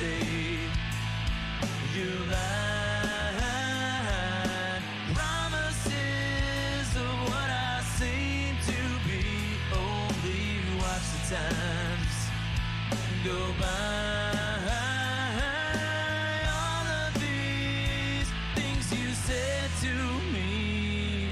day. You lied. Promises of what I seem to be. Only watch the times go by. All of these things you said to me.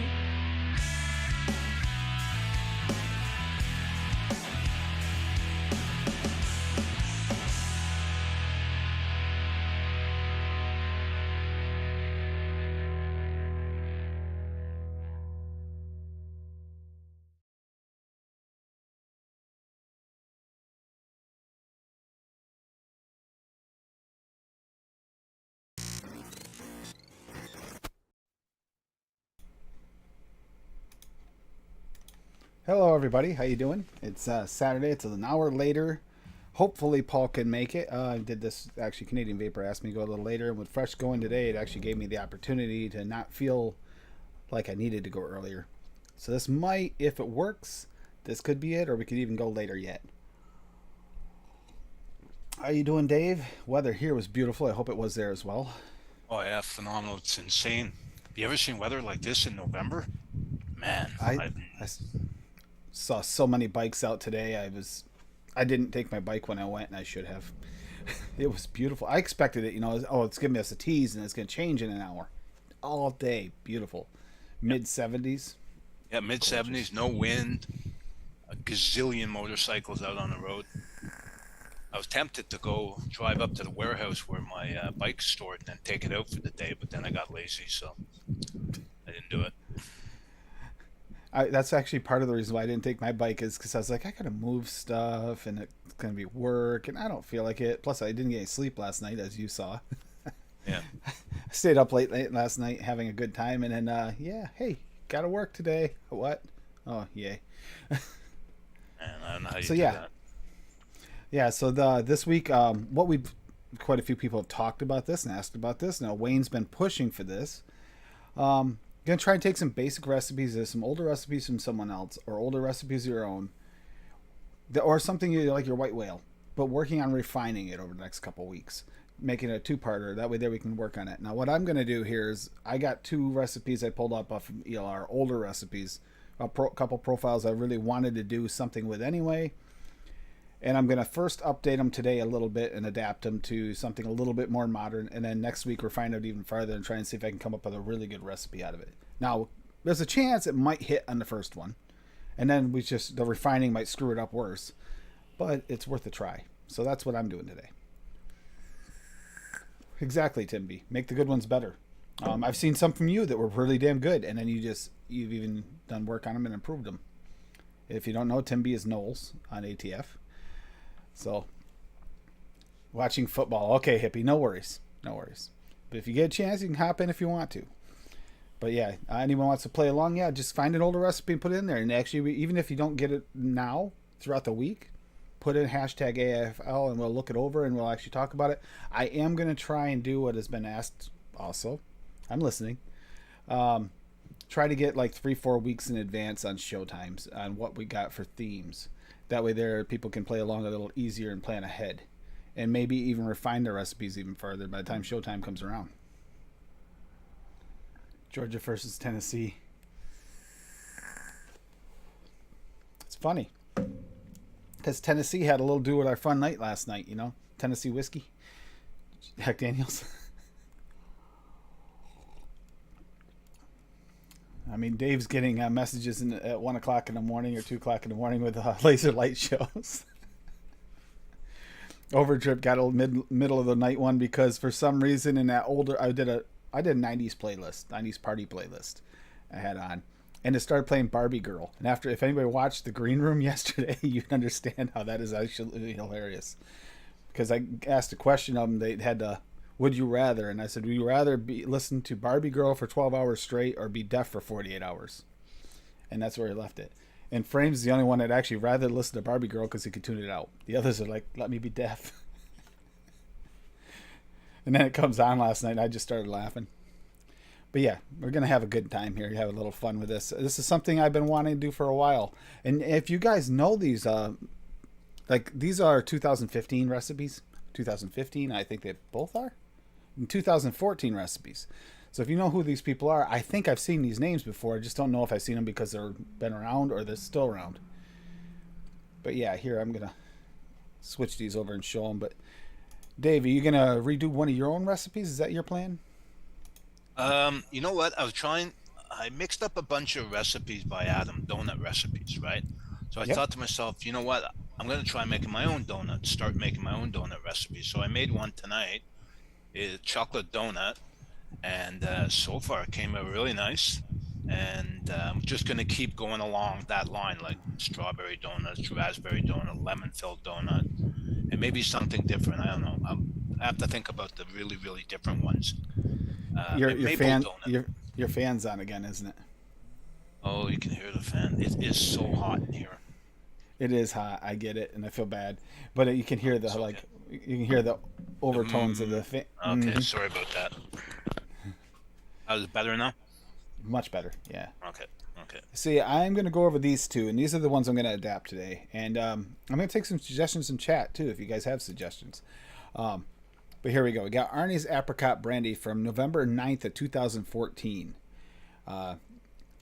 Hello, everybody. How you doing? It's Saturday. It's an hour later. Hopefully, Paul can make it. I did this actually. Canadian Vapor asked me to go a little later, and with fresh going today, it actually gave me the opportunity to not feel like I needed to go earlier. So this might, if it works, this could be it, or we could even go later yet. How you doing, Dave? Weather here was beautiful. I hope it was there as well. Oh yeah, phenomenal. It's insane. Have you ever seen weather like this in November? Man, I, I saw so many bikes out today. I didn't take my bike when I went, and I should have. It was beautiful. I expected it, it's giving us a tease and it's going to change in an hour. All day, beautiful. yep. Mid 70s, Yeah, mid gorgeous. 70s, no wind, a gazillion motorcycles out on the road. I was tempted to go drive up to the warehouse where my bike's stored and then take it out for the day, but then I got lazy, so I didn't do it. That's actually part of the reason why I didn't take my bike is because I was like, I gotta move stuff and it's gonna be work, and I don't feel like it. Plus, I didn't get any sleep last night, as you saw. Yeah, I stayed up late last night having a good time, and then yeah, hey, gotta work today. What? Oh, yay. and I don't know how you So do yeah, that. yeah. So this week, what we've quite a few people have talked about this and asked about this. Now Wayne's been pushing for this. Gonna try and take some basic recipes. There's some older recipes from someone else, or older recipes of your own, or something you like your white whale, but working on refining it over the next couple weeks, making it a two-parter. That way, there we can work on it. Now, what I'm gonna do here is I got two recipes I pulled up off of ELR, older recipes, couple profiles I really wanted to do something with anyway. And I'm going to first update them today a little bit and adapt them to something a little bit more modern. And then next week, refine it even farther and try and see if I can come up with a really good recipe out of it. Now, there's a chance it might hit on the first one. And then the refining might screw it up worse. But it's worth a try. So that's what I'm doing today. Exactly, Tim B. Make the good ones better. I've seen some from you that were really damn good. And then you've even done work on them and improved them. If you don't know, Tim B is Knowles on ATF. So, watching football. Okay, hippie, no worries. No worries. But if you get a chance, you can hop in if you want to. But yeah, anyone wants to play along, yeah, just find an older recipe and put it in there. And actually, even if you don't get it now, throughout the week, put in hashtag AFL and we'll look it over and we'll actually talk about it. I am going to try and do what has been asked also. I'm listening. Try to get like 3-4 weeks in advance on show times on what we got for themes. That way, people can play along a little easier and plan ahead, and maybe even refine their recipes even further by the time showtime comes around. Georgia versus Tennessee. It's funny because Tennessee had a little do with our fun night last night. Tennessee whiskey, Jack Daniels. I mean, Dave's getting messages at 1 o'clock in the morning or 2 o'clock in the morning with laser light shows. Overtrip got a middle of the night one because for some reason in that older I did a 90s playlist, 90s party playlist I had on, and it started playing Barbie Girl. And after, if anybody watched the Green Room yesterday, you'd understand how that is actually hilarious. Because I asked a question of them, they had to, would you rather? And I said, would you rather listen to Barbie Girl for 12 hours straight or be deaf for 48 hours? And that's where he left it. And Frame's the only one that actually rather listen to Barbie Girl because he could tune it out. The others are like, let me be deaf. And then it comes on last night and I just started laughing. But yeah, we're going to have a good time here. Have a little fun with this. This is something I've been wanting to do for a while. And if you guys know these, these are 2015 recipes. 2015. I think they both are. In 2014 recipes. So if you know who these people are, I think I've seen these names before. I just don't know if I've seen them because they've been around or they're still around. But yeah, here I'm going to switch these over and show them. But Dave, are you going to redo one of your own recipes? Is that your plan? You know what? I mixed up a bunch of recipes by Adam, donut recipes, right? So I Yep. thought to myself, you know what? I'm going to try making my own donuts, start making my own donut recipes. So I made one tonight, a chocolate donut, and so far it came out really nice. And I'm just going to keep going along that line, like strawberry donuts, raspberry donut, lemon filled donut, and maybe something different. I don't know. I have to think about the really, really different ones. Your A your maple fan donut. your fan's on again, isn't it? Oh, you can hear the fan. It is so hot in here. It is hot. I get it, and I feel bad, but you can hear the It's okay. you can hear the overtones of the fan. Okay, sorry about that. Is it better now? Much better. Yeah. Okay, okay. See, I'm going to go over these two, and these are the ones I'm going to adapt today. And I'm going to take some suggestions in chat too, if you guys have suggestions. But here we go. We got Arnie's Apricot Brandy from November 9th of 2014.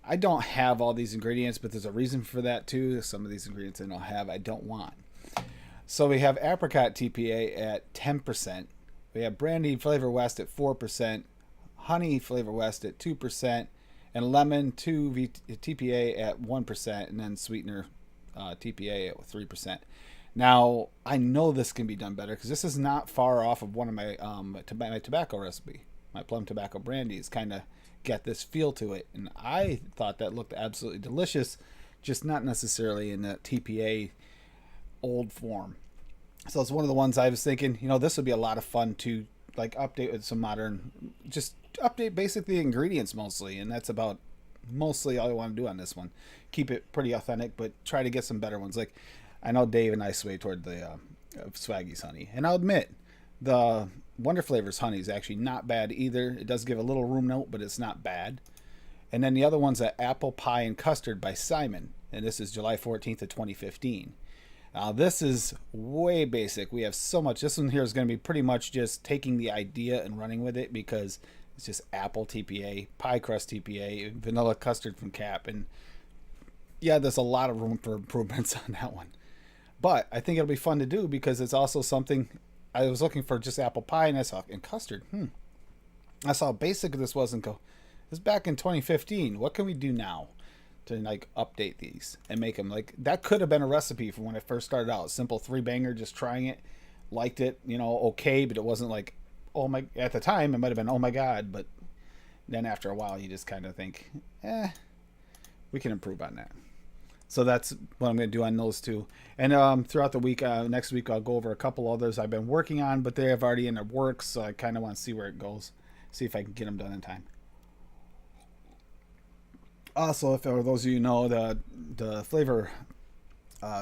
I don't have all these ingredients, but there's a reason for that too. Some of these ingredients I don't have, I don't want. So we have Apricot TPA at 10%. We have Brandy Flavor West at 4%. Honey Flavor West at 2%. And lemon 2 TPA at 1%, and then sweetener TPA at 3%. Now, I know this can be done better because this is not far off of one of my my tobacco recipe. My plum tobacco brandy is kind of got this feel to it, and I thought that looked absolutely delicious, just not necessarily in the TPA old form. So it's one of the ones I was thinking, this would be a lot of fun to like update with some modern, just update basically the ingredients mostly, and that's about mostly all I want to do on this one. Keep it pretty authentic, but try to get some better ones. Like I know Dave and I sway toward the Swaggy's honey, and I'll admit the Wonder Flavors honey is actually not bad either. It does give a little room note, but it's not bad. And then the other one's Apple Pie and Custard by Simon, and this is July 14th of 2015. Now this is way basic. We have so much. This one here is going to be pretty much just taking the idea and running with it because it's just apple TPA, pie crust TPA, vanilla custard from Cap, and yeah, there's a lot of room for improvements on that one. But I think it'll be fun to do because it's also something I was looking for, just apple pie, and I saw and custard. I saw how basic this was and go, this is back in 2015. What can we do now to like update these and make them like that? Could have been a recipe from when it first started out. Simple 3-banger, just trying it, liked it, okay, but it wasn't like, oh my, at the time it might have been oh my god, but then after a while you just kind of think, we can improve on that. So that's what I'm going to do on those two. And throughout the week, next week, I'll go over a couple others I've been working on, but they have already in the works, so I kind of want to see where it goes, see if I can get them done in time. Also, if for those of you know, the Flavor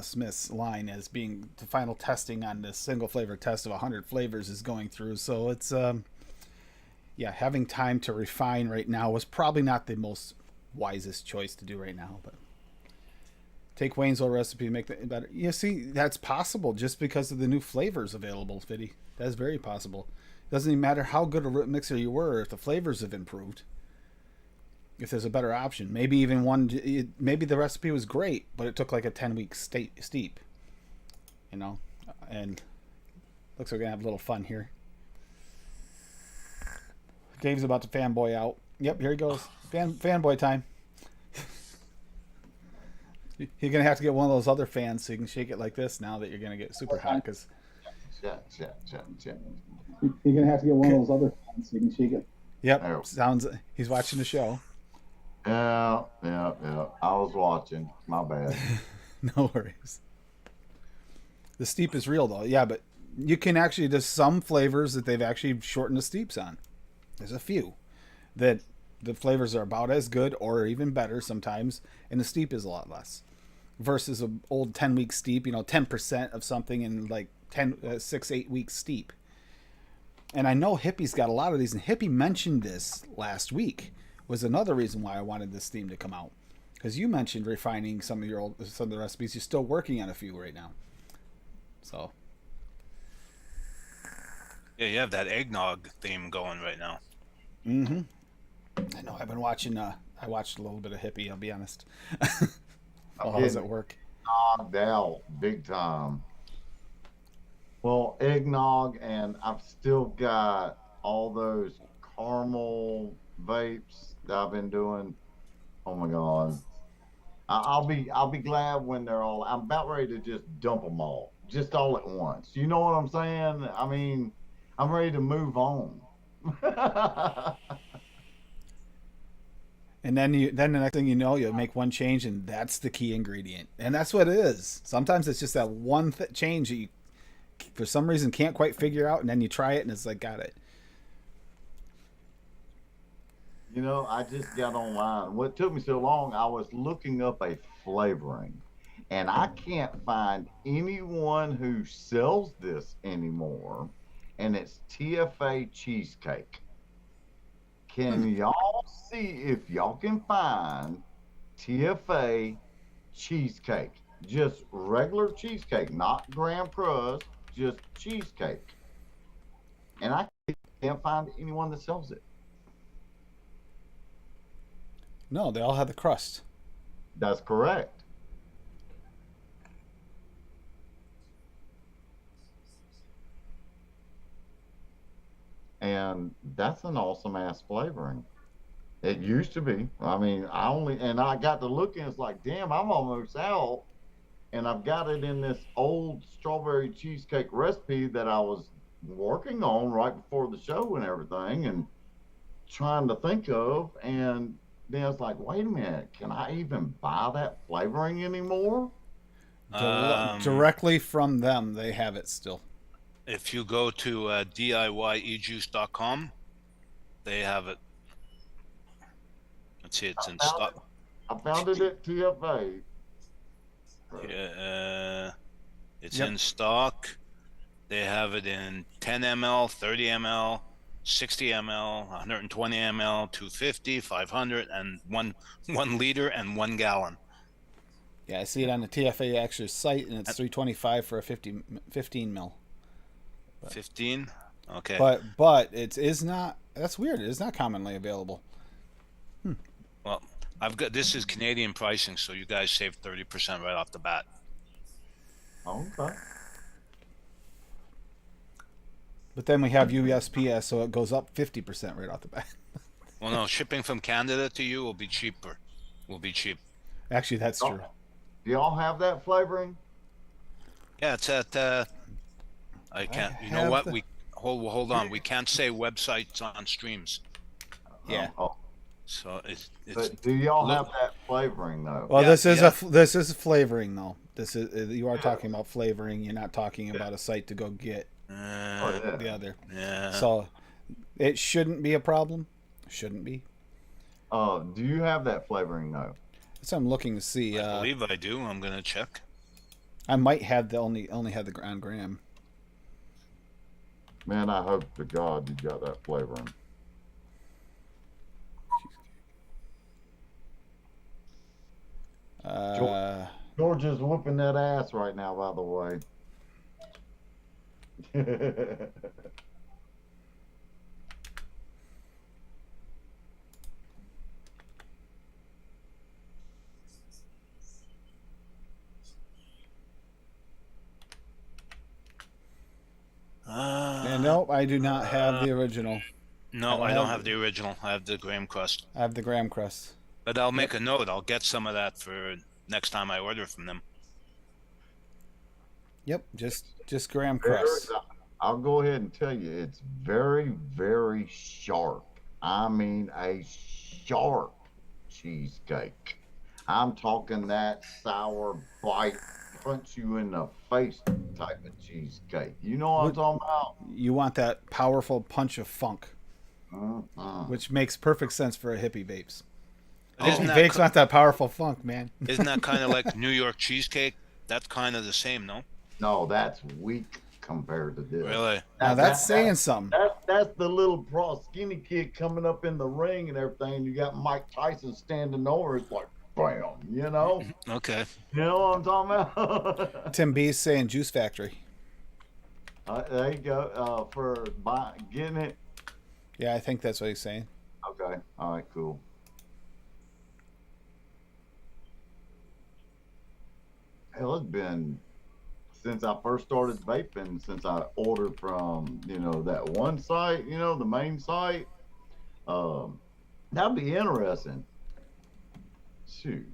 Smith's line is being the final testing on this single flavor test of 100 flavors is going through. So it's having time to refine right now was probably not the most wisest choice to do right now, but take Wayne's old recipe and make that better. You see, that's possible just because of the new flavors available, Fiddy. That's very possible. Doesn't even matter how good a mixer you were if the flavors have improved. If there's a better option, maybe even one, maybe the recipe was great, but it took like a 10-week steep, and looks like we're gonna have a little fun here. Dave's about to fanboy out. Yep, here he goes. Fanboy time. You're gonna have to get one of those other fans so you can shake it like this now that you're gonna get super hot. Because Yeah. you're gonna have to get one of those other fans so you can shake it. Yep, There. sounds. He's watching the show. Yeah. I was watching. My bad. No worries. The steep is real though. Yeah, but you can actually, there's some flavors that they've actually shortened the steeps on. There's a few that the flavors are about as good or even better sometimes, and the steep is a lot less. Versus an old 10-week steep, 10% of something in like 6-8 week steep. And I know Hippie's got a lot of these, and Hippie mentioned this last week. Was another reason why I wanted this theme to come out, because you mentioned refining some of the recipes. You're still working on a few right now, so Yeah, you have that eggnog theme going right now. Mm-hmm. I know. I've been watching. I watched a little bit of Hippie. I'll be honest. I'm Well, how does getting it work? knocked out big time. Well, eggnog, and I've still got all those caramel vapes that I've been doing. Oh my God. I'll be glad when they're all. I'm about ready to just dump them all, just all at once. You know what I'm saying? I mean, I'm ready to move on. And then the next thing you know, you'll make one change, and that's the key ingredient, and that's what it is. Sometimes it's just that one change that you, for some reason, can't quite figure out, and then you try it, and it's like, got it. You know, I just got online. What took me so long, I was looking up a flavoring, and I can't find anyone who sells this anymore, and it's TFA cheesecake. Can y'all see if y'all can find TFA cheesecake? Just regular cheesecake, not graham crust, just cheesecake. And I can't find anyone that sells it. No, they all have the crust. That's correct. And that's an awesome ass flavoring. It used to be. I mean, I got to looking, it's like, damn, I'm almost out. And I've got it in this old strawberry cheesecake recipe that I was working on right before the show and everything and trying to think of. And then I was like, wait a minute, can I even buy that flavoring anymore? Um, Directly from them, they have it still. if you go to DIYEjuice.com, they have it. Let's see, it's in I found it. stock. I found it at TFA. Yeah, it's Yep. in stock. They have it in 10 ml, 30 ml, 60 ml, 120 ml, 250, 500, and 1 liter and 1 gallon. Yeah, I see it on the TFA actual site, and it's At $3.25 for a 15 mil. 15. Okay. But it is not. That's weird. It is not commonly available. Well, I've got this is Canadian pricing, so you guys save 30% right off the bat. Okay. But then we have USPS, so it goes up 50% right off the bat. Well, no, shipping from Canada to you will be cheaper. Will be cheap. Actually, that's true. Do y'all have that flavoring? Yeah, it's at. I can't. You know have what? the- We hold on. We can't say websites on streams, Yeah. Oh, so it's. but do y'all look- have that flavoring though? Well, Yeah, this is yeah. this is flavoring though. This is you are talking about flavoring. You're not talking about a site to go get Oh, Uh, the other. yeah. So it shouldn't be a problem. Shouldn't be. Do you have that flavoring though? So I'm looking to see. I believe I do. I'm gonna check. I might have the only have the on gram. Man, I hope to God you got that flavoring. George is whooping that ass right now, by the way. And nope, I do not have the original. No, I don't have the original. I have the graham crust. I have the graham crust. But I'll make a note. I'll get some of that for next time I order from them. Yep, just graham Very- crust. I'll go ahead and tell you, it's very, very sharp. I mean, a sharp cheesecake. I'm talking that sour bite, punch you in the face type of cheesecake. You know what I'm talking about? You want that powerful punch of funk, Mm-mm. which makes perfect sense for a hippie vapes. But isn't Hippie that vapes want that powerful funk, man. isn't that kind of like New York cheesecake? That's kind of the same, no? No, that's weak compared to this. Really? Now that's saying that- something. That's the little skinny kid coming up in the ring and everything. You got Mike Tyson standing over. It's like, bam, you know? Okay. You know what I'm talking about? Tim B's saying Juice Factory. There you go. For getting it. Yeah, I think that's what he's saying. Okay. All right. Cool. Hell, it's been since I first started vaping. Since I ordered from that one site, the main site. Um, that'd be interesting. Shoot.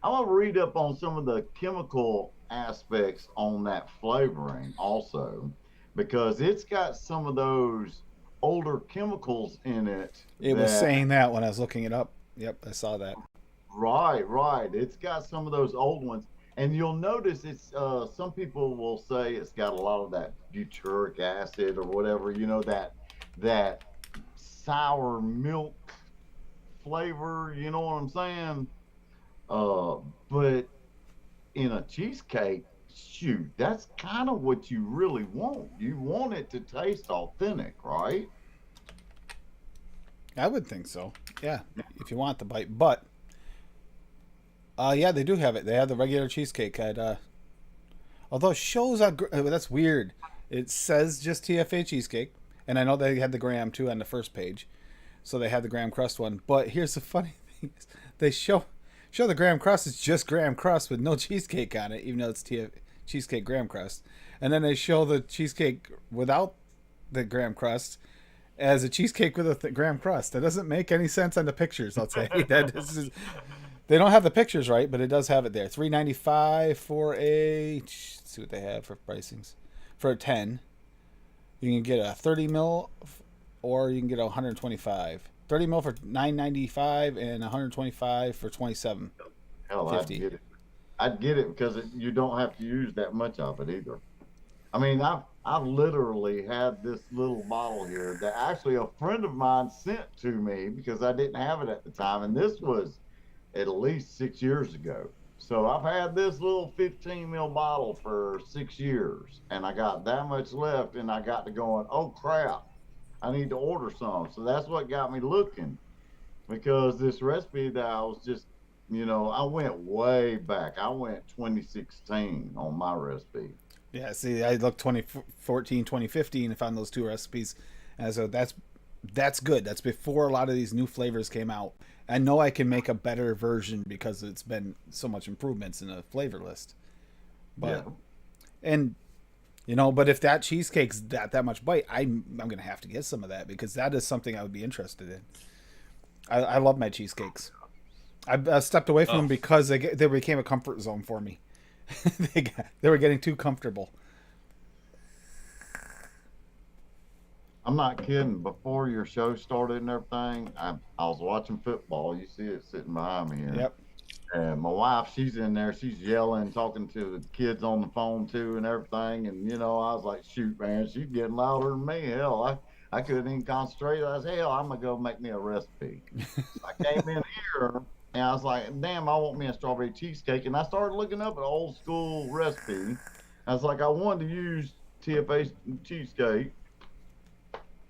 I want to read up on some of the chemical aspects on that flavoring also, because it's got some of those older chemicals in it It was that, saying that when I was looking it up. Yep, I saw that. right, right. It's got some of those old ones. And you'll notice it's some people will say it's got a lot of that butyric acid or whatever, that sour milk flavor, you know what I'm saying? Uh, but in a cheesecake, shoot, that's kind of what you really want. You want it to taste authentic, right? I would think so. Yeah, if you want the bite. But yeah, they do have it. They have the regular cheesecake at although it shows on that's weird. It says just TFA cheesecake, and I know they had the graham too on the first page. So they had the graham crust one. But here's the funny thing: they show the graham crust is just graham crust with no cheesecake on it, even though it's cheesecake graham crust. And then they show the cheesecake without the graham crust as a cheesecake with a graham crust. That doesn't make any sense on the pictures. I'll say they don't have the pictures right, but it does have it there. $3.95 for a. Let's see what they have for pricings. For a 10, you can get a 30 mil, or you can get a 125. 30 mil for $9.95 and 125 for $27.50. Hell, I'd get it. I'd get it because you don't have to use that much of it either. I mean, I've literally had this little bottle here that actually a friend of mine sent to me because I didn't have it at the time, and this was at least 6 years ago. So I've had this little 15 mil bottle for 6 years, and I got that much left, and I got to going, oh crap, I need to order some. So that's what got me looking, because this recipe that I was just, I went way back. I went 2016 on my recipe. Yeah, see, I looked 2014, 2015 and found those two recipes. And so that's good. That's before a lot of these new flavors came out. I know I can make a better version because it's been so much improvements in the flavor list. But Yeah. and but if that cheesecake's that much bite, I'm gonna have to get some of that because that is something I would be interested in. I love my cheesecakes. I stepped away from them because they became a comfort zone for me. They were getting too comfortable. I'm not kidding. Before your show started and everything, I was watching football. You see it sitting behind me here. Yep. And my wife, she's in there. She's yelling, talking to the kids on the phone too, and everything. And I was like, "Shoot, man, she's getting louder than me. Hell, I couldn't even concentrate." I was, "Hell, I'm gonna go make me a recipe." So I came in here and I was like, "Damn, I want me a strawberry cheesecake." And I started looking up an old school recipe. I was like, I wanted to use TFA cheesecake,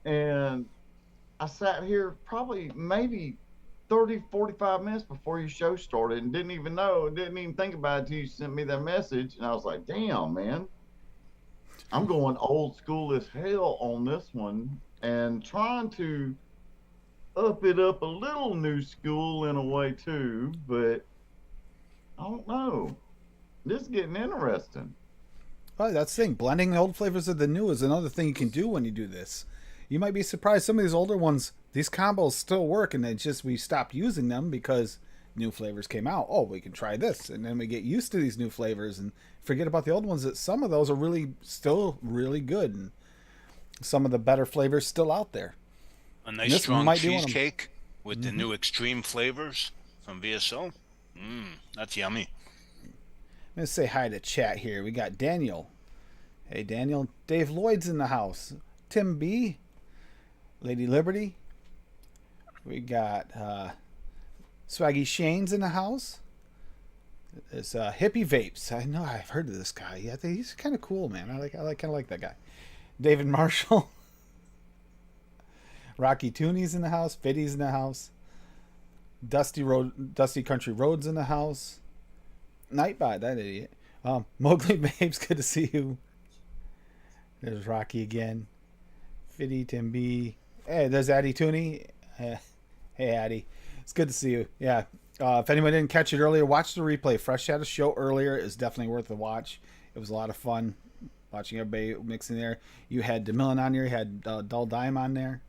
and I sat here probably maybe 30, 45 minutes before your show started and didn't even think about it until you sent me that message. And I was like, damn, man, I'm going old school as hell on this one and trying to up it up a little new school in a way too. But I don't know. This is getting interesting. Oh, that's the thing. Blending the old flavors with the new is another thing you can do when you do this. You might be surprised some of these older ones, these combos still work, and we stopped using them because new flavors came out. Oh, we can try this, and then we get used to these new flavors and forget about the old ones. That some of those are still really good, and some of the better flavors still out there. A nice strong cheesecake with the new extreme flavors from VSO. That's yummy. Let's say hi to chat here. We got Daniel. Hey, Daniel. Dave Lloyd's in the house. Tim B. Lady Liberty. We got Swaggy Shane's in the house. It's Hippie Vapes. I know I've heard of this guy. Yeah, he's kind of cool, man. I kind of like that guy. David Marshall. Rocky Tooney's in the house. Fiddy's in the house. Dusty Country Road's in the house. Nightbot, that idiot. Mowgli Babes, good to see you. There's Rocky again. Fiddy, Tim B. Hey, there's Addie Tooney. Hey, Addie. It's good to see you. Yeah. If anyone didn't catch it earlier, watch the replay. Fresh had a show earlier. It's definitely worth a watch. It was a lot of fun watching everybody mixing there. You had DeMillan on there. You had Dull Dime on there.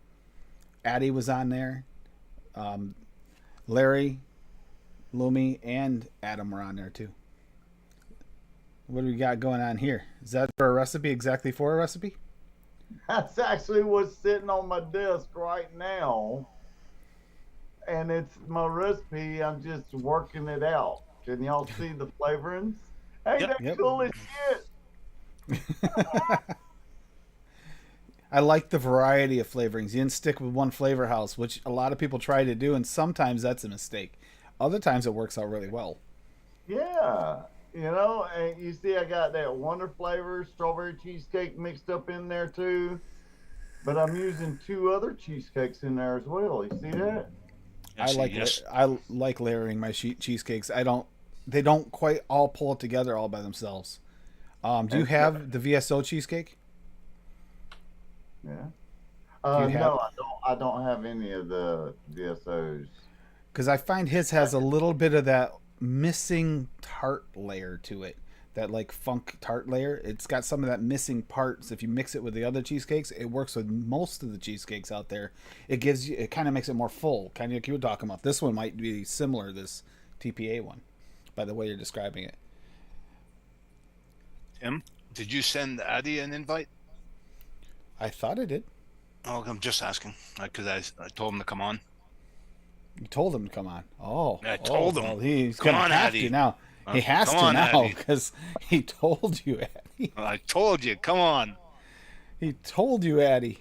Addie was on there. Larry, Lumi, and Adam were on there too. What do we got going on here? Is that for a recipe? Exactly for a recipe? That's actually what's sitting on my desk right now. And it's my recipe. I'm just working it out. Can y'all see the flavorings? Hey, Yep. they're cool as shit. I like the variety of flavorings. You didn't stick with one flavor house, which a lot of people try to do, and sometimes that's a mistake. Other times it works out really well. Yeah. And you see I got that Wonder flavor strawberry cheesecake mixed up in there too. But I'm using 2 other cheesecakes in there as well. You see that? I like layering my cheesecakes. They don't quite all pull it together all by themselves. Do you have the VSO cheesecake? Yeah. Do you have? No, I don't have any of the VSOs. Because I find his has a little bit of that missing tart layer to it, that like funk tart layer. It's got some of that missing parts. If you mix it with the other cheesecakes, it works with most of the cheesecakes out there. It kind of makes it more full, kind of like you were talking about. This one might be similar, this TPA one, by the way you're describing it. Tim, did you send Addie an invite? I thought it did. Oh, I'm just asking because I told him to come on. You told him to come on. Oh, I told him. Well, he's Come gonna on, have Addie. to now. He has Come to on, now Addie. because he told you, Addie. I told you, come on. He told you, Addie.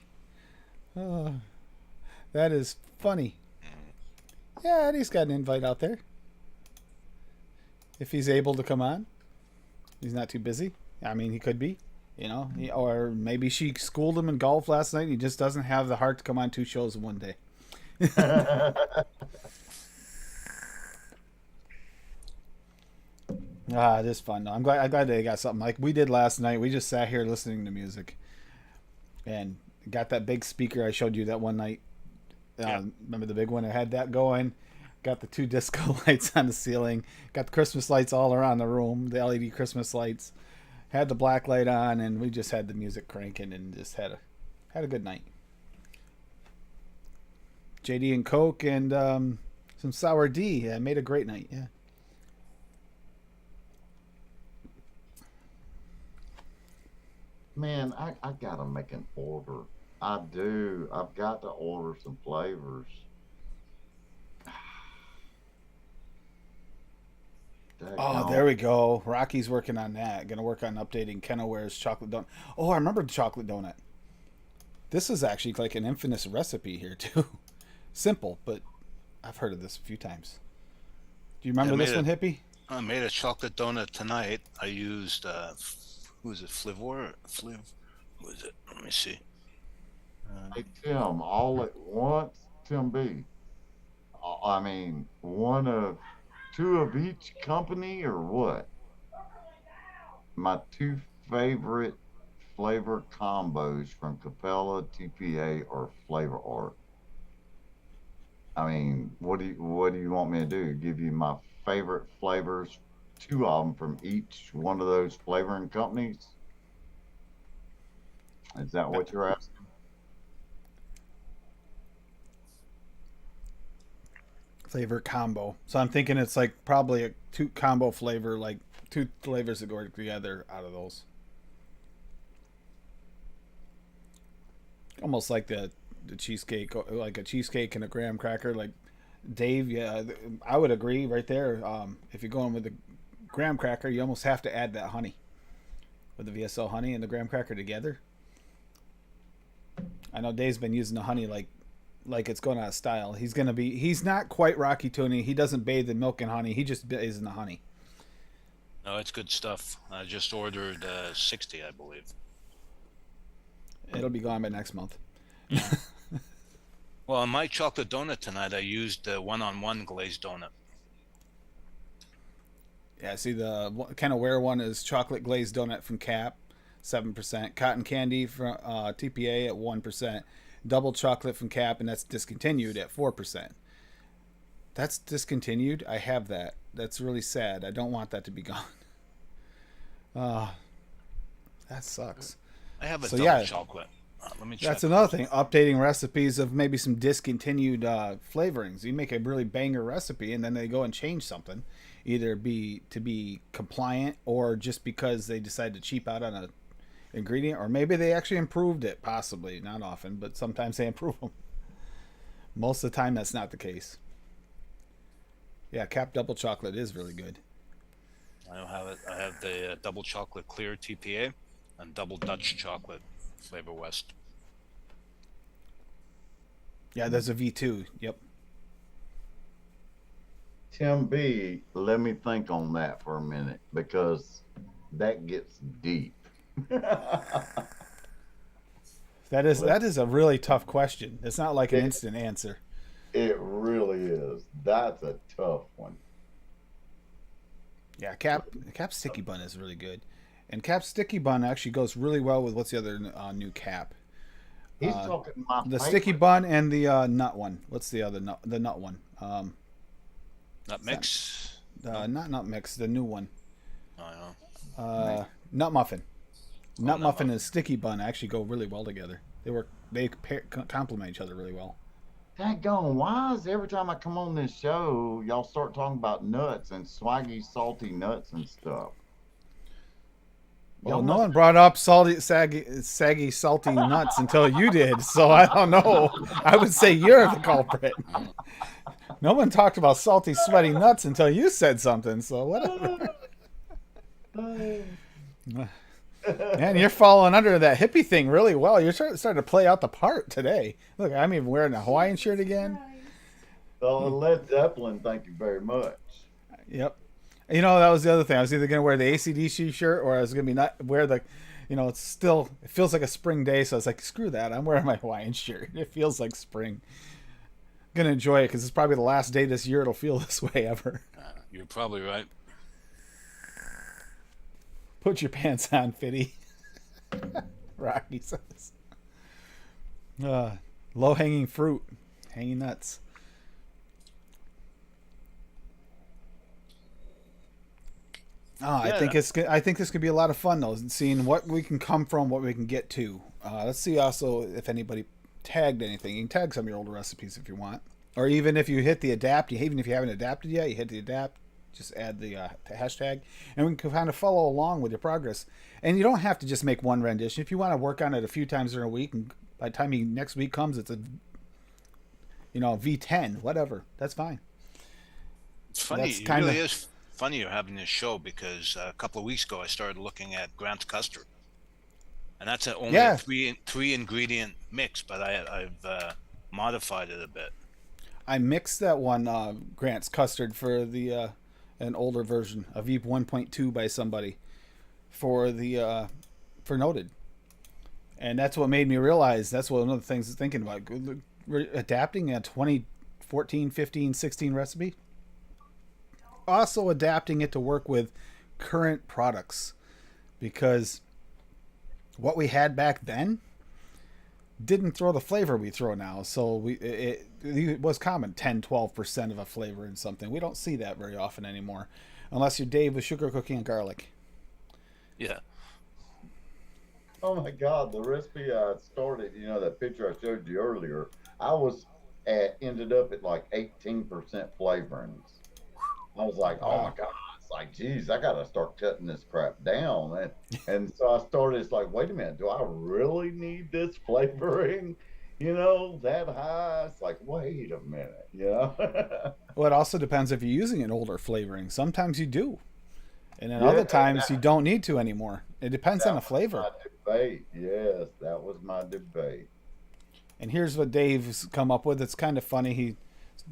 Oh, that is funny. Yeah, Addie's got an invite out there. If he's able to come on, he's not too busy. I mean, he could be, or maybe she schooled him in golf last night. And he just doesn't have the heart to come on 2 shows in one day. It is fun. I'm glad they got something like we did last night. We just sat here listening to music, and got that big speaker I showed you that one night. Remember the big one? I had that going. Got the 2 disco lights on the ceiling. Got the Christmas lights all around the room. The LED Christmas lights. Had the black light on, and we just had the music cranking, and just had a good night. JD and Coke and some sour D. Yeah, made a great night. Yeah. Man, I gotta make an order. I do. I've got to order some flavors. Oh, there we go. Rocky's working on that. Gonna work on updating Kennaware's chocolate donut. Oh, I remember the chocolate donut. This is actually like an infamous recipe here too. Simple, but I've heard of this a few times. Do you remember this one, Hippie? I made a chocolate donut tonight. I used who is it? Who is it? Let me see. Hey Tim, all at once, Tim B. I mean, 2 of each company or what? My 2 favorite flavor combos from Capella, TPA, or Flavor Art. I mean, what do you want me to do? Give you my favorite flavors, 2 of them from each one of those flavoring companies? Is that what you're asking? Flavor combo. So I'm thinking it's like probably a 2 combo flavor, like 2 flavors that go together out of those. Almost like the cheesecake, like a cheesecake and a graham cracker. Like Dave, yeah, I would agree right there. If you're going with the graham cracker, you almost have to add that honey, with the VSO honey and the graham cracker together. I know Dave's been using the honey like it's going out of style. He's not quite Rocky Tony. He doesn't bathe in milk and honey. He just bathes in the honey. No, it's good stuff. I just ordered 60, I believe. It'll be gone by next month. Well, on my chocolate donut tonight, I used the one-on-one glazed donut. Yeah, see the kind of where one is chocolate glazed donut from Cap. 7%. Cotton candy from TPA at 1%. Double chocolate from Cap, and that's discontinued at 4%. That's discontinued. I have that. That's really sad. I don't want that to be gone. Uh, that sucks. I have a So double yeah, chocolate. Let me check. that's another thing. Updating recipes of maybe some discontinued flavorings. You make a really banger recipe, and then they go and change something, either be to be compliant or just because they decide to cheap out on a ingredient, or maybe they actually improved it. Possibly, not often, but sometimes they improve them. Most of the time, that's not the case. Yeah, Cap double chocolate is really good. I don't have it. I have the double chocolate clear TPA and double Dutch chocolate Flavor West. Yeah, there's a V2. Yep. Tim B, let me think on that for a minute because that gets deep. That is a really tough question. It's not like an instant answer. It really is. That's a tough one. Yeah, Cap sticky bun is really good, and Cap sticky bun actually goes really well with what's the other new Cap? He's talking my The favorite. sticky bun and the nut one. What's the other nut? The nut one. Nut mix. Not nut mix. The new one. I know. Nut muffin. Nut Nut muffin and sticky bun actually go really well together. They complement each other really well. Daggone, why is every time I come on this show, y'all start talking about nuts and swaggy, salty nuts and stuff? Well, Y'all no must- one brought up saggy, salty nuts until you did, so I don't know. I would say you're the culprit. No one talked about salty, sweaty nuts until you said something, so whatever. Man, you're falling under that hippie thing really well. You're starting to play out the part today. Look, I'm even wearing a Hawaiian shirt again. So Led Zeppelin, thank you very much. Yep. You know, that was the other thing. I was either going to wear the ACDC shirt or I was going to wear the, it feels like a spring day. So I was like, screw that. I'm wearing my Hawaiian shirt. It feels like spring. I'm going to enjoy it because it's probably the last day this year it'll feel this way ever. You're probably right. Put your pants on, Fitty. Rocky says. Low-hanging fruit. Hanging nuts. I think this could be a lot of fun though, seeing what we can come from, what we can get to. Let's see also if anybody tagged anything. You can tag some of your older recipes if you want, or even if you hit the adapt. Even if you haven't adapted yet, you hit the adapt. Just add the hashtag, and we can kind of follow along with your progress. And you don't have to just make one rendition. If you want to work on it a few times during a week, and by the time next week comes, it's a V10, whatever. That's fine. It's funny. It really is funny you're having this show because a couple of weeks ago I started looking at Grant's custard, and that's only a three ingredient mix, but I've modified it a bit. I mixed that one Grant's custard for the an older version, a V 1.2 by somebody for the for Noted, and that's what made me realize that's one of the things I was thinking about. We're adapting a 2014, 15, 16 recipe, also adapting it to work with current products, because what we had back then didn't throw the flavor we throw now. So it was common 10-12% of a flavor in something. We don't see that very often anymore, unless you're Dave with sugar cookie and garlic. Yeah. Oh my God, the recipe I started, that picture I showed you earlier, ended up at like 18% flavorings. I was like, oh my God. It's like, geez, I got to start cutting this crap down. And so I started, it's like, wait a minute, do I really need this flavoring? That high? It's like, wait a minute, Well, it also depends if you're using an older flavoring. Sometimes you do. And then other times you don't need to anymore. It depends on the flavor. My debate. Yes, that was my debate. And here's what Dave's come up with. It's kind of funny.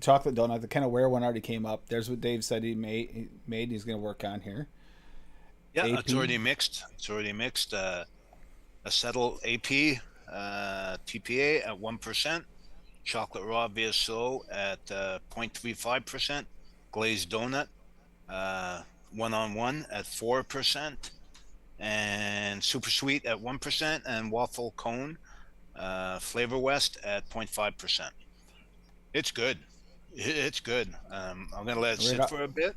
Chocolate donut, the kind of where one already came up. There's what Dave said he made. He's going to work on here. Yeah, AP. It's already mixed. Acetyl AP, TPA at 1%, chocolate raw VSO at 0.35%, glazed donut, one-on-one at 4%, and Super Sweet at 1%, and Waffle Cone Flavor West at 0.5%. It's good. It's good. I'm gonna let it Right sit up. for a bit,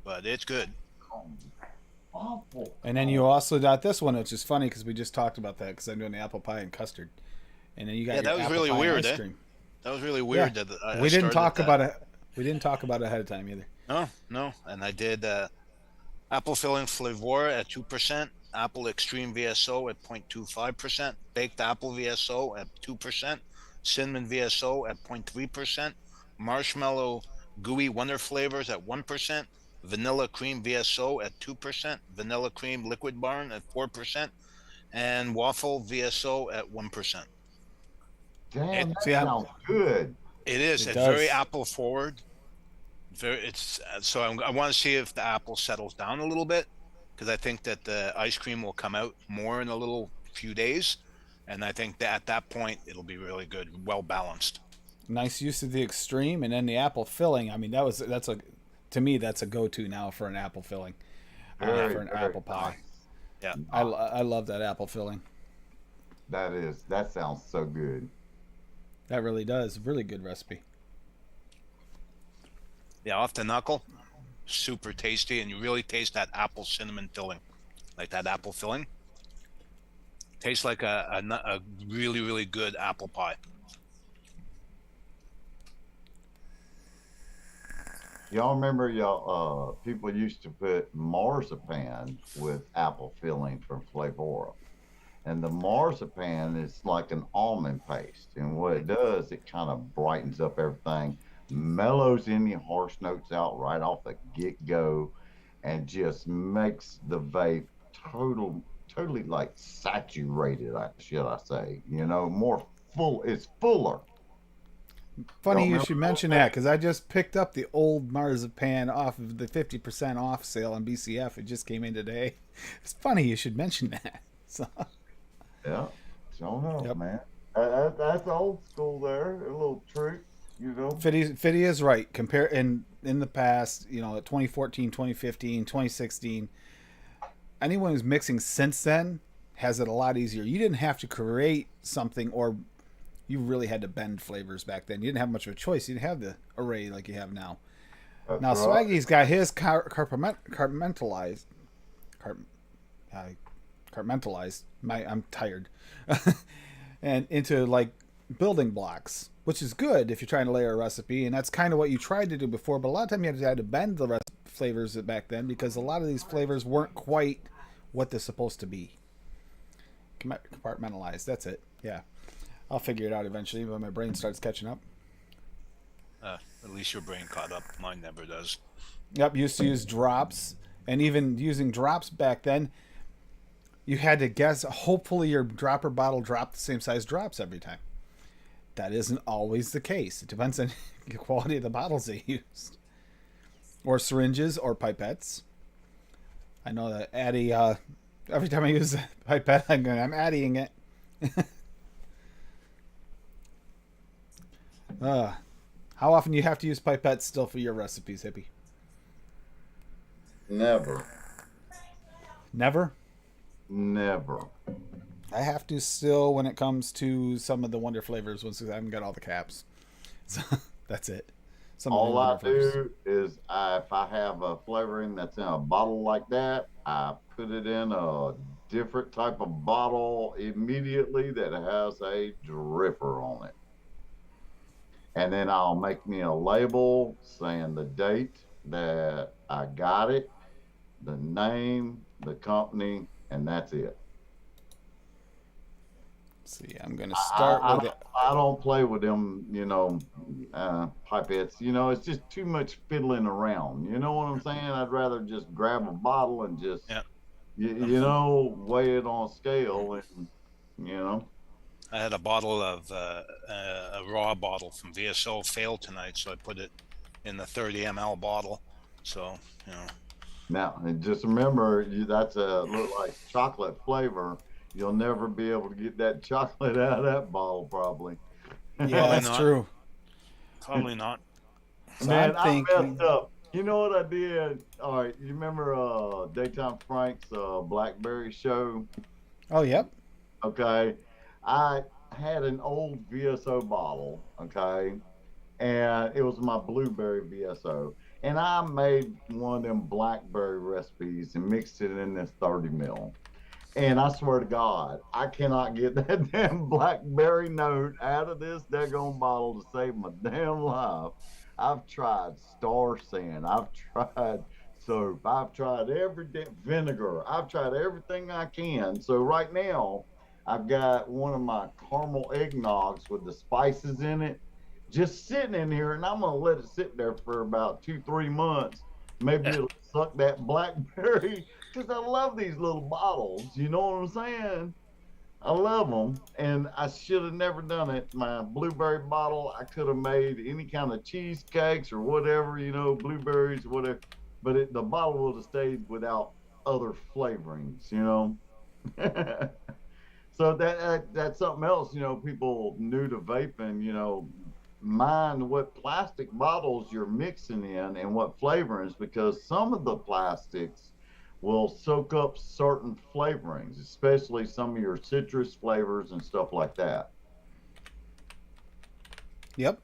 but it's good. Awful. And then you also got this one, which is funny because we just talked about that because I'm doing the apple pie and custard. And then you got Yeah, your that was apple really pie and weird, ice eh? cream. That was really Yeah, weird that I we didn't started talk that. about it. We didn't talk about it ahead of time either. No, no, and I did apple filling flavor at 2%, apple extreme VSO at 0.25%, baked apple VSO at 2%, cinnamon VSO at 0.3%, marshmallow gooey wonder flavors at 1%, vanilla cream VSO at 2%, vanilla cream liquid barn at 4%, and waffle VSO at 1%. It Damn, that See, sounds good. it is. it It's very does. apple forward. Very. It's so I want to see if the apple settles down a little bit because I think that the ice cream will come out more in a little few days, and I think that at that point it'll be really good, well balanced. Nice use of the extreme, and then the apple filling. I mean, that's a to me that's a go-to now for an apple filling, Yeah, Very, for an very apple pie. nice. yeah, I love that apple filling. That sounds so good. That really does. Really good recipe. yeah. Off the knuckle, super tasty, and you really taste that apple cinnamon filling, like that apple filling. Tastes like a really really good apple pie. Y'all remember people used to put marzipan with apple filling from Flavora. And the marzipan is like an almond paste. And what it does, it kind of brightens up everything, mellows any harsh notes out right off the get go, and just makes the vape totally like saturated, should I say. More full, it's fuller. Y'all Funny you remember should those mention that days? because I just picked up the old marzipan off of the 50% off sale on BCF. It just came in today. It's funny you should mention that. So, Yeah. Don't know, yep. man. That's old school there. A little trick, you know. Fiddy is right. Compare in the past, 2014, 2015, 2016. Anyone who's mixing since then has it a lot easier. You didn't have to create something, or you really had to bend flavors back then. You didn't have much of a choice. You didn't have the array like you have now. That's Now right. Swaggy's got his compartmentalized. Car, uh, compartmentalized. I'm tired. And into like building blocks, which is good if you're trying to layer a recipe, and that's kind of what you tried to do before. But a lot of time you had to bend the flavors back then because a lot of these flavors weren't quite what they're supposed to be. Compartmentalized. That's it. Yeah, I'll figure it out eventually when my brain starts catching up. At least your brain caught up. Mine never does. Yep, used to use drops, and even using drops back then, you had to guess. Hopefully, your dropper bottle dropped the same size drops every time. That isn't always the case. It depends on the quality of the bottles they used, or syringes, or pipettes. I know that Addy. Every time I use a pipette, I'm adding it. uh, how often do you have to use pipettes still for your recipes, Hippie? Never. Never. Never. I have to still when it comes to some of the wonder flavors once I haven't got all the caps. So that's it. Some of the All I wonder flavors. do is if I have a flavoring that's in a bottle like that, I put it in a different type of bottle immediately that has a dripper on it. And then I'll make me a label saying the date that I got it, the name, the company, and that's it. Let's see, I'm gonna I, start I, with don't, it. I don't play with them, pipettes. It's just too much fiddling around. You know what I'm saying? I'd rather just grab a bottle and just, Yeah. weigh it on a scale and, you know. I had a bottle of a raw bottle from VSO fail tonight, so I put it in the 30 ml bottle. So Now, and just remember, that's a look like chocolate flavor. You'll never be able to get that chocolate out of that bottle, probably. Yeah, probably that's not. true. Probably not. So I'm Man, I messed thinking. up You know what I did? All right, you remember Daytime Frank's Blackberry show? Oh, yep. Okay. I had an old VSO bottle, okay, and it was my blueberry VSO. And I made one of them blackberry recipes and mixed it in this 30 mil. And I swear to God, I cannot get that damn blackberry note out of this daggone bottle to save my damn life. I've tried Star Sand. I've tried soap. I've tried every vinegar. I've tried everything I can. So right now, I've got one of my caramel eggnogs with the spices in it just sitting in here, and I'm gonna let it sit there for about 2, 3 months. Maybe it'll suck that blackberry because I love these little bottles. You know what I'm saying? I love them, and I should have never done it. My blueberry bottle, I could have made any kind of cheesecakes or whatever, blueberries, whatever. But the bottle would have stayed without other flavorings, So that's something else. People new to vaping. Mind what plastic bottles you're mixing in and what flavorings, because some of the plastics will soak up certain flavorings, especially some of your citrus flavors and stuff like that. Yep.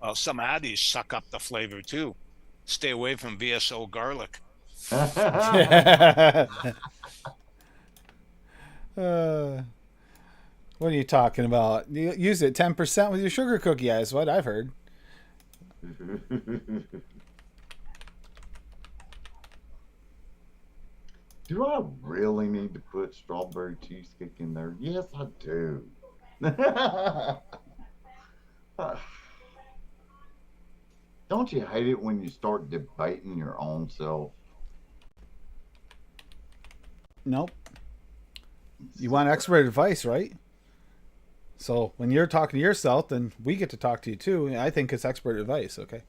Well, some Addies suck up the flavor too. Stay away from VSO garlic. uh, what are you talking about? You use it 10% with your sugar cookie, is what I've heard. Do I really need to put strawberry cheesecake in there? Yes, I do. Don't you hate it when you start debating your own self? Nope. You want expert advice, right? So when you're talking to yourself, then we get to talk to you too. I think it's expert advice, okay?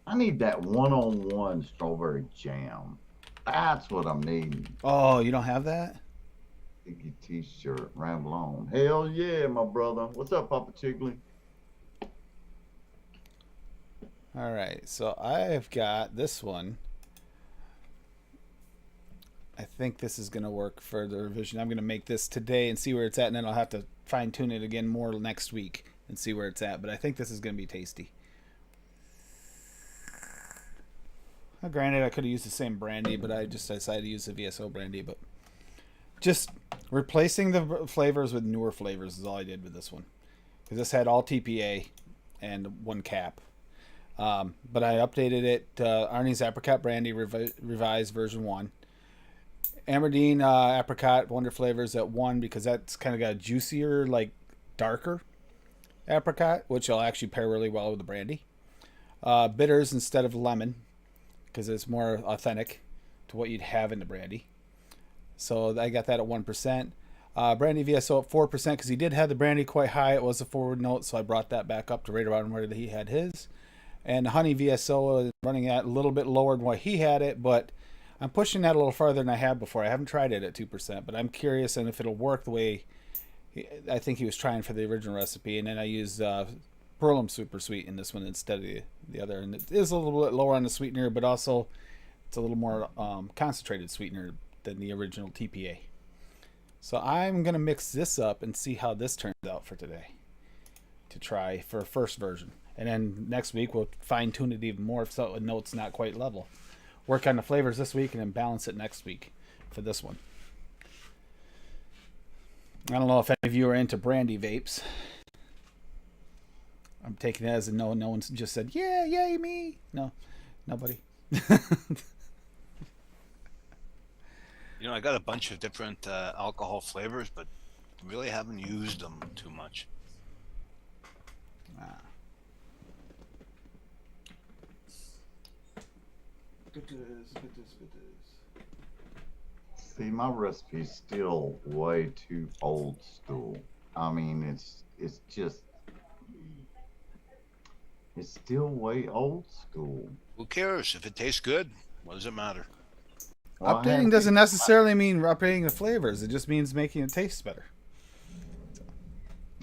I need that one-on-one strawberry jam. That's what I'm needing. Oh, you don't have that? Sticky t-shirt, ramble on. Hell yeah, my brother. What's up, Papa Chigley? All right, so I've got this one. I think this is going to work for the revision. I'm going to make this today and see where it's at, and then I'll have to fine-tune it again more next week and see where it's at. But I think this is going to be tasty. Now, granted, I could have used the same brandy, but I just decided to use the VSO brandy. But just replacing the flavors with newer flavors is all I did with this one. Because this had all TPA and one cap. But I updated it. Arnie's Apricot Brandy Revised version 1. Amardine Apricot Wonder Flavors at 1 because that's kind of got a juicier, like darker apricot, which will actually pair really well with the brandy. Bitters instead of lemon because it's more authentic to what you'd have in the brandy. So I got that at 1%. Brandy VSO at 4% because he did have the brandy quite high. It was a forward note, so I brought that back up to right around where he had his. And honey VSO is running at a little bit lower than what he had it, but I'm pushing that a little farther than I have before. I haven't tried it at 2%, but I'm curious and if it'll work the way I think he was trying for the original recipe. And then I used Perlum Super Sweet in this one instead of the other. And it is a little bit lower on the sweetener, but also it's a little more concentrated sweetener than the original TPA. So I'm going to mix this up and see how this turns out for today to try for a first version. And then next week we'll fine tune it even more so I know it's not quite level. Work on the flavors this week and then balance it next week for this one. I don't know if any of you are into brandy vapes. I'm taking it as a no. No one's just said, yeah, yay, me. No, nobody. I got a bunch of different alcohol flavors, but really haven't used them too much. See, my recipe's still way too old school. I mean, it's still way old school. Who cares? If it tastes good, what does it matter? Well, Updating doesn't necessarily mean updating the flavors. It just means making it taste better.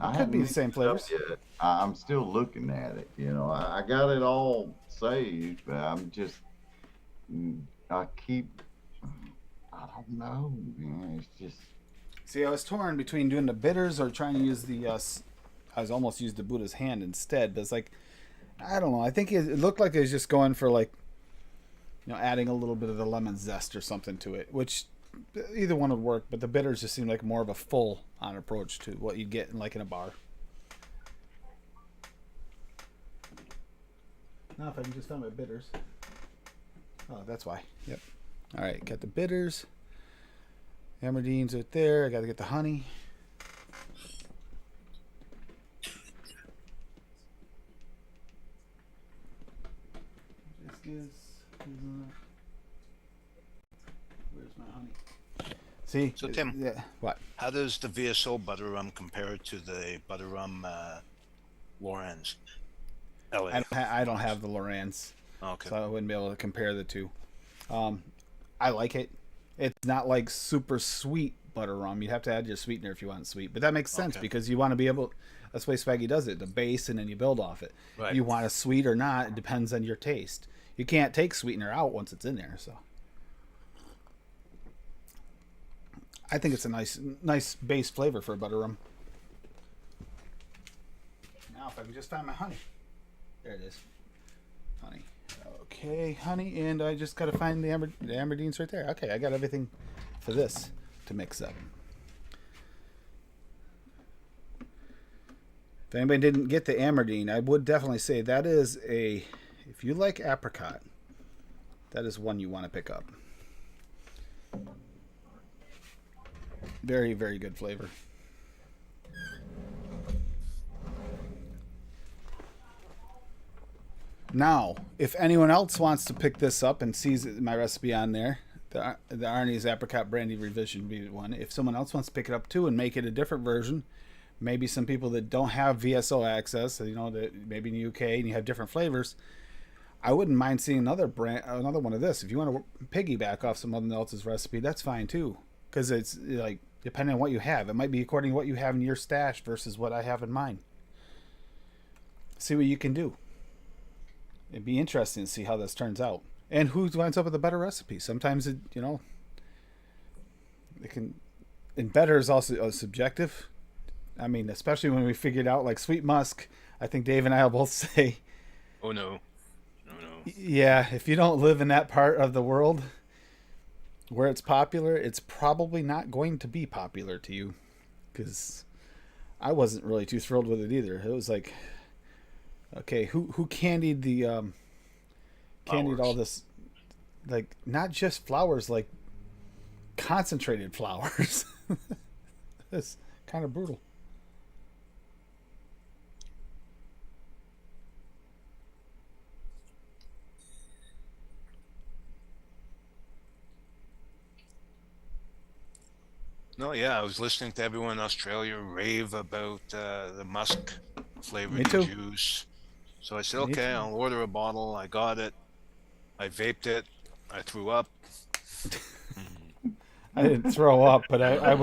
I Could haven't be the mixed same it up flavors. yet. I'm still looking at it. I got it all saved, but I keep, I don't know. Man, it's just, See, I was torn between doing the bitters or trying to use the. I was almost used the Buddha's hand instead, but it's like I don't know. I think it looked like it was just going for like adding a little bit of the lemon zest or something to it, which either one would work. But the bitters just seem like more of a full on approach to what you'd get in a bar. Now, if I can just find my bitters. Oh, that's why. Yep. All right, got the bitters. Amberdine's right there. I got to get the honey. Where's my honey? See? So, Tim, Yeah. What? how does the VSO butter rum compare to the butter rum Lorenz? LA. I don't have the Lorenz, Okay. so I wouldn't be able to compare the two. I like it. It's not like super sweet butter rum. You have to add your sweetener if you want it sweet, but that makes sense Okay. because you want to be able. That's the way Swaggy does it: the base, and then you build off it. Right. You want a sweet or not? It depends on your taste. You can't take sweetener out once it's in there. So, I think it's a nice base flavor for a butter rum. Now, if I can just find my honey, there it is, honey. Okay, honey, and I just got to find the Amberdine's right there. Okay, I got everything for this to mix up. If anybody didn't get the Amerdine, I would definitely say that is if you like apricot, that is one you want to pick up. Very, very good flavor. Now, if anyone else wants to pick this up and sees my recipe on there, the Arnie's Apricot Brandy Revision be one. If someone else wants to pick it up too and make it a different version, maybe some people that don't have VSO access, that maybe in the UK and you have different flavors, I wouldn't mind seeing another one of this. If you want to piggyback off someone else's recipe, that's fine too. Because it's like depending on what you have, it might be according to what you have in your stash versus what I have in mine. See what you can do. It'd be interesting to see how this turns out, and who winds up with a better recipe. Sometimes it can, and better is also subjective. I mean, especially when we figured out like sweet musk. I think Dave and I will both say, Oh no. yeah, if you don't live in that part of the world where it's popular, it's probably not going to be popular to you. Because I wasn't really too thrilled with it either. It was like, okay, who candied the candied all this, like not just flowers, like concentrated flowers. It's kind of brutal. No, yeah, I was listening to everyone in Australia rave about the musk flavored Me too. juice. So I said, Me okay, too. I'll order a bottle. I got it. I vaped it. I threw up. I didn't throw up, but I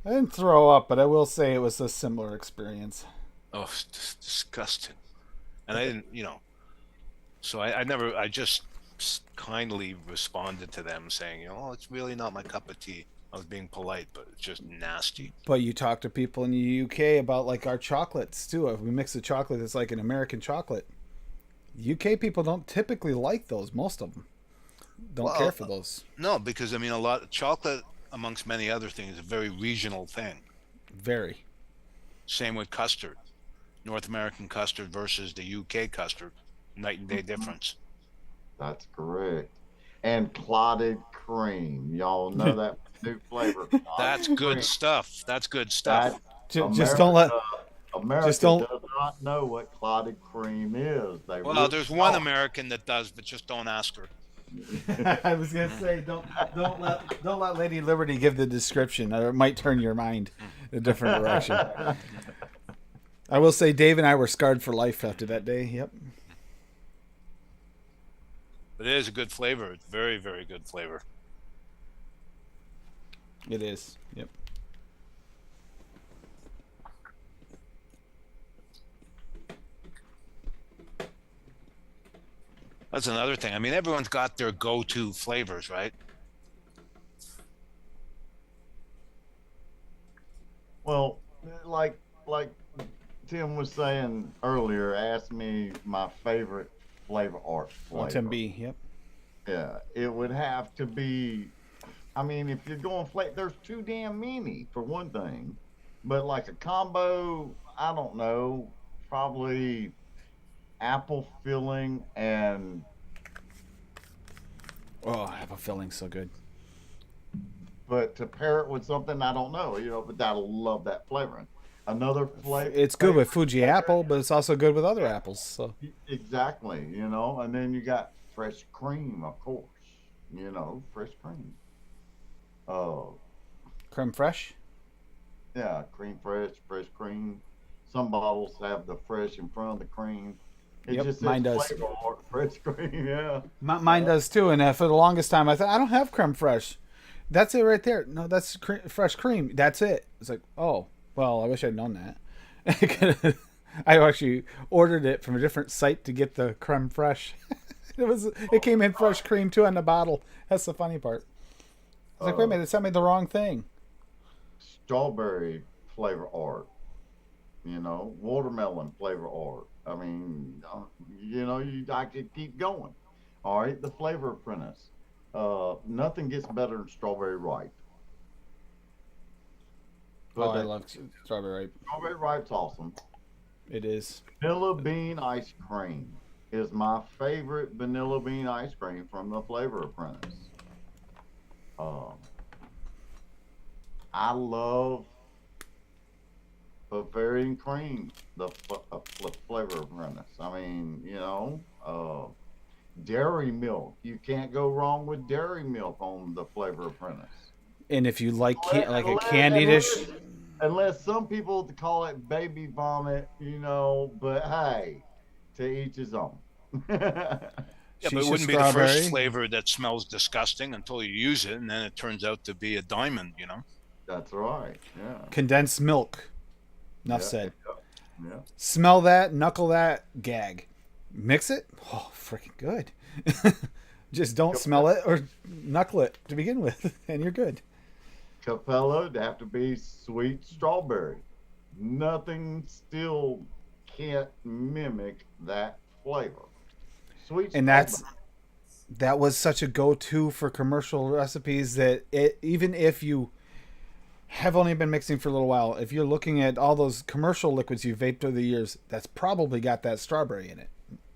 didn't throw up, but I will say it was a similar experience. Oh, it's just disgusting. And I didn't, so I just kindly responded to them saying, oh, it's really not my cup of tea. I was being polite, but it's just nasty. But you talk to people in the UK about like our chocolates too. If we mix a chocolate that's like an American chocolate, UK people don't typically like those. Most of them don't care for those. No, because I mean, a lot of chocolate, amongst many other things, is a very regional thing. Very. Same with custard. North American custard versus the UK custard, night and day difference. that's correct. And clotted cream. Y'all know that new flavor. Clotted That's good cream. stuff. That's good stuff. Just don't let. America just don't- does not know what clotted cream is. Well, there's one American that does, but just don't ask her. I was gonna say don't let Lady Liberty give the description, or it might turn your mind a different direction. I will say Dave and I were scarred for life after that day. Yep. But it is a good flavor. It's very, very good flavor. It is. Yep. That's another thing. I mean, everyone's got their go-to flavors, right? Well, like Tim was saying earlier, asked me my favorite flavor art On Tim flavor. B. Yep. Yeah, it would have to be. I mean, if you're going flavor, there's too damn many for one thing. But like a combo, I don't know, probably apple filling and Oh, I have a feeling so good. but to pair it with something I don't know, but I love that flavoring. Another flavor It's good with favorite Fuji flavor, apple, but it's also good with other apples. So exactly, and then you got fresh cream, of course, fresh cream. Oh, creme fraiche. yeah, cream fresh, fresh cream. Some bottles have the fresh in front of the cream. It Yep, just says mine does. flavor art, fresh cream. Yeah. Mine does too. And for the longest time, I thought I don't have creme fraiche. That's it right there. No, that's fresh cream. That's it. It's like, oh, well, I wish I'd known that. I actually ordered it from a different site to get the creme fraiche. It came in fresh cream too on the bottle. That's the funny part. I was like, wait a minute, they sent me the wrong thing. Strawberry flavor art, watermelon flavor art. I mean, I could keep going. All right, the Flavor Apprentice. Nothing gets better than strawberry ripe. Oh, I love strawberry ripe. Strawberry ripe's awesome. It is. Vanilla bean ice cream is my favorite vanilla bean ice cream from the Flavor Apprentice. Um, I love Bavarian cream, the Flavor Apprentice. I mean, dairy milk. You can't go wrong with dairy milk on the Flavor Apprentice. And if you like a candy dish, unless some people call it baby vomit, but hey, to each his own. Yeah, but it wouldn't be the first flavor that smells disgusting until you use it, and then it turns out to be a diamond, That's right. Yeah. Condensed milk. Enough said. Yeah. Smell that, knuckle that, gag. Mix it. Oh, freaking good. Just don't smell it or knuckle it to begin with, and you're good. Capella would have to be sweet strawberry. Nothing still can't mimic that flavor. Sweet and strawberry. that was such a go-to for commercial recipes that even if you have only been mixing for a little while, if you're looking at all those commercial liquids you've vaped over the years, that's probably got that strawberry in it.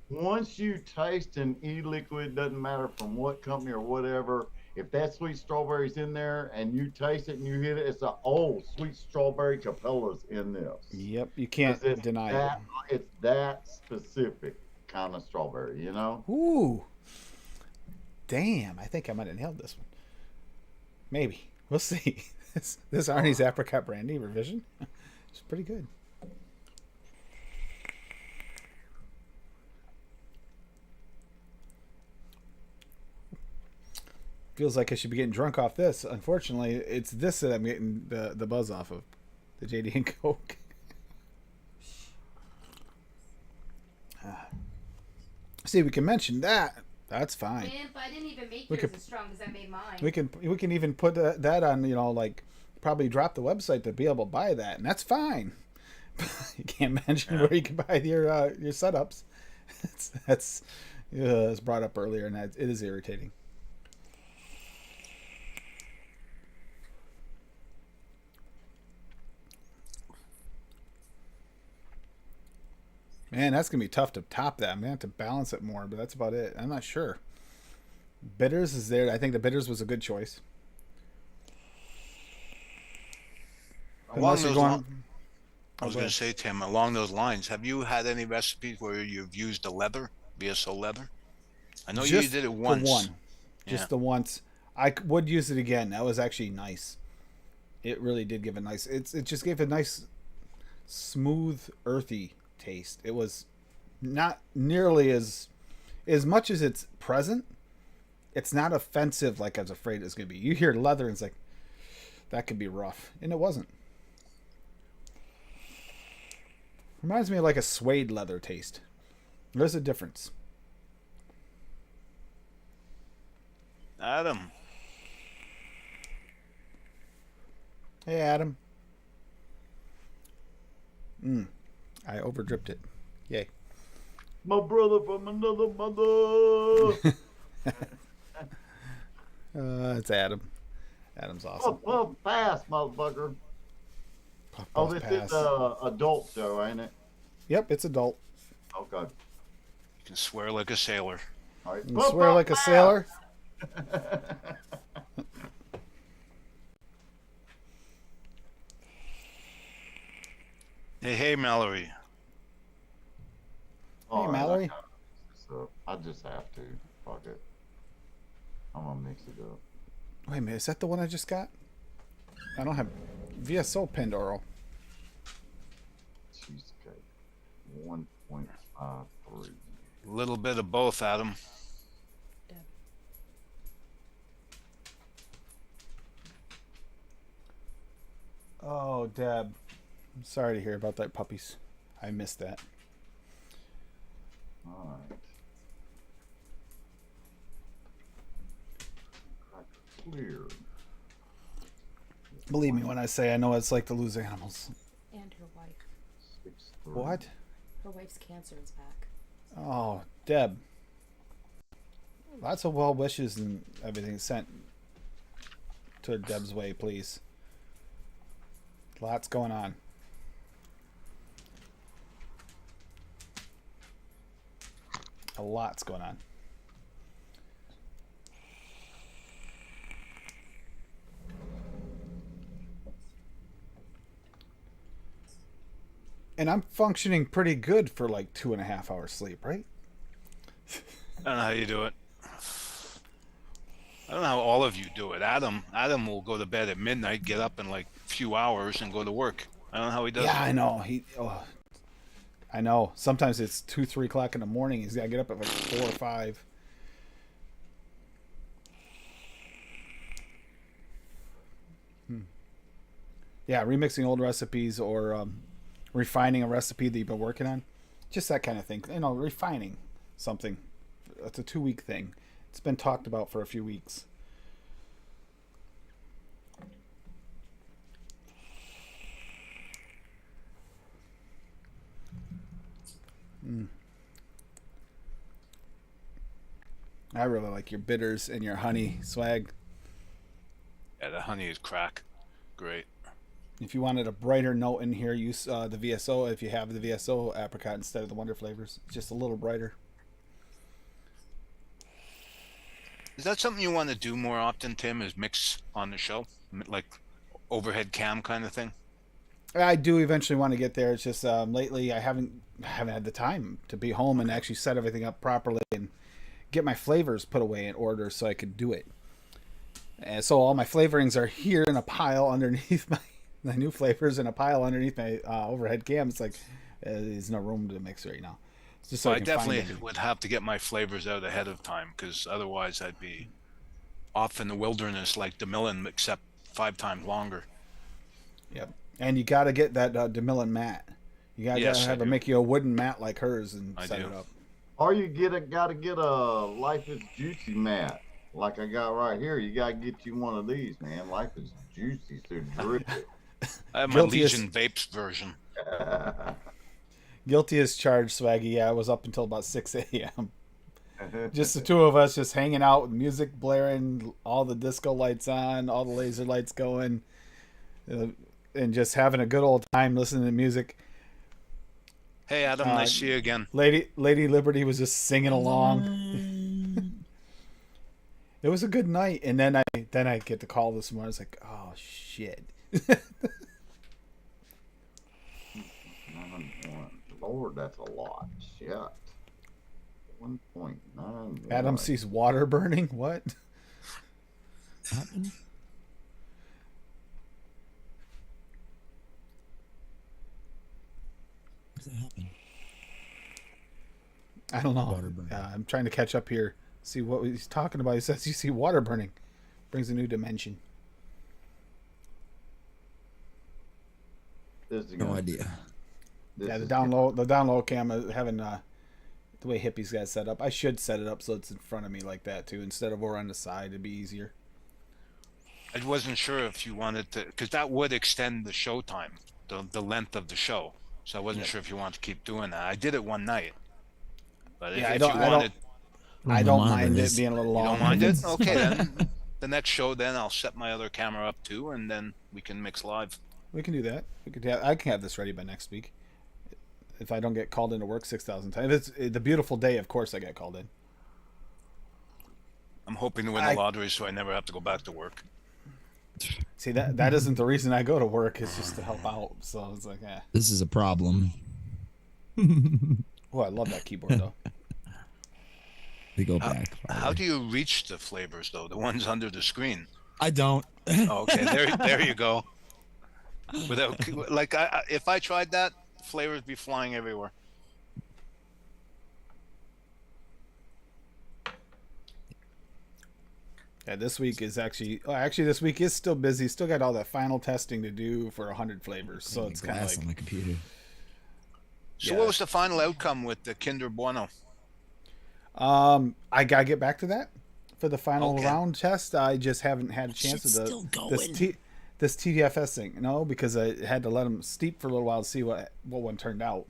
Once you taste an e-liquid, doesn't matter from what company or whatever, if that sweet strawberry's in there and you taste it and you hit it, it's sweet strawberry Capella's in this. Yep, you can't deny it. It's that specific kind of strawberry, Ooh. Damn, I think I might have nailed this one. Maybe. We'll see. This Arnie's Apricot Brandy revision. It's pretty good. Feels like I should be getting drunk off this. Unfortunately, it's this that I'm getting the buzz off of. The JD and Coke. See, we can mention that. That's fine. Man, but I didn't even make yours as strong as I made mine. We can even put that on, probably drop the website to be able to buy that, and that's fine. You can't mention where you can buy your setups. That's brought up earlier, and it is irritating. Man, that's gonna be tough to top that. I'm gonna have to balance it more, but that's about it. I'm not sure. Bitters is there. I think the bitters was a good choice. I was going to say, Tim, along those lines, have you had any recipes where you've used the leather, BSO leather? I know you did it once. The one. Just the once. I would use it again. That was actually nice. It really did give a nice. It just gave a nice, smooth, earthy taste. It was not nearly as much as it's present. It's not offensive like I was afraid it was going to be. You hear leather and it's like, that could be rough. And it wasn't. Reminds me of like a suede leather taste. There's a difference. Adam. Hey, Adam. I over dripped it. Yay. My brother from another mother. It's Adam. Adam's awesome. Puff, puff, pass, motherfucker. Puff, Oh, puff, this pass. is a adult show, ain't it? Yep, it's adult. Okay. You can swear like a sailor. All right. You Puff, swear puff, like a pass. sailor? Hey, Mallory. All right, Mallory. I just have to. Fuck it. I'm gonna mix it up. Wait a minute, is that the one I just got? I don't have VSO pinned, Oral. Cheesecake. 1.53. A little bit of both, Adam. Oh, Deb. I'm sorry to hear about that, puppies. I missed that. All right. Clear. Believe me when I say I know what it's like to lose animals. And her wife. 6-3. What? Her wife's cancer is back. Oh, Deb. Lots of well wishes and everything sent to Deb's way, please. Lots going on. A lot's going on. And I'm functioning pretty good for like 2.5 hours sleep, right? I don't know how you do it. I don't know how all of you do it. Adam will go to bed at midnight, get up in like a few hours, and go to work. I don't know how he does Yeah, it. I know. I know. Sometimes it's 2, 3 o'clock in the morning. He's got to get up at like 4 or 5. Yeah, remixing old recipes or refining a recipe that you've been working on. Just that kind of thing. You know, refining something. It's a 2-week thing. It's been talked about for a few weeks. I really like your bitters and your honey swag. Yeah, the honey is crack. Great. If you wanted a brighter note in here, use the VSO if you have the VSO apricot instead of the Wonder Flavors. It's just a little brighter. Is that something you want to do more often, Tim? Is mix on the show, like overhead cam kind of thing? I do eventually want to get there. It's just lately I haven't had the time to be home and actually set everything up properly and get my flavors put away in order so I could do it. And so all my flavorings are here in a pile underneath my new flavors in a pile underneath my overhead cam. It's like there's no room to mix right now. It's just so So I can find definitely everything. would have to get my flavors out ahead of time, because otherwise I'd be off in the wilderness like DeMillan, except 5 times longer. Yep. And you got to get that DeMillan mat. You got to Yes, I have her do. make you a wooden mat like hers and I set do. it up. Or you gotta get a Life is Juicy mat like I got right here. You gotta get you one of these, man. Life is juicy, so drip it. I have my Guilty as- Legion Vapes version. Guilty as charged, Swaggy. Yeah, I was up until about 6 a.m. Just the two of us just hanging out with music blaring, all the disco lights on, all the laser lights going, and just having a good old time listening to music. Hey, Adam, nice to see you again. Lady Liberty was just singing along. It was a good night, and then I get the call this morning. I was like, oh shit. Lord, that's a lot. Shit. 1.9. Adam sees water burning. What? Happened? What's that happen? I don't know. Water burning. I'm trying to catch up here. See what he's talking about. He says you see water burning. Brings a new dimension. No idea. Yeah, the down low cam is having the way Hippie's got it set up. I should set it up so it's in front of me like that too, instead of over on the side. It'd be easier. I wasn't sure if you wanted to, because that would extend the show time, the length of the show. So I wasn't sure if you wanted to keep doing that. I did it one night, but Yeah, if you wanted, I don't mind it being a little you long. don't mind it. Okay, then the next show, then I'll set my other camera up too, and then we can mix live. We can do that. I can have this ready by next week. If I don't get called into work 6,000 times. If it's the beautiful day, of course I get called in. I'm hoping to win the lottery so I never have to go back to work. See, that isn't the reason I go to work. It's just to help out. So it's like, This is a problem. Oh, I love that keyboard though. We go back. How do you reach the flavors though? The ones under the screen. I don't. Oh, okay, there you go. Without like, if I tried that, flavors be flying everywhere. Yeah, this week is actually this week is still busy. Still got all that final testing to do for 100 flavors. So it's kind of like on my computer. So what was the final outcome with the Kinder Bueno? I gotta get back to that for the final Okay. round test. I just haven't had a chance of Still going. this TDFS thing. No, because I had to let them steep for a little while to see what one turned out.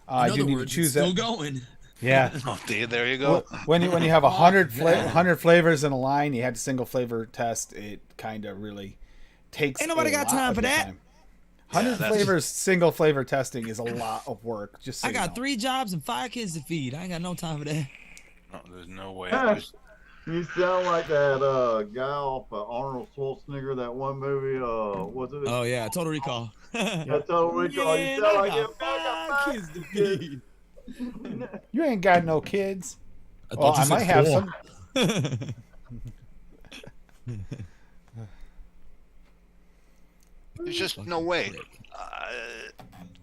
I do need to choose still that. going. Yeah. Oh, there you go. When you have 100 flavors in a line, you had a single flavor test. It kind of really takes. Ain't nobody a got lot time of for your that. time. 100 flavors, single flavor testing is a lot of work. Just so I got you know. 3 jobs and 5 kids to feed. I ain't got no time for that. No, there's no way. You sound like that guy off Arnold Schwarzenegger, that one movie. Was it? Oh yeah, Total Recall. That's Total Recall. Yeah, You sound I like him. got 5 kids to feed. You ain't got no kids. I Well, thought you I might said have 4. some. There's just no way.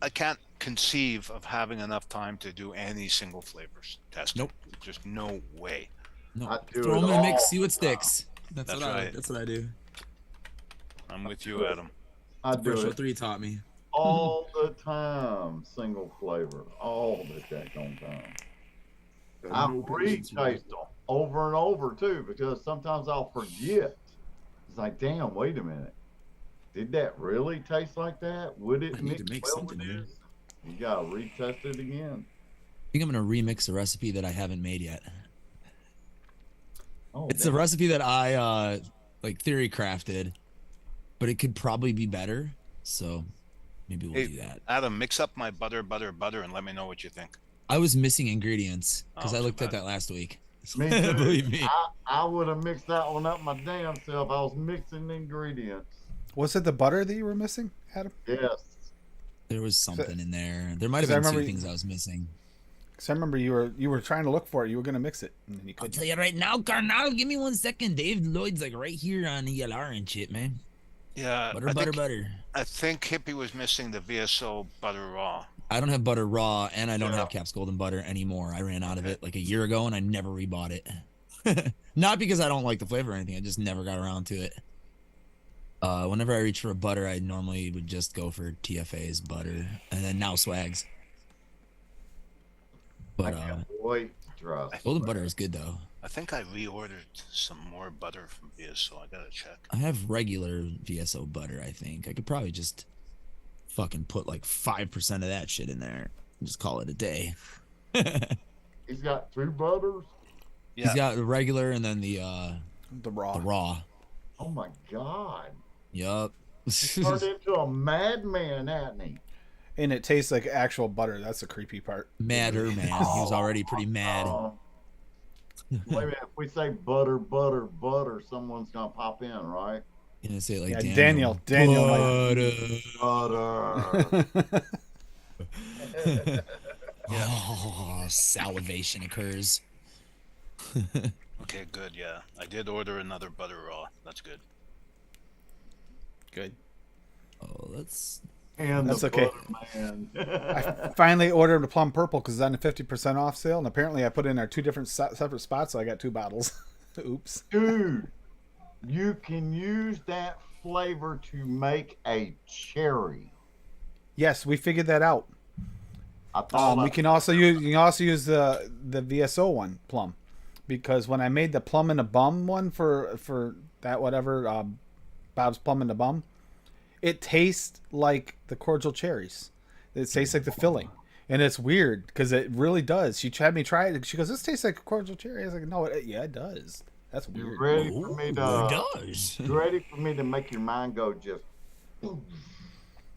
I can't conceive of having enough time to do any single flavors testing. Nope. Just no way. No, I do throw it them in a mix, all. see what sticks. That's That's what right. That's what I do. I'm with you, Adam. I do First show it 3 taught me. all the time. Single flavor, all the daggone time. I re-taste them over and over too, because sometimes I'll forget. It's like, damn, wait a minute. Did that really taste like that? Would it I need to mix make well something with new. this? You gotta retest it again. I think I'm gonna remix a recipe that I haven't made yet. Oh, It's a damn. recipe that I like theory crafted, but it could probably be better. So maybe we'll Hey, do that. Adam, mix up my butter, and let me know what you think. I was missing ingredients because Oh, I too looked at bad. that last week. Me too. Believe me. I would have mixed that one up my damn self. I was mixing ingredients. Was it the butter that you were missing, Adam? Yes. There was something in there. There might have 'cause I been 2 remember- things I was missing. Because I remember you were trying to look for it. You were going to mix it, and then you I'll couldn't. tell you right now, Carnal, give me 1 second. Dave Lloyd's like right here on ELR and shit, man. Yeah, Butter. I think Hippie was missing the VSO butter raw. I don't have butter raw, and I don't Yeah. have Caps Golden butter anymore. I ran out of it like a year ago, and I never rebought it. Not because I don't like the flavor or anything. I just never got around to it. Whenever I reach for a butter, I normally would just go for TFA's butter, and then now Swags. I But can't wait to try. golden butter is good though. I think I reordered some more butter from VSO. I gotta check. I have regular VSO butter. I think I could probably just fucking put like 5% of that shit in there and just call it a day. He's got 2 butters. Yeah, He's got the regular and then the raw. raw. Oh my God. Yup. Turned into a madman, hasn't he? And it tastes like actual butter. That's the creepy part. Madder man. He was already pretty mad. Wait a minute. If we say butter, someone's gonna pop in, right? You know, say it like Yeah, Daniel. Daniel might- Butter. Butter. Oh, salivation occurs. okay, good. Yeah, I did order another butter raw. That's good. Good. Oh, that's And That's the okay. butter man. I finally ordered a plum purple because it's on a 50% off sale, and apparently I put in our 2 different separate spots, so I got 2 bottles. Oops. Dude, you can use that flavor to make a cherry. Yes, we figured that out. I thought We can also use the VSO one plum, because when I made the plum in the bum one for that whatever Bob's plum in the bum, it tastes like the cordial cherries. It tastes like the filling, and it's weird because it really does. She had me try it. She goes, "This tastes like a cordial cherry." I was like, "No, yeah, it does. That's you weird." ready for me Ooh, to it does. you ready for me to make your mind go just boom.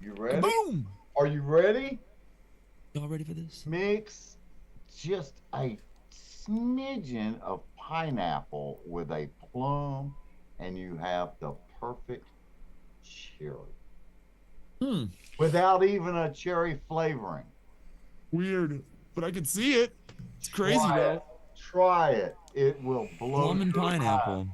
You ready? Kaboom! Are you ready? Y'all ready for this? Mix just a smidgen of pineapple with a plum, and you have the perfect cherry Hmm. without even a cherry flavoring. Weird, but I can see it. It's crazy, Try bro. it. Try it. It will blow Plum and your mind. pineapple.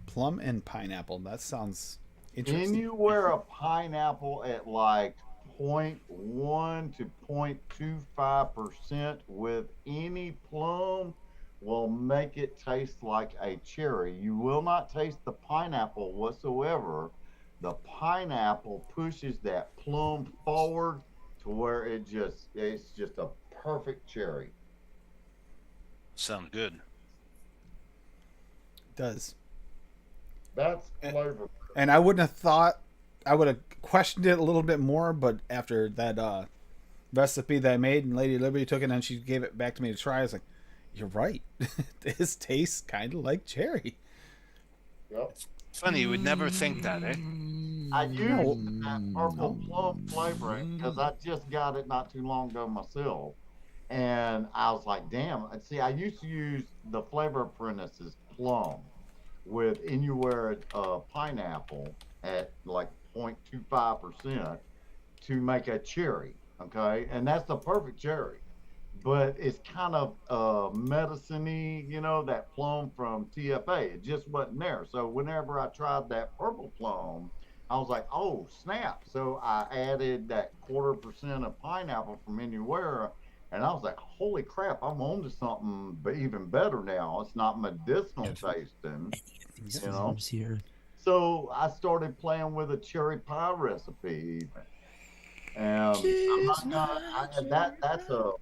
Plum and pineapple. That sounds interesting. Anywhere a pineapple at like 0.1 to 0.25% with any plum will make it taste like a cherry. You will not taste the pineapple whatsoever. The pineapple pushes that plum forward to where it's just a perfect cherry. Sounds good. It does. That's flavor. And I wouldn't have thought, I would have questioned it a little bit more, but after that recipe that I made and Lady Liberty took it and she gave it back to me to try, I was like, "You're right. This tastes kind of like cherry." Yep. Funny, you would never think that, eh? I used that purple No. plum flavoring because I just got it not too long ago myself. And I was like, damn. See, I used to use the Flavor Apprentice's plum with Inuit pineapple at like 0.25% to make a cherry. Okay. And that's the perfect cherry. But it's kind of medicine-y, that plum from TFA. It just wasn't there. So whenever I tried that purple plum, I was like, oh, snap. So I added that 1/4% of pineapple from anywhere. And I was like, holy crap, I'm on to something but even better now. It's not medicinal tasting, These you know. flavors here. So I started playing with a cherry pie recipe even. I'm not gonna. That's a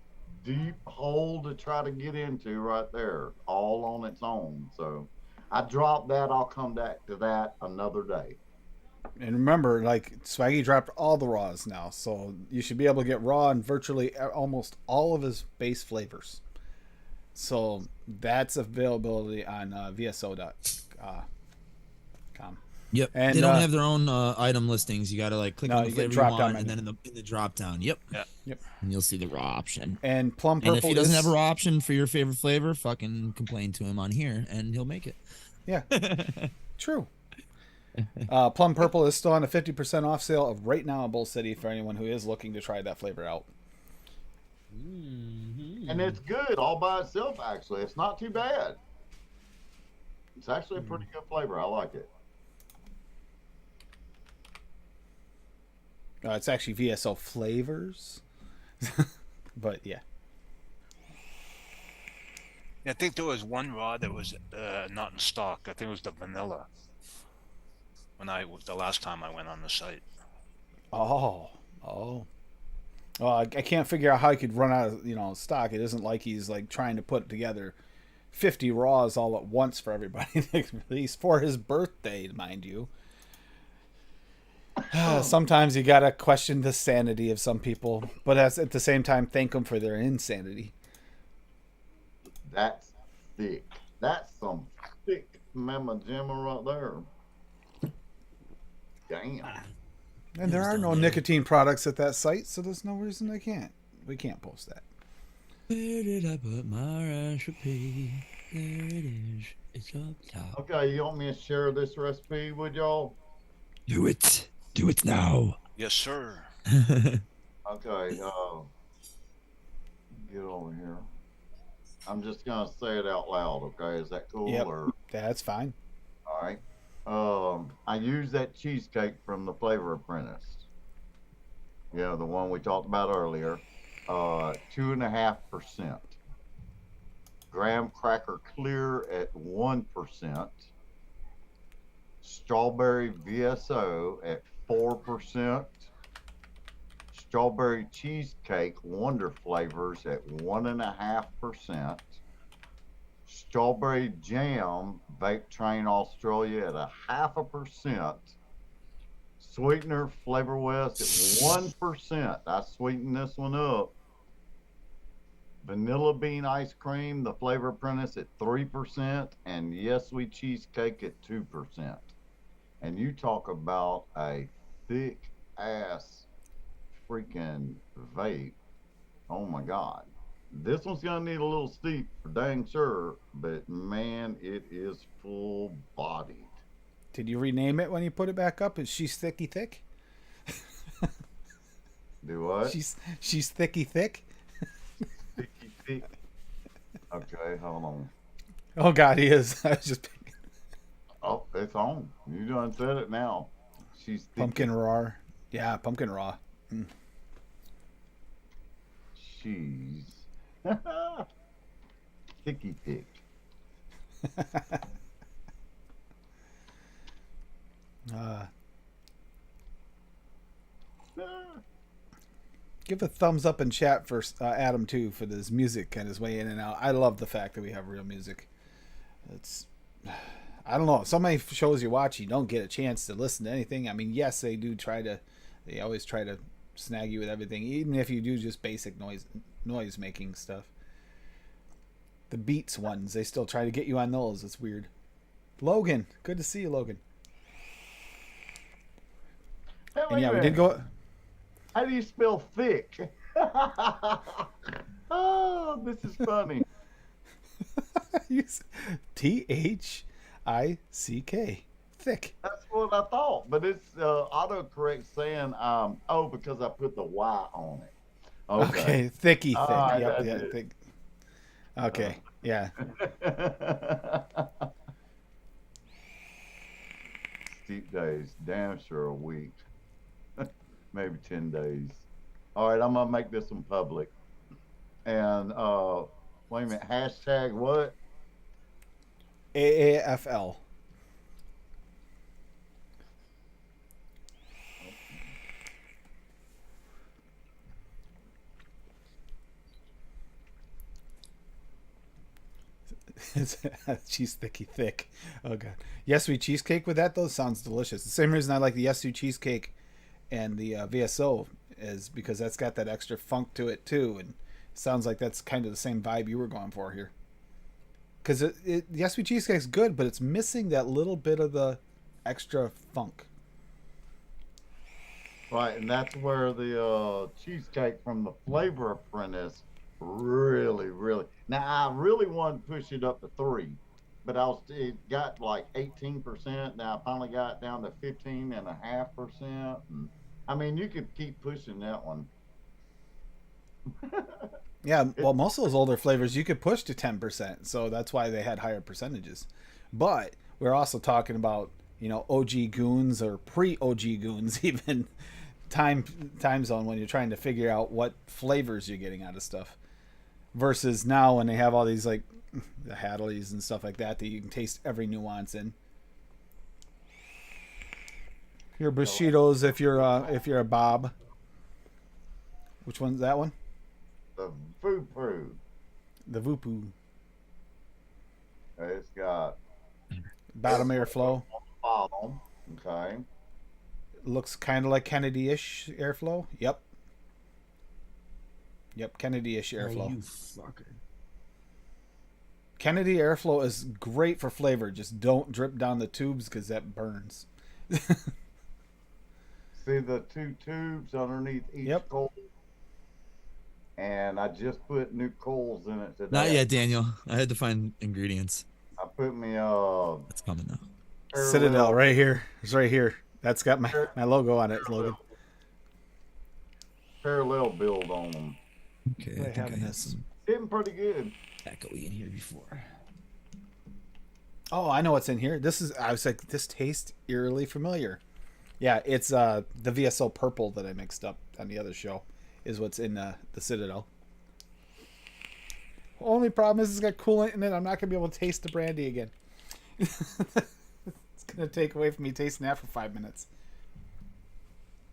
deep hole to try to get into right there, all on its own. So I dropped that. I'll come back to that another day. And remember, like, Swaggy dropped all the raws now, so you should be able to get raw in virtually almost all of his base flavors. So that's availability on VSO.com. Yep. And they don't have their own item listings. You gotta like click No, on the you get flavor you drop-down want, and menu. then in the drop down. Yep. Yeah. Yep. And you'll see the raw option. And plum And if purple he doesn't is have a raw option for your favorite flavor, fucking complain to him on here, and he'll make it. yeah, true. Plum purple is still on a 50% off sale of right now in Bull City for anyone who is looking to try that flavor out. And it's good all by itself. Actually, it's not too bad. It's actually a pretty good flavor. I like it. It's actually VSO flavors, but yeah. I think there was one raw that was not in stock. I think it was the vanilla. The last time I went on the site. Oh. Well, I can't figure out how he could run out of stock. It isn't like he's like trying to put together 50 raws all at once for everybody to release for his birthday, mind you. Sometimes you gotta question the sanity of some people, but at the same time, thank them for their insanity. That's thick. That's some thick mama jamma right there. Damn. And there are no nicotine products at that site, so there's no reason we can't post that. Where did I put my recipe? There it is. It's up top. Okay, you want me to share this recipe with y'all? Do it. Do it now. Yes, sir. Okay, get over here. I'm just gonna say it out loud, okay? Is that cool? Yep. Or That's fine. all right. I use that cheesecake from the Flavor Apprentice. The one we talked about earlier. 2.5%. Graham cracker clear at 1%. Strawberry VSO at 4%. strawberry cheesecake wonder flavors at 1.5%. Strawberry jam vape train Australia at 0.5%. Sweetener Flavor West at 1%. I sweetened this one up. Vanilla bean ice cream, the Flavor Apprentice at 3%, and Yes Sweet Cheesecake at 2%. And you talk about a thick ass freaking vape. Oh my God. This one's gonna need a little steep for dang sure, but man, it is full bodied. Did you rename it when you put it back up? Is she thicky thick? Do what? She's thicky thick. Sticky thick. Okay, hold on. Oh God, he is. I was just Oh, it's on. You done said it now. She's thicky. pumpkin raw. Yeah, pumpkin raw. She's thicky thick. Give a thumbs up in chat for Adam too for this music and his way in and out. I love the fact that we have real music. It's, I don't know. So many shows you watch, you don't get a chance to listen to anything. I mean, yes, they do they always try to snag you with everything, even if you do just basic noise making stuff. The Beats ones, they still try to get you on those. It's weird. Logan, good to see you, Logan. Hey, And yeah, we did go. How do you spell thick? Oh, this is funny. THICK. Thick. That's what I thought, but it's autocorrect saying because I put the Y on it. Okay, thicky thick. Right, Yep, that's yeah, it. thick. Okay, yeah. Steep days, damn sure a week, maybe 10 days. All right, I'm gonna make this one public. And wait a minute, hashtag what? AAFL. Cheese thicky thick. Oh God. Yes Sweet Cheesecake with that though sounds delicious. The same reason I like the Yes Sweet Cheesecake and the VSO is because that's got that extra funk to it too, and it sounds like that's kind of the same vibe you were going for here. Because Yes Sweet Cheesecake's good, but it's missing that little bit of the extra funk. Right, and that's where the cheesecake from the Flavor Apprentice really. Now I really wanted to push it up to 3, but it got like 18%. Now I finally got it down to 15.5%. I mean, you could keep pushing that one. Yeah, well, most of those older flavors you could push to 10%, so that's why they had higher percentages. But we're also talking about, OG goons or pre-OG goons, even time zone when you're trying to figure out what flavors you're getting out of stuff. Versus now when they have all these like the Hadleys and stuff like that you can taste every nuance in. Your Bushidos if you're a Bob. Which one's that one? The Foo-Poo. The Voopoo. It's got Bottom airflow. bottom. Okay. Looks kind of like Kennedy-ish airflow. Yep, Kennedy-ish airflow. Oh, you fucker. Kennedy airflow is great for flavor. Just don't drip down the tubes because that burns. See the 2 tubes underneath each Yep. coal? And I just put new coals in it today. Not yet, Daniel. I had to find ingredients. I put me It's coming now. Citadel right here. It's right here. That's got my logo on it, Logan. parallel build on them. Okay, What I I think have I in had this? some Getting pretty good. echoey in here before. Oh, I know what's in here. I was like, this tastes eerily familiar. Yeah, it's the VSO purple that I mixed up on the other show is what's in the Citadel. Only problem is it's got coolant in it. I'm not going to be able to taste the brandy again. It's going to take away from me tasting that for 5 minutes.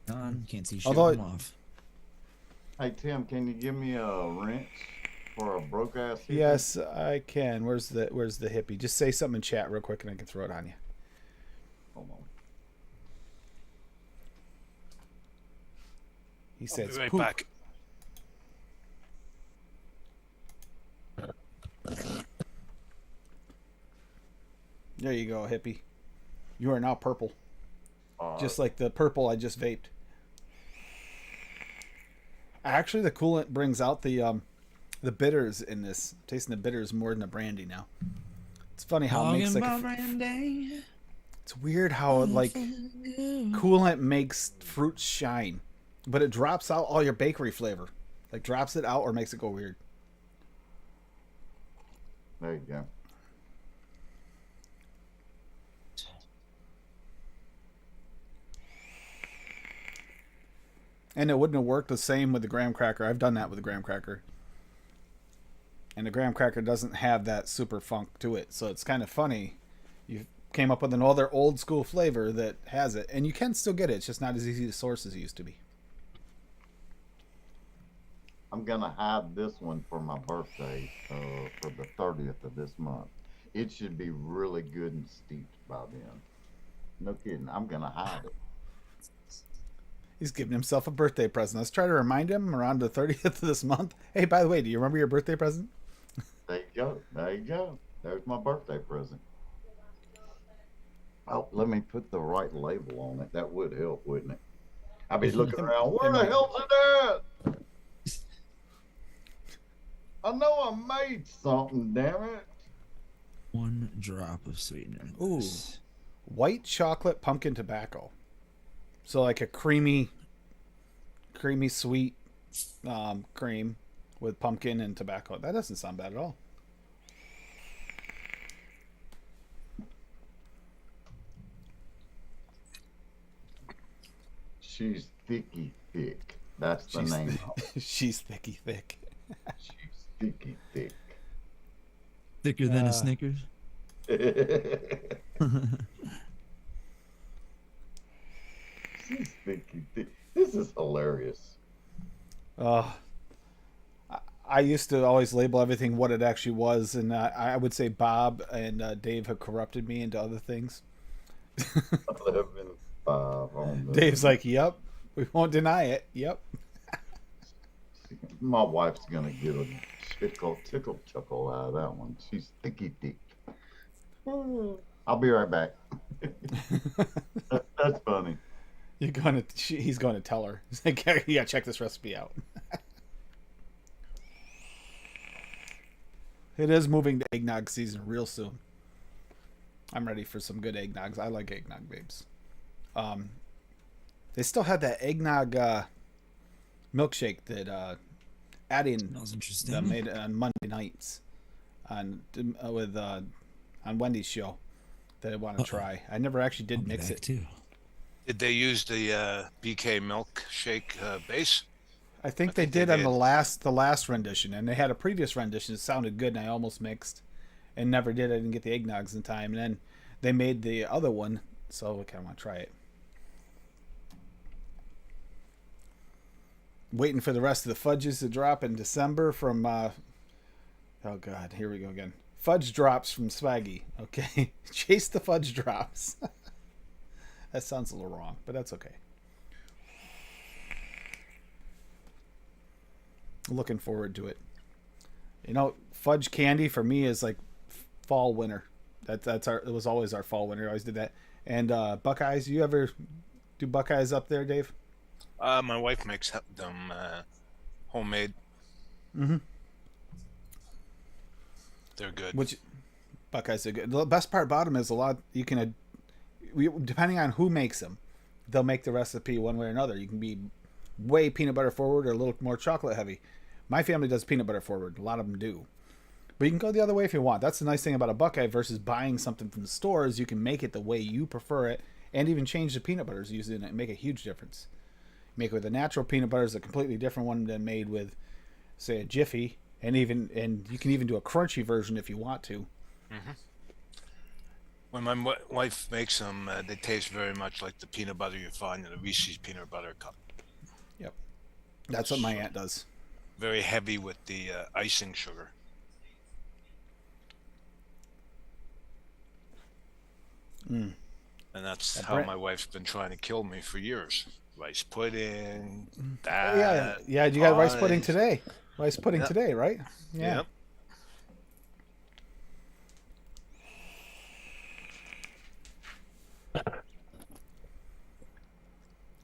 Can't see shit. Although I'm off. Hey Tim, can you give me a wrench for a broke ass hippie? Yes, I can. Where's the hippie? Just say something in chat real quick, and I can throw it on you. Hold on. He I'll says, be right "Poop." back. There you go, hippie. You are now purple, just Uh, like the purple I just vaped. Actually, the coolant brings out the bitters in this. I'm tasting the bitters more than the brandy now. It's funny how it makes Talking like about brandy. it's weird how like coolant makes fruit shine, but it drops out all your bakery flavor. Like drops it out or makes it go weird. there you go. And it wouldn't have worked the same with the graham cracker. I've done that with the graham cracker. And the graham cracker doesn't have that super funk to it. So it's kind of funny. You came up with another old school flavor that has it. And you can still get it. It's just not as easy to source as it used to be. I'm gonna hide this one for my birthday, for the 30th of this month. It should be really good and steeped by then. No kidding. I'm gonna hide it. He's giving himself a birthday present. Let's try to remind him around the 30th of this month. Hey, by the way, do you remember your birthday present? There you go. There you go. There's my birthday present. Oh, let me put the right label on it. That would help, wouldn't it? I'd be looking around. Where the hell's it at? I know I made something, damn it. 1 drop of sweetener. Ooh. White chocolate pumpkin tobacco. So like a creamy sweet cream with pumpkin and tobacco. That doesn't sound bad at all. She's thicky thick. That's the name of it. She's thicky thick. She's thicky thick. Thicker than a Snickers. She's thicky thick. This is hilarious. I used to always label everything what it actually was, and I would say Bob and Dave have corrupted me into other things. 11.5 on the. Dave's like, "Yep, we won't deny it. Yep." My wife's gonna get a tickle chuckle out of that one. She's thicky thick. I'll be right back. That's funny. He's going to tell her. He's like, "Yeah, check this recipe out." It is moving to eggnog season real soon. I'm ready for some good eggnogs. I like eggnog, babes. They still had that eggnog milkshake that Addie That was interesting. made on Monday nights on Wendy's show that I want to try. I never actually did mix it. Too. Did they use the BK milkshake base? I think they did on the last rendition, and they had a previous rendition that sounded good, and I almost mixed, and never did. I didn't get the eggnogs in time, and then they made the other one, so I kind of want to try it. Waiting for the rest of the fudges to drop in December from. Oh God, here we go again. Fudge drops from Swaggy. Okay, chase the fudge drops. That sounds a little wrong, but that's okay. Looking forward to it. You know, fudge candy for me is like fall winter. It was always our fall winter. I always did that. And Buckeyes, you ever do Buckeyes up there, Dave? My wife makes them homemade. Mm-hmm. They're good. Which Buckeyes are good. The best part about them is a lot you can, depending on who makes them, they'll make the recipe one way or another. You can be way peanut butter forward or a little more chocolate heavy. My family does peanut butter forward. A lot of them do. But you can go the other way if you want. That's the nice thing about a Buckeye versus buying something from the stores. You can make it the way you prefer it and even change the peanut butters used in it and make a huge difference. Make it with a natural peanut butter is a completely different one than made with, say, a Jiffy. And you can even do a crunchy version if you want to. Mm-hmm. When my wife makes them, they taste very much like the peanut butter you find in a Reese's peanut butter cup. Yep. That's what my aunt does. Very heavy with the icing sugar. Mm. And that's That how bread- my wife's been trying to kill me for years. Rice pudding, Yeah, that. yeah. You got rice pudding pies. today. Rice pudding Yep. today, right? Yeah. Yep.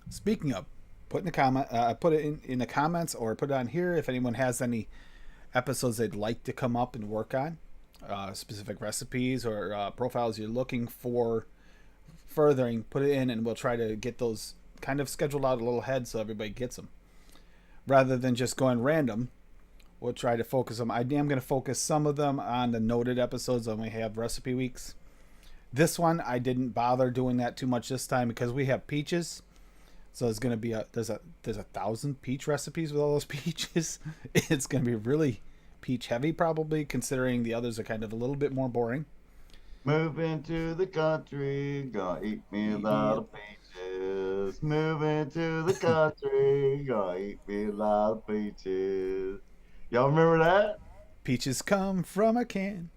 Speaking of, put in the comment, put it in the comments or put it on here if anyone has any episodes they'd like to come up and work on, specific recipes or profiles you're looking for furthering. Put it in, and we'll try to get those kind of scheduled out a little ahead so everybody gets them, rather than just going random. We'll try to focus them. I am going to focus some of them on the noted episodes when we have recipe weeks. This one I didn't bother doing that too much this time because we have peaches. So it's gonna be there's 1,000 peach recipes with all those peaches. It's gonna be really peach heavy probably, considering the others are kind of a little bit more boring. Moving to the country, gonna eat me a lot of peaches. Moving to the country, gonna eat me a lot of peaches. Y'all remember that? Peaches come from a can.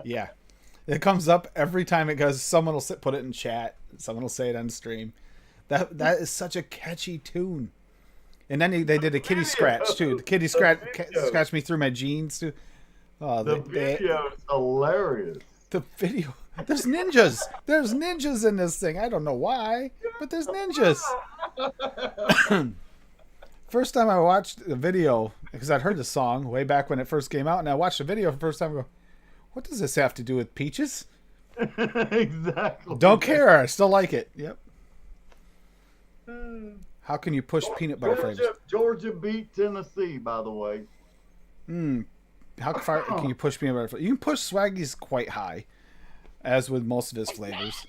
Yeah, it comes up every time it goes. Someone will put it in chat. Someone will say it on stream. That is such a catchy tune. And then they did a kitty scratch too. The kitty scratched me through my jeans too. Oh, The video is hilarious. The video. There's ninjas. There's ninjas in this thing. I don't know why, but there's ninjas. First time I watched the video, because I'd heard the song way back when it first came out, and I watched the video for the first time and go, what does this have to do with peaches? Exactly. Don't care. I still like it. Yep. How can you push peanut butter flavors? Georgia beat Tennessee, by the way. How far can you push peanut butter flavors? You can push Swaggy's quite high, as with most of his flavors.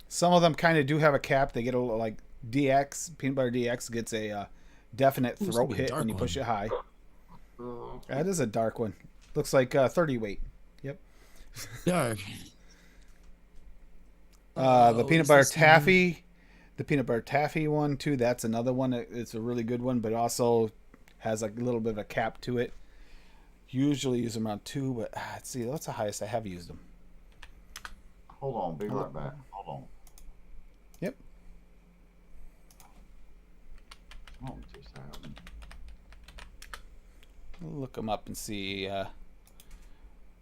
Some of them kind of do have a cap. They get a little, like DX, peanut butter DX gets a definite throat hit when you push it high. That is a dark one. Looks like 30 weight. Yep. Dark. The peanut butter taffy. The peanut butter taffy one too. That's another one. It's a really good one, but also has a little bit of a cap to it. Usually use them around 2, but let's see. That's the highest I have used them. Hold on, be right back. Hold on. Yep. What just happened? Look them up and see.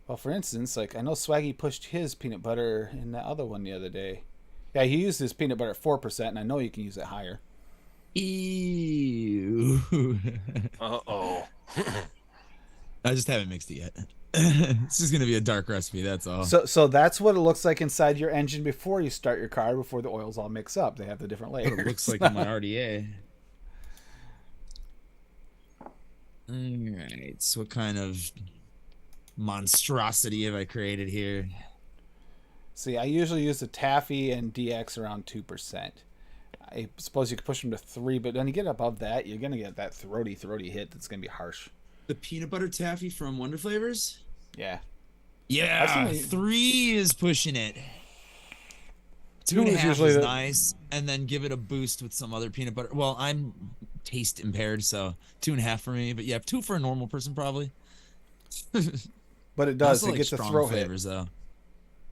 Well, for instance, like I know Swaggy pushed his peanut butter in the other one the other day. Yeah, he used his peanut butter at 4%, and I know you can use it higher. Ew. Uh-oh. I just haven't mixed it yet. It's just gonna be a dark recipe. That's all. So that's what it looks like inside your engine before you start your car, before the oils all mix up. They have the different layers. What it looks like in my RDA. All right. So what kind of monstrosity have I created here? See, I usually use the taffy and DX around 2%. I suppose you could push them to 3, but when you get above that, you're gonna get that throaty hit that's gonna be harsh. The peanut butter taffy from Wonder Flavors? Yeah. Yeah, 3 is pushing it. 2.5 is usually is the- nice, and then give it a boost with some other peanut butter. Well, I'm taste impaired, so 2.5 for me. But yeah, 2 for a normal person probably. But it I does. also It like gets a strong throat flavors though.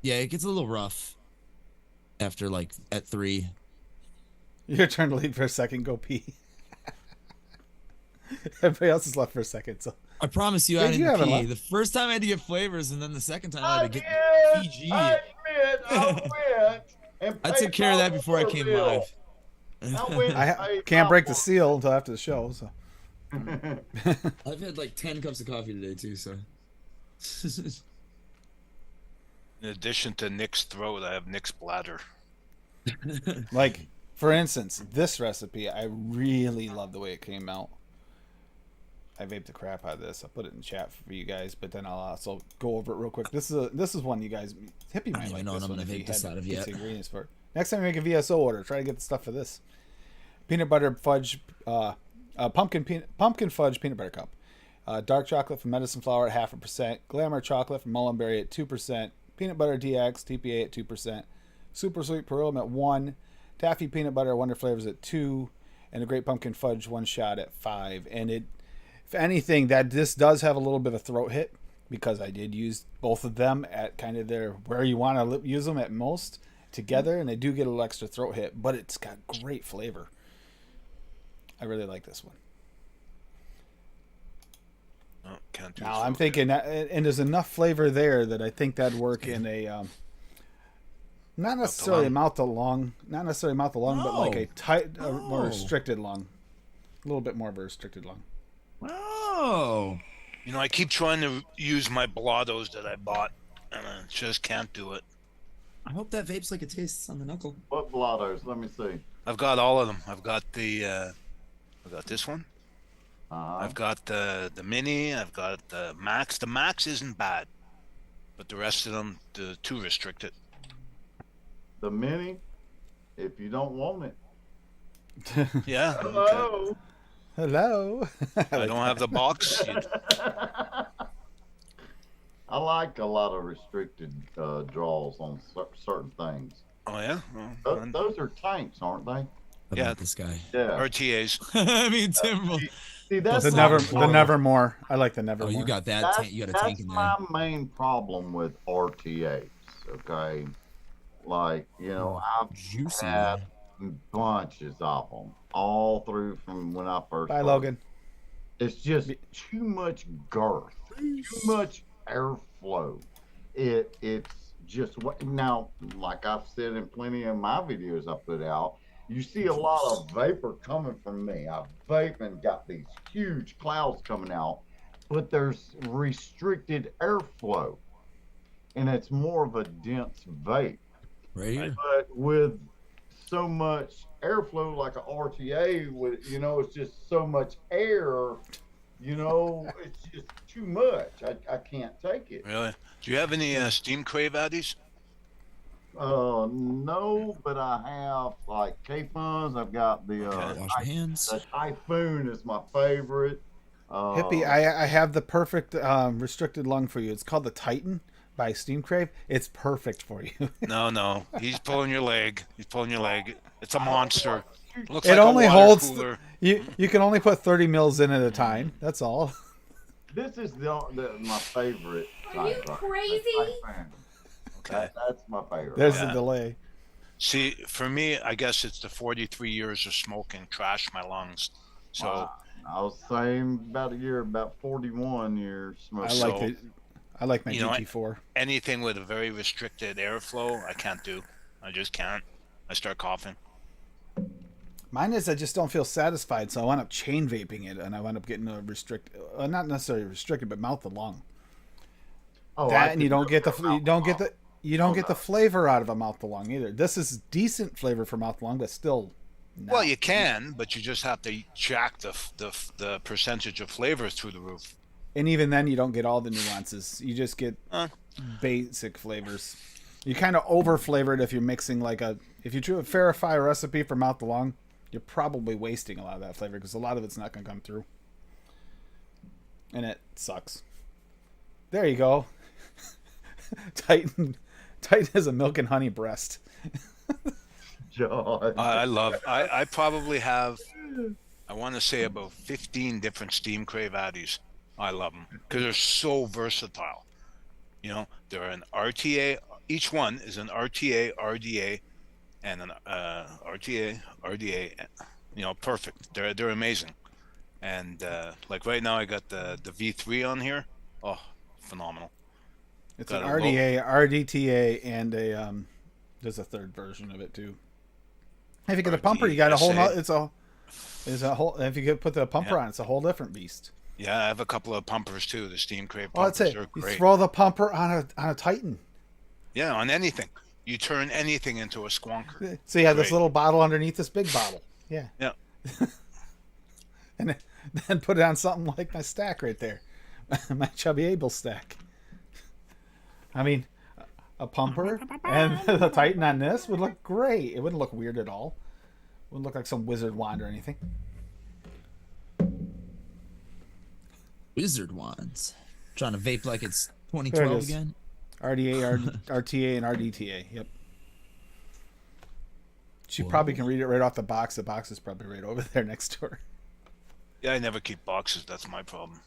Yeah, it gets a little rough after like at 3. hit. Your turn to leave for a second. Go pee. Everybody else is left for a second. So I promise you, I Did you didn't have it pee. left? The first time I had to get flavors, and then the second time I I had to get did. PG. I admit, I went and I paid took care of that my before I water came bill. live. I went I and paid can't my break the water seal until after the show. So I've had like 10 cups of coffee today too, so. In addition to Nick's throat, I have Nick's bladder. like for instance, this recipe, I really love the way it came out. I vaped the crap out of this. I'll put it in chat for you guys, but then I'll also go over it real quick. This is one you guys Hippie I might don't even like know this what I'm one gonna if he vape this had out of gets yet. the ingredients for it. Next time you make a VSO order, try to get the stuff for this. Peanut butter fudge, pumpkin fudge peanut butter cup. Dark chocolate from Medicine Flower at 0.5%. Glamour chocolate from Mullenberry at 2%. Peanut butter DX TPA at 2%. Super sweet Pearl at 1. Taffy peanut butter Wonder Flavors at 2. and a Great Pumpkin Fudge one shot at 5. And it, if anything, that this does have a little bit of a throat hit because I did use both of them at kind of their where you want to use them at most together, and they do get a little extra throat hit, but it's got great flavor. I really like this one. Oh, can't do Now this I'm one. thinking, and there's enough flavor there that I think that'd work in a not necessarily a mouth to lung, but like a tight, more restricted lung, a little bit more of a restricted lung. Oh. You know, I keep trying to use my blottos that I bought, and I just can't do it. I hope that vapes like it tastes on the knuckle. What blottos? Let me see. I've got all of them. I've got the, I've got this one. I've got the mini. I've got the max. The max isn't bad, but the rest of them, the too restricted. The mini, if you don't want it. Yeah. Okay. Hello. Hello. I don't have the box. I like a lot of restricted draws on certain things. Oh yeah. Those are tanks, aren't they? Yeah. About this guy. Yeah. RTAs. I mean, Tim. See, that's The Nevermore. I like the Nevermore. Oh, you got that. That's, You got a that's tank in there. my main problem with RTAs. Okay, like I've Juicy. had bunches of them all through from when I first. Bye, started. Logan. It's just too much girth, too much airflow. It's just what now. Like I've said in plenty of my videos I put out, you see a lot of vapor coming from me. I vape and got these huge clouds coming out, but there's restricted airflow, and it's more of a dense vape. Right here. But with so much airflow, like an RTA, with it's just so much air. It's just too much. I can't take it. Really? Do you have any steam crave addies? No, but I have like K-Funs. I've got the Wash my hands. the Typhoon is my favorite. Hippie, I have the perfect restricted lung for you. It's called the Titan by Steam Crave. It's perfect for you. No. He's pulling your leg. It's a monster. Looks It like only a water holds cooler. you can only put 30 mils in at a time. That's all. This is my favorite. Are you type, crazy? Typhoon. Okay. That's my favorite. There's Yeah. the delay. See, for me, I guess it's the 43 years of smoking trashed my lungs. So I was saying about 41 years smoking. I like my You know, GT4. anything with a very restricted airflow, I can't do. I just can't. I start coughing. Mine is I just don't feel satisfied, so I wind up chain vaping it, and I wind up getting a not necessarily restricted, but mouth to lung. And you don't get the flavor out of a mouth to lung either. This is decent flavor for mouth to lung, but still. Not. Well, you can, but you just have to jack the percentage of flavor through the roof. And even then, you don't get all the nuances. You just get basic flavors. You kind of over flavor it if you're mixing if you verify a recipe for mouth to lung, you're probably wasting a lot of that flavor because a lot of it's not going to come through. And it sucks. There you go. Titan has a milk and honey breast. John. I probably have, I want to say about 15 different Steam Crave addies. I love them because they're so versatile. They're an RTA. Each one is an RTA, RDA, and an RTA, RDA. Perfect. They're amazing. And like right now, I got the V3 on here. Oh, phenomenal. It's Got an a RDA, RDTA, and there's a third version of it too. If you get a pumper, you got a whole. It's a whole. If you could put the pumper on, it's a whole different beast. Yeah, I have a couple of pumpers too. The Steam Crave Oh, pumpers. that's it. They're You great. throw the pumper on a Titan. Yeah, on anything. You turn anything into a squonker. So you have this Great. little bottle underneath this big bottle. Yeah. Yeah. And then put it on something like my stack right there, my Chubby Abel stack. I mean, a pumper and the Titan on this would look great. It wouldn't look weird at all. It wouldn't look like some wizard wand or anything. Wizard wands. Trying to vape like it's There it 2012 is. again. RDA, RTA, and RDTA. Yep. She probably can read it right off the box. The box is probably right over there next to her. Yeah, I never keep boxes. That's my problem.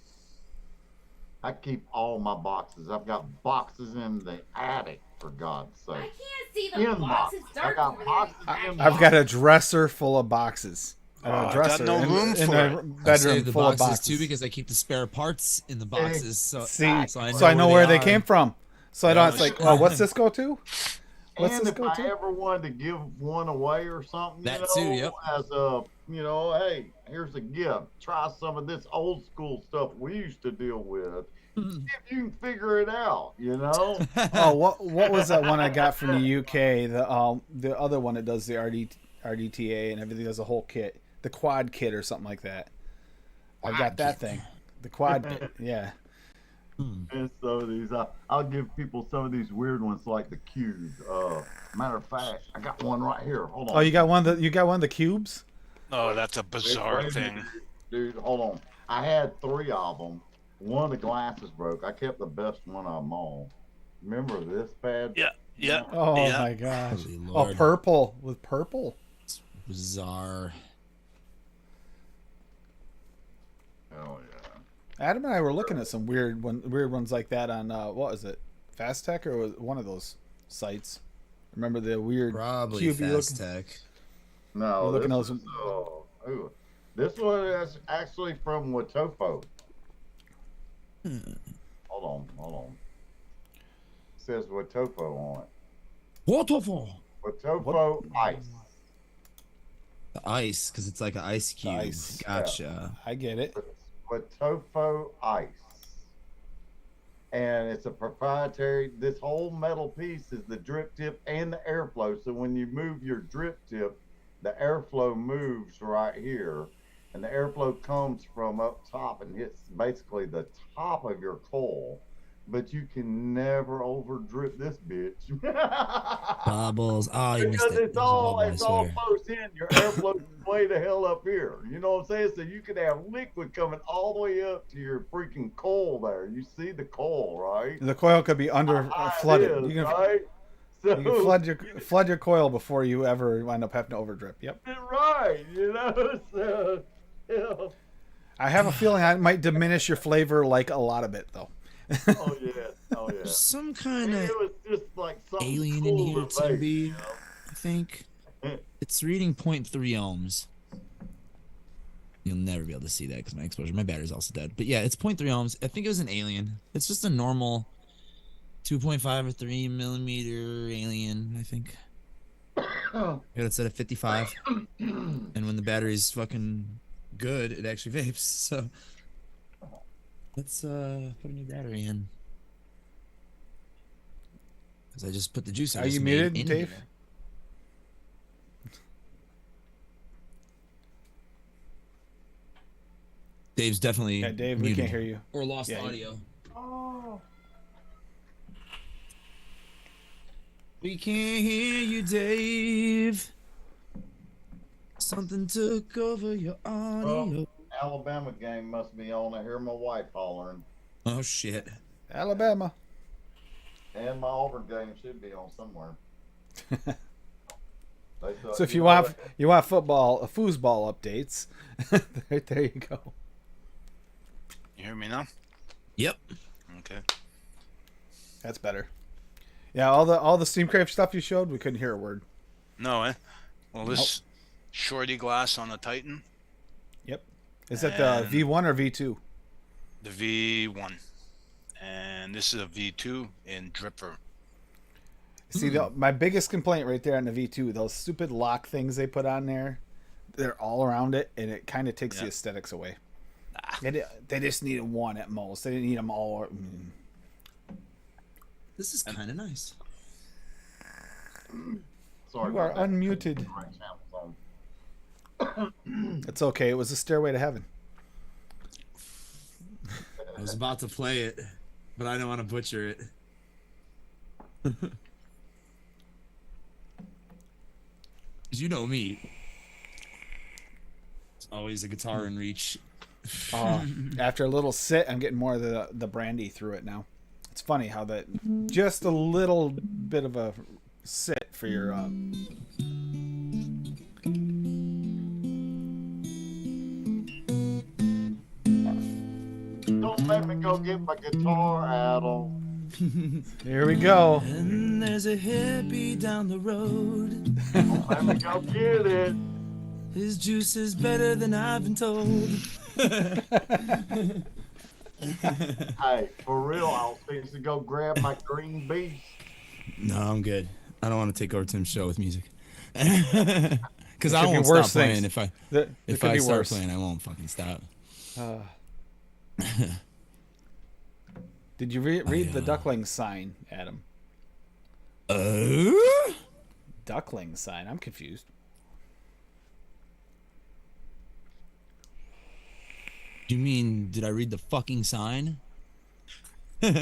I keep all my boxes. I've got boxes in the attic, for God's I sake. can't see In the box. It's I dark got over there. boxes you in I've got a dresser full of boxes. Oh, I got no room in for a it. I bedroom save the full of boxes boxes too because I keep the spare parts in the boxes. So See, so I know where they are. came from. So I Yeah, don't. It's that's like, oh, what's this go to? What's And this if go I to? ever wanted to give one away or something, That too, yep. as a, hey, here's a gift. Try some of this old school stuff we used to deal with. See if you can figure it out, Oh, what was that one I got from the UK? The other one that does the RDTA and everything, does a whole kit, the quad kit or something like that. I got that thing, the quad kit. Yeah. And some of these, I'll give people some of these weird ones like the cubes. Matter of fact, I got one right here. Hold on. Oh, you got one of the cubes? Oh, that's a bizarre Wait a thing. minute, dude. Hold on. I had 3 of them. One of the glasses broke. I kept the best one of them all. Remember this bad? Yeah. Oh yeah. my gosh. Holy Oh, Lord. purple with purple. Bizarre. Hell yeah. Adam and I were looking at some weird ones like that on what was it, Fast Tech, or was it one of those sites? Remember the weird Probably cubey Fast looking? Tech. No, You're looking this at is, ooh. This one is actually from Watofo. Hold on. It says Watofo on it. Waterfall. Watofo Ice. The ice, because it's like an ice cube. ice. Gotcha. I get it. Watofo Ice. And it's a proprietary, this whole metal piece is the drip tip and the airflow. So when you move your drip tip, the airflow moves right here. And the airflow comes from up top and hits basically the top of your coil. But you can never over drip this bitch. Bubbles. Oh, you missed Because it. it's There's a all bubble, I it's all swear. close in. Your airflow is way the hell up here. You know what I'm saying? So you could have liquid coming all the way up to your freaking coil there. You see the coil, right? The coil could be under flooded. It is, You can right? So, you can flood your coil before you ever wind up having to overdrip. Yep. right, so I have a feeling I might diminish your flavor like a lot of it though. oh yeah. There's some And kind of it was just like something alien in cool here, to make, Timby. I think it's reading 0.3 ohms. You'll never be able to see that because my battery's also dead. But yeah, it's 0.3 ohms. I think it was an alien. It's just a normal 2.5 or 3 millimeter alien, I think. I got it set at 55. And when the battery's fucking good, it actually vapes. So let's put a new battery in. Because I just put the juice. Are you muted, in Dave? here. Dave's definitely Yeah, Dave, muted. we can't hear you. Or lost Yeah, audio. Oh. We can't hear you, Dave. Something took over your audio. Alabama game must be on. I hear my wife hollering. Oh shit. Alabama. And my Auburn game should be on somewhere. So if you want foosball updates, right there you go. You hear me now? Yep. Okay. That's better. Yeah, all the Steam Crave stuff you showed, we couldn't hear a word. No, Well, this shorty glass on the Titan, Yep. Is that the V1 or V2? the V1, and this is a V2 in dripper. See, my biggest complaint right there on the V2, those stupid lock things they put on there, they're all around it, and it kind of takes the aesthetics away. They just needed one at most. They didn't need them all. This is kind of nice. Sorry You are about that. unmuted. Right now, It's okay. It was a stairway to heaven. I was about to play it, but I don't want to butcher it. You know me. It's always a guitar in reach. After a little sit, I'm getting more of the brandy through it now. It's funny how that just a little bit of a sit for your Don't let me go get my guitar, Adam. Here we go. And there's a hippie down the road. Don't let me go get it. His juice is better than I've been told. Hey, for real, I was fixing to go grab my green beast. No, I'm good. I don't want to take over Tim's show with music. Because I could be won't worse stop playing. things. If It could I be start worse. playing, I won't fucking stop. Did you read the duckling sign, Adam? Duckling sign. I'm confused. You mean, did I read the fucking sign? And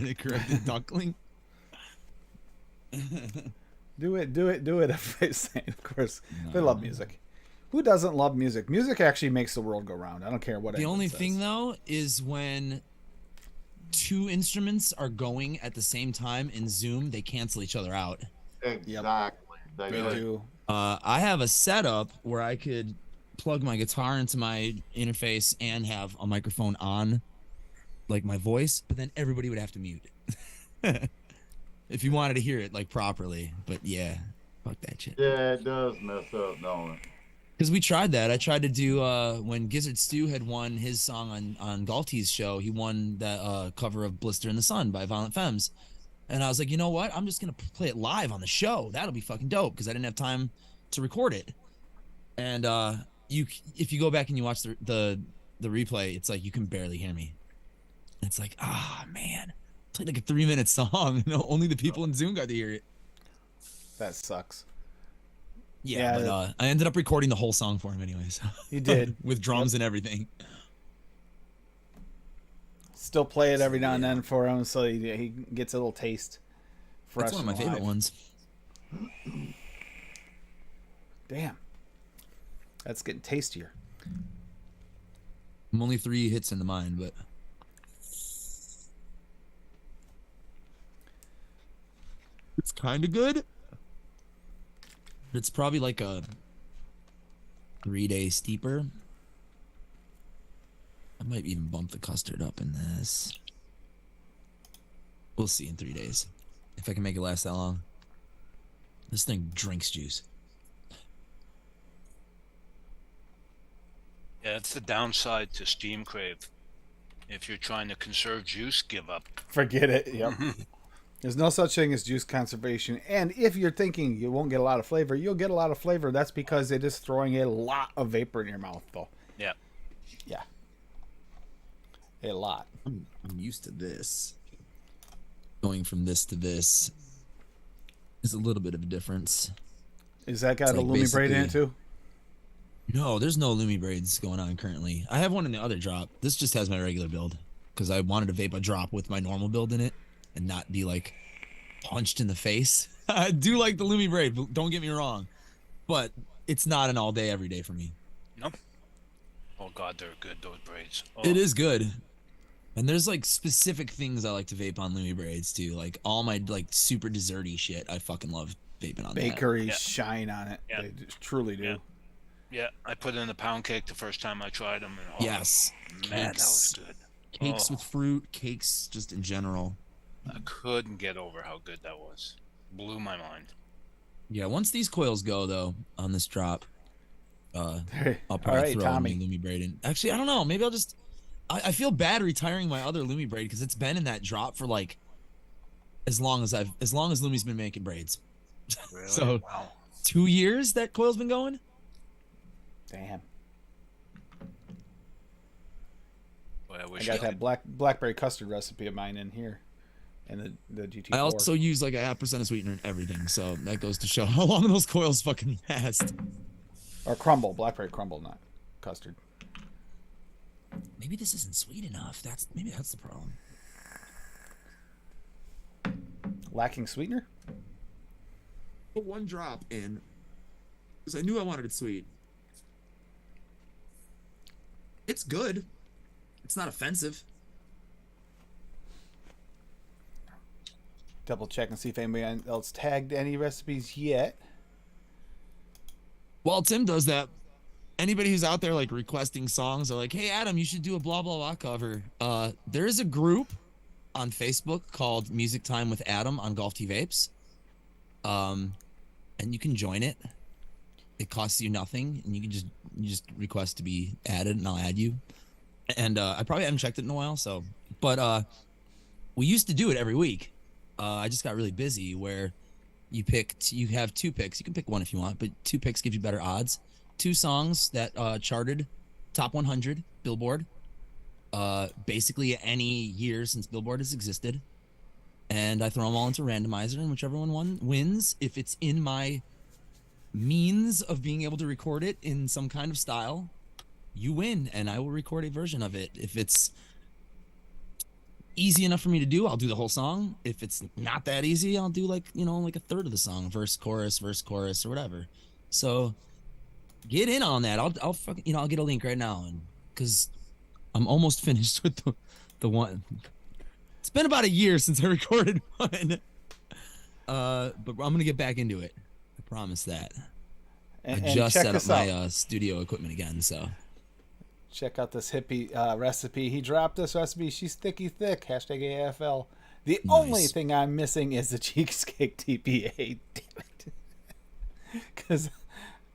it corrected duckling? Do it. Everybody's saying, of course. They love music. Who doesn't love music? Music actually makes the world go round. I don't care what The anyone only says. thing, though, is when two instruments are going at the same time in Zoom, they cancel each other out. Exactly. They They do. do. I have a setup where I could plug my guitar into my interface and have a microphone on, like my voice, but then everybody would have to mute if you wanted to hear it like properly. But yeah, fuck that shit. Yeah, it does mess up, don't it? Because we tried that. I tried to do when Gizzard Stew had won his song on Galtie's show. He won that cover of "Blister in the Sun" by Violent Femmes, and I was like, you know what? I'm just gonna play it live on the show. That'll be fucking dope because I didn't have time to record it. And if you go back and you watch the replay, it's like you can barely hear me. It's like, man, I played like a 3-minute song. You know, only the people in Zoom got to hear it. That sucks. Yeah, Yeah, but I ended up recording the whole song for him anyways. You did. With drums and everything. Still play it every now and then for him, so he gets a little taste. That's one of my favorite live. ones. Damn, that's getting tastier. I'm only 3 hits in the mind, but it's kind of good. It's probably like a 3-day steeper. I might even bump the custard up in this. We'll see in 3 days if I can make it last that long. This thing drinks juice. Yeah, that's the downside to Steam Crave. If you're trying to conserve juice, give up. Forget it. Yep. There's no such thing as juice conservation. And if you're thinking you won't get a lot of flavor, you'll get a lot of flavor. That's because it is throwing a lot of vapor in your mouth, though. Yeah. Yeah. A lot. I'm used to this. Going from this to this is a little bit of a difference. Is that got It's a like Lumi braid in it, basically- too? No, there's no Lumi braids going on currently. I have one in the other drop. This just has my regular build because I wanted to vape a drop with my normal build in it and not be like punched in the face. I do like the Lumi braid, but don't get me wrong, but it's not an all day every day for me. Nope. Oh God, they're good, those braids. Oh, It is good. And there's like specific things I like to vape on Lumi braids too. Like all my like super desserty shit. I fucking love vaping on that. Bakery Yeah. shine on it. Yeah. They just truly do. Yeah. Yeah, I put it in the pound cake the first time I tried them. And, Yes. man, that was Cakes. good. Cakes Oh. with fruit, cakes just in general. I couldn't get over how good that was. Blew my mind. Yeah, once these coils go though on this drop, I'll All probably right, throw Tommy. a new Lumi braid in. Actually, I don't know. Maybe I'll just. I feel bad retiring my other Lumi braid because it's been in that drop for like as long as Lumi's been making braids. Really? So Wow. 2 years that coil's been going. Damn. Boy, I I wish got I that blackberry custard recipe of mine in here. And the GT4. I also use like a 0.5% of sweetener in everything, so that goes to show how long those coils fucking last. Or crumble. Blackberry crumble, not custard. Maybe this isn't sweet enough. Maybe that's the problem. Lacking sweetener? Put 1 drop in because I knew I wanted it sweet. It's good. It's not offensive. Double check and see if anybody else tagged any recipes yet. While Tim does that, anybody who's out there like requesting songs or like, hey Adam, you should do a blah blah blah cover. There is a group on Facebook called Music Time with Adam on Golf T Vapes. And you can join it. It costs you nothing, and you just request to be added, and I'll add you. And I probably haven't checked it in a while, but we used to do it every week. I just got really busy where you have 2 picks. You can pick one if you want, but 2 picks give you better odds. 2 songs that charted top 100 Billboard, basically any year since Billboard has existed. And I throw them all into randomizer, and whichever one wins, if it's in my means of being able to record it in some kind of style, you win, and I will record a version of it. If it's easy enough for me to do, I'll do the whole song. If it's not that easy, I'll do like a third of the song, verse, chorus, or whatever. So get in on that. I'll fucking, I'll get a link right now, and because I'm almost finished with the one. It's been about a year since I recorded one, but I'm gonna get back into it. I promise that. And I just check set up this my out. studio equipment again, so. Check out this hippie recipe. He dropped this recipe. She's thicky thick. Hashtag AFL. The only thing I'm missing is the cheesecake TPA. Damn it. Because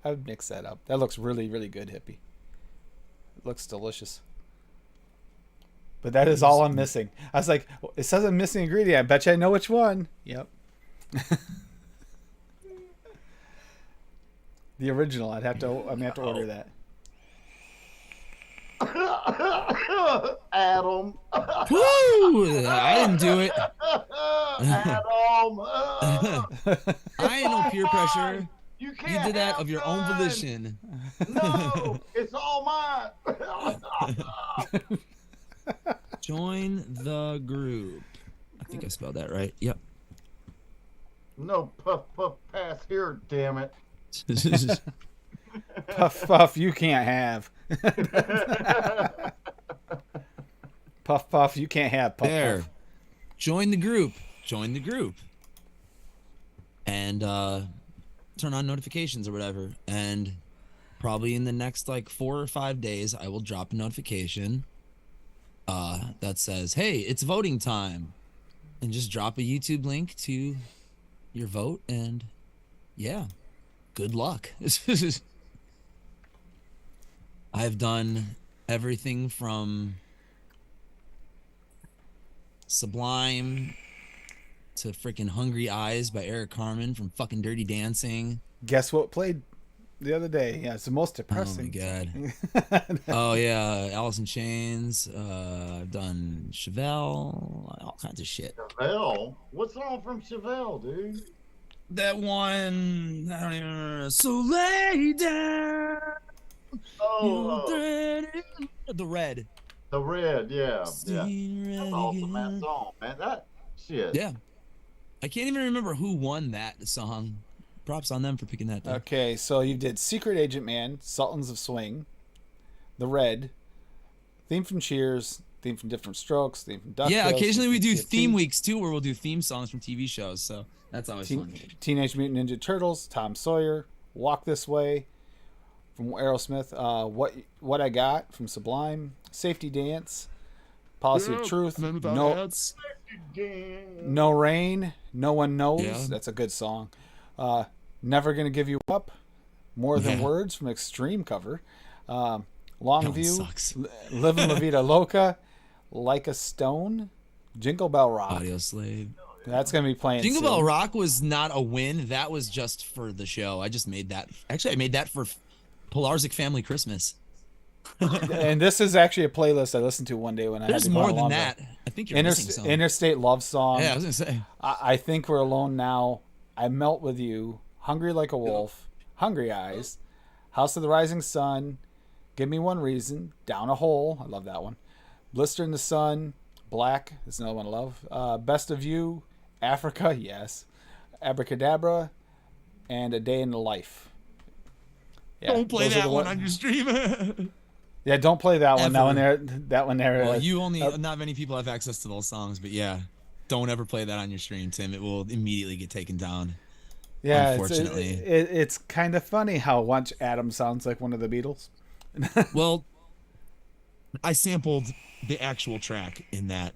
I would mix that up. That looks really, really good, hippie. It looks delicious. But that is all I'm missing. I was like, it says I'm missing ingredient. I bet you I know which one. Yep. The original. I'm gonna have to order that. Adam. Woo! I didn't do it. Adam. I ain't no peer pressure. You You can't. did that have of your own none. volition. No, it's all mine. Join the group. I think I spelled that right. Yep. No puff pass here, damn it. Puff puff, you can't have. Puff puff, you can't have. Puff There. puff. Join the group. Join the group. And turn on notifications or whatever. And probably in the next like 4 or 5 days, I will drop a notification that says, hey, it's voting time. And just drop a YouTube link to your vote. And yeah, good luck. I've done everything from Sublime to freaking Hungry Eyes by Eric Carmen from fucking Dirty Dancing. Guess what played the other day? Yeah, it's the most depressing. Oh my god. Oh yeah, Alice in Chains. I've done Chevelle, all kinds of shit. Chevelle? What's on from Chevelle, dude? That one, I don't even remember. So lay down. Oh, The Red. the red, yeah. See Yeah. red That's awesome, that again. song, man. That shit. Yeah. I can't even remember who won that song. Props on them for picking that. Though. Okay, so you did Secret Agent Man, Sultans of Swing, The Red, theme from Cheers, theme from Different Strokes, theme from DuckTales. Yeah, occasionally we do TFT, theme weeks too, where we'll do theme songs from TV shows. So that's always fun. Teenage Mutant Ninja Turtles, Tom Sawyer, Walk This Way from Aerosmith, What I Got from Sublime, Safety Dance, Policy of Truth, No Rain, No One Knows. Yeah. That's a good song. Never Gonna Give You Up, More Than Words from Extreme cover. Longview, sucks. Livin' La Vida Loca, Like a Stone, Jingle Bell Rock. Audio Slave. That's gonna be playing. Jingle soon. Bell Rock was not a win. That was just for the show. I just made that. Actually, I made that for Polarzik Family Christmas. And this is actually a playlist I listened to one day when I There's had to go more on a than long that. drive. I think you're missing some. Interstate Love Song. Yeah, I was gonna say. I Think We're Alone Now. I Melt With You. Hungry Like a Wolf. Hungry Eyes. House of the Rising Sun. Give Me One Reason. Down a Hole. I love that one. Blister in the Sun. Black is another one I love. Best of You. Africa. Yes. Abracadabra. And A Day in the Life. Yeah, Don't play those are that the one on your stream. Yeah, don't play that one. Ever. That one there. Well, you only not many people have access to those songs, but yeah, don't ever play that on your stream, Tim. It will immediately get taken down. Yeah, Unfortunately. it's kind of funny how much Adam sounds like one of the Beatles. Well, I sampled the actual track in that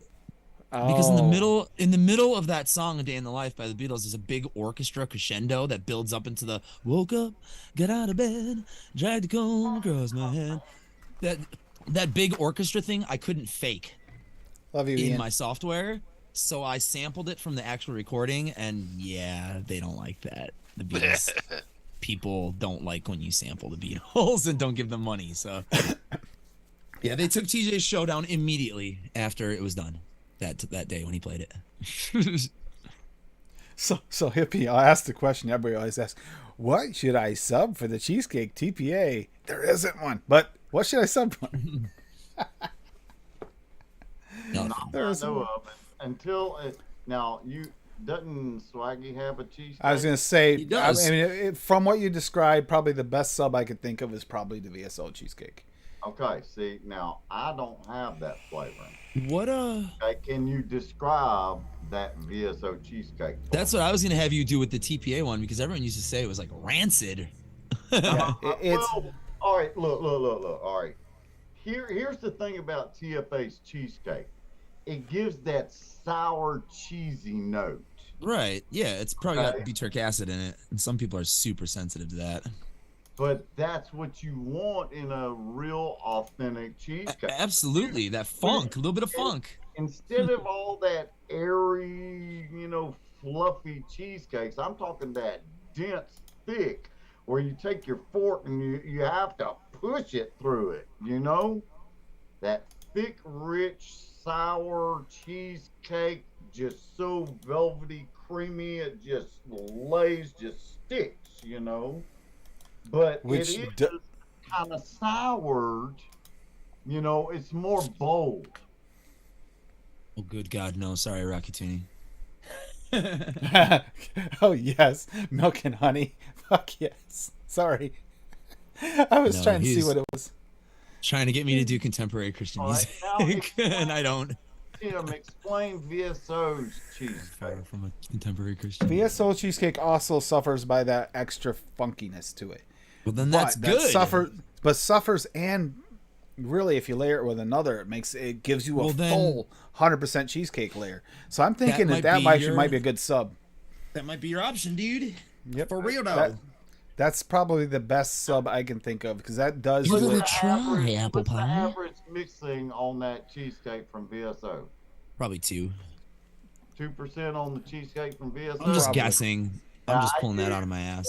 because Oh, in the middle of that song "A Day in the Life" by the Beatles is a big orchestra crescendo that builds up into the "woke up, got out of bed, dragged a comb across my head." That that big orchestra thing I couldn't fake love you, in Ian. my software, so I sampled it from the actual recording, and yeah, they don't like that. The Beatles people don't like when you sample the Beatles and don't give them money. So yeah, they took TJ's show down immediately after it was done. That day when he played it. So hippie, I'll ask the question everybody always asks: what should I sub for the cheesecake TPA? There isn't one, but what should I sub for? No, Not There that I isn't know one. of. Until it, now you doesn't Swaggy have a cheesecake? I was gonna say, He does. I mean, from what you described, probably the best sub I could think of is probably the VSO cheesecake. Okay, see now I don't have that flavoring. what Okay, can you describe that VSO cheesecake? For that's me? what I was gonna have you do with the TPA one because everyone used to say it was like rancid. Yeah, it's Well, all right. Look. All right. Here's the thing about TFA's cheesecake. It gives that sour, cheesy note. Right. Yeah, it's probably got Okay. butyric acid in it, and some people are super sensitive to that. But that's what you want in a real, authentic cheesecake. Absolutely, that funk, a little bit of funk. Instead of all that airy, fluffy cheesecakes, I'm talking that dense, thick, where you take your fork and you have to push it through it, That thick, rich, sour cheesecake, just so velvety, creamy, it just lays, just sticks. But which it is kind of soured, it's more bold. Oh, good God, no! Sorry, Rocky Tooney. oh yes, milk and honey. Fuck yes. Sorry, I was No, trying to see he's what it was. trying to get me to do contemporary Christian All right, music, now and I don't. Tim, explain VSO's cheesecake. Far from a contemporary Christian. VSO cheesecake also suffers by that extra funkiness to it. Well, then that's But that good. suffers, and really, if you layer it with another, it gives you a Well, then- full 100% cheesecake layer. So I'm thinking might that be might your- might be a good sub. That might be your option, dude. Yep. For real though. That's probably the best sub I can think of because that does Give do it a it. try, apple What's the pie. average mixing on that cheesecake from VSO? Probably 2. 2% on the cheesecake from VSO. I'm just Probably. guessing. I'm just I pulling that give out of my ass.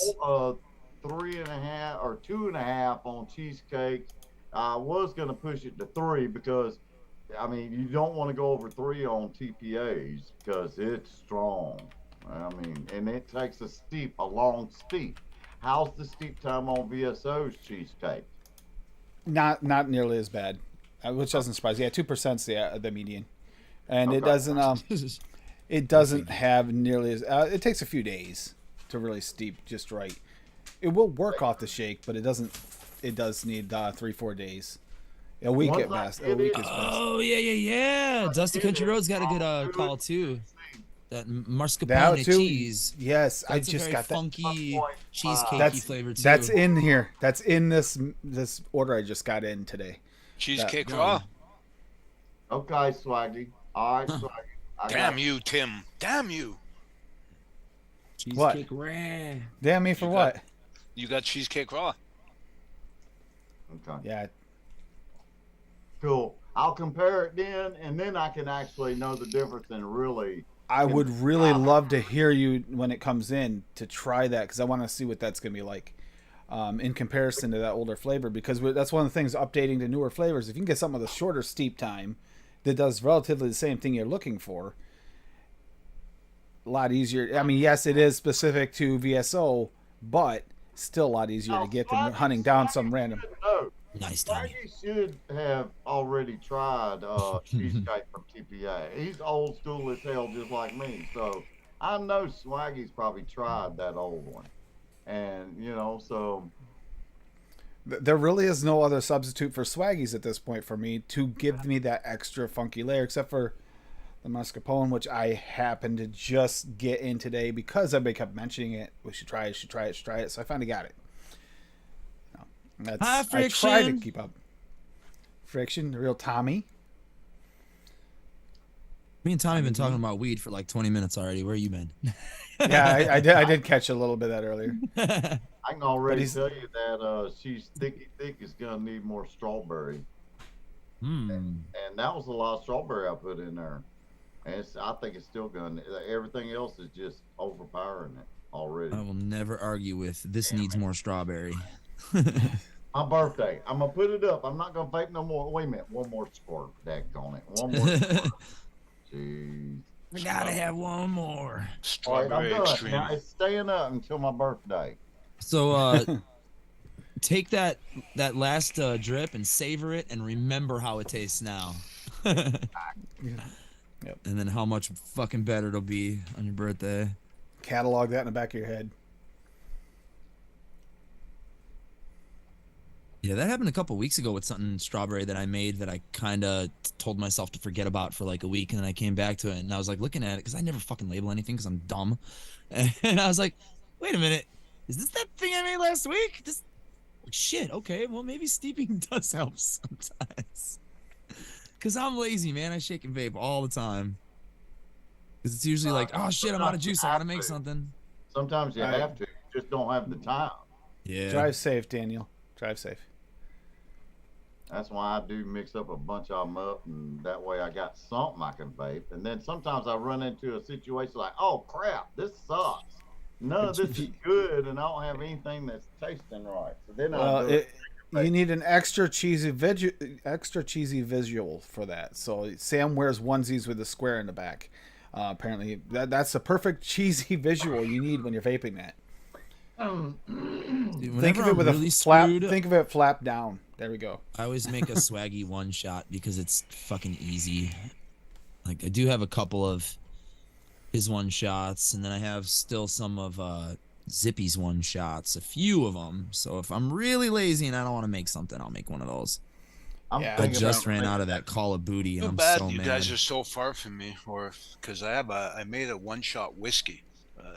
3.5 or 2.5 on cheesecake. I was gonna push it to 3 because, I mean, you don't want to go over 3 on TPAs because it's strong. I mean, and it takes a long steep. How's the steep time on VSO's cheesecake? Not nearly as bad, which doesn't surprise. Yeah, 2% is the median, and it Okay. doesn't have nearly as. It takes a few days to really steep just right. It will work off the shake, but it doesn't. It does need 3-4 days, a week Once at I best. A get week it- is best. Oh yeah. Dusty Country Road's got a good call too. That mascarpone too. cheese. Yes, I That's a just very got that. funky cheesecakey That's flavor too. That's in here. That's in this order I just got in today. Cheesecake No. raw. Okay, Swaggy. All right, Swaggy. Damn you, Tim. Damn you. Cheesecake raw. Damn me for You what? got- You got cheesecake raw. Okay. Yeah, Cool. I'll compare it then, and then I can actually know the difference and really. I would really love to hear you when it comes in to try that because I want to see what that's going to be like in comparison to that older flavor. Because that's one of the things updating to newer flavors. If you can get something with a shorter steep time that does relatively the same thing you're looking for, a lot easier. I mean, yes, it is specific to VSO, but still a lot easier to get than hunting down some random. No, Nice, Tommy. Swaggy should have already tried cheesecake from TPA. He's old school as hell, just like me. So I know Swaggy's probably tried that old one, and so There really is no other substitute for Swaggies at this point for me to give me that extra funky layer, except for the mascarpone, which I happened to just get in today because everybody kept mentioning it. We should try it, should try it, should try it. So I finally got it. That's, Hi, I try to Friction. keep up. Friction, the real Tommy. Me and Tommy have been talking about weed for like 20 minutes already. Where you been? Yeah, I did catch a little bit of that earlier. I can already he's- tell you that she's thicky thick is gonna need more strawberry, and that was a lot of strawberry I put in there. And I think it's still gonna. Everything else is just overpowering it already. I will never argue with this needs more strawberry. My birthday. I'm gonna put it up. I'm not gonna vape no more. Wait a minute. One more squirt. On it. One more squirt. Jeez. I gotta have one more. All right, I'm Strawberry done. extreme. Now it's staying up until my birthday. So take that last drip and savor it and remember how it tastes now. Yep. And then how much fucking better it'll be on your birthday. Catalog that in the back of your head. Yeah, that happened a couple weeks ago with something strawberry that I made that I kind of told myself to forget about for like a week, and then I came back to it and I was like looking at it because I never fucking label anything because I'm dumb, and I was like, wait a minute, is this that thing I made last week? This shit. Okay, well maybe steeping does help sometimes. Cause I'm lazy, man. I shake and vape all the time. Cause it's usually like, oh shit, I'm out of juice. I gotta make something. Sometimes you have to. You just don't have the time. Yeah. Drive safe, Daniel. Drive safe. That's why I do mix up a bunch of them up, and that way I got something I can vape. And then sometimes I run into a situation like, oh crap, this sucks. None of this is good, and I don't have anything that's tasting right. So then You need an extra cheesy visual for that. So Sam wears onesies with a square in the back. Apparently, that's the perfect cheesy visual you need when you're vaping that. Dude, Think of it I'm with really a flap. screwed, Think of it flap down. There we go. I always make a swaggy one shot because it's fucking easy. Like I do have a couple of his one shots, and then I have still some of Zippy's one shots, a few of them. So if I'm really lazy and I don't want to make something, I'll make one of those. Yeah, I think just about- ran out of that Call of Booty, and Too I'm bad so you mad. guys are so far from me, or because I made a one-shot whiskey.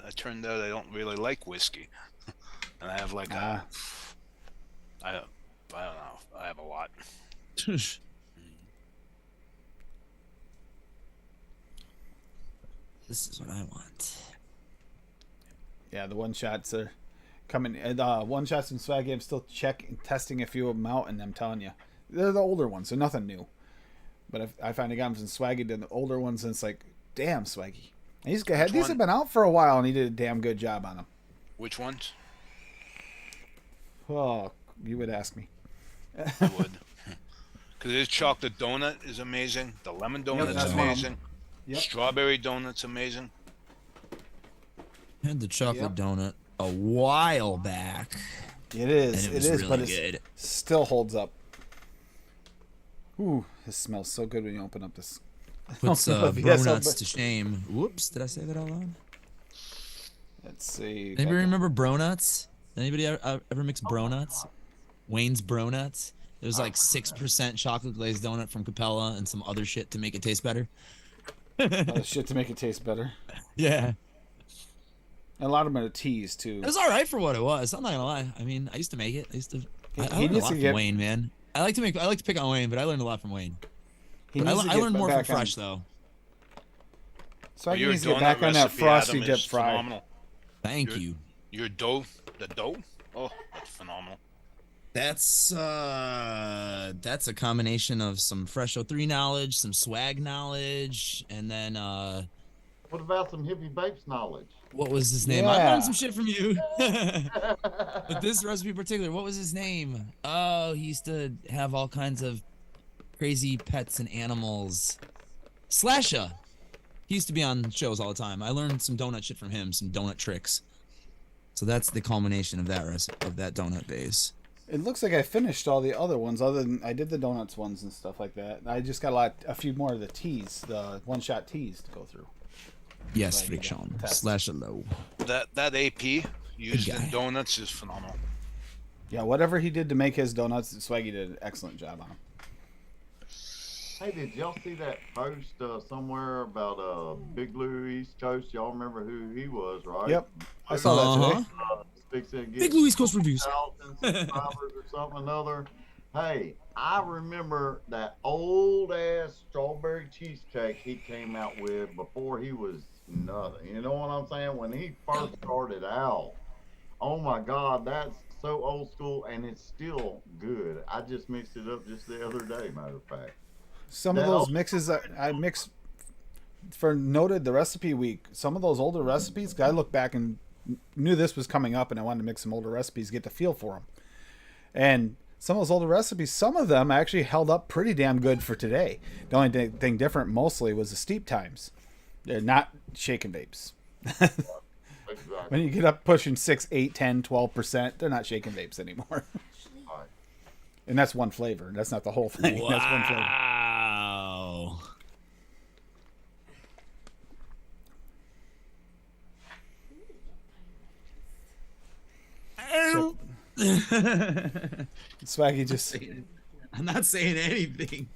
It turned out I don't really like whiskey, and I have like I don't know. I have a lot. This is what I want. Yeah, the one shots are coming. One shots and swaggy. I'm still testing a few of them out, and I'm telling you, they're the older ones, so nothing new. But I finally got them from Swaggy to the older ones, and it's like, damn, Swaggy. And these have been out for a while, and he did a damn good job on them. Which ones? Oh, you would ask me. I would. Because his chocolate donut is amazing. The lemon donut's that's one of 'em. amazing. Yep. Strawberry donut's amazing. I had the chocolate donut a while back, It is. and It it was is, really but it good. still holds up. Ooh, this smells so good when you open up this. Puts Yes, Bronuts but- to shame. Whoops, did I say that out loud? Let's see. Anybody remember Bronuts? Anybody ever mix Bronuts? Wayne's Bronuts? It was like 6% chocolate glazed donut from Capella and some other shit to make it taste better. Other shit to make it taste better. Yeah. And a lot of them are teas too. It was all right for what it was. I'm not gonna lie. I mean, I used to make it. I learned a needs lot to from get- Wayne, man. I like to pick on Wayne, but I learned a lot from Wayne. He But needs to I get learned more from back on- Fresh though. So I Your needs to get donut back on that recipe, frosty Adam, dip is fry. phenomenal. Thank You're- you. Your dough, the dough? Oh, that's phenomenal. That's a combination of some Fresh 03 knowledge, some swag knowledge, and then What about some hippie vapes knowledge? what was his name? I Yeah. learned some shit from you. But this recipe in particular, what was his name? Oh, he used to have all kinds of crazy pets and animals. Slasha. He used to be on shows all the time. I learned some donut shit from him, some donut tricks. So that's the culmination of that recipe, of that donut base. It looks like I finished all the other ones, other than I did the donuts ones and stuff like that. I just got a few more of the teas, the one-shot teas to go through. Yes, Like, friction. test. Slasha low. That AP used guy. in donuts is phenomenal. Yeah, whatever he did to make his donuts, Swaggy did an excellent job on them. Hey, did y'all see that post somewhere about Big Blue East Coast? Y'all remember who he was, right? Yep, I saw that today. Fixing to get Big Louis Coast reviews. 1,000 subscribers or something or another. Hey, I remember that old ass strawberry cheesecake he came out with before he was nothing. You know what I'm saying? When he first started out. Oh my God, that's so old school and it's still good. I just mixed it up just the other day, matter of fact. Some of That those old mixes that I mix for noted the recipe week. Some of those older recipes, I look back and knew this was coming up, and I wanted to mix some older recipes, get the feel for them. And some of those older recipes, some of them actually held up pretty damn good for today. The only thing different mostly was the steep times. They're not shaken vapes. When you get up pushing 6, 8, 10, 12%, they're not shaken vapes anymore. Right. And that's one flavor. That's not the whole thing. Wow. That's one flavor. So, Swaggy just I'm not saying anything.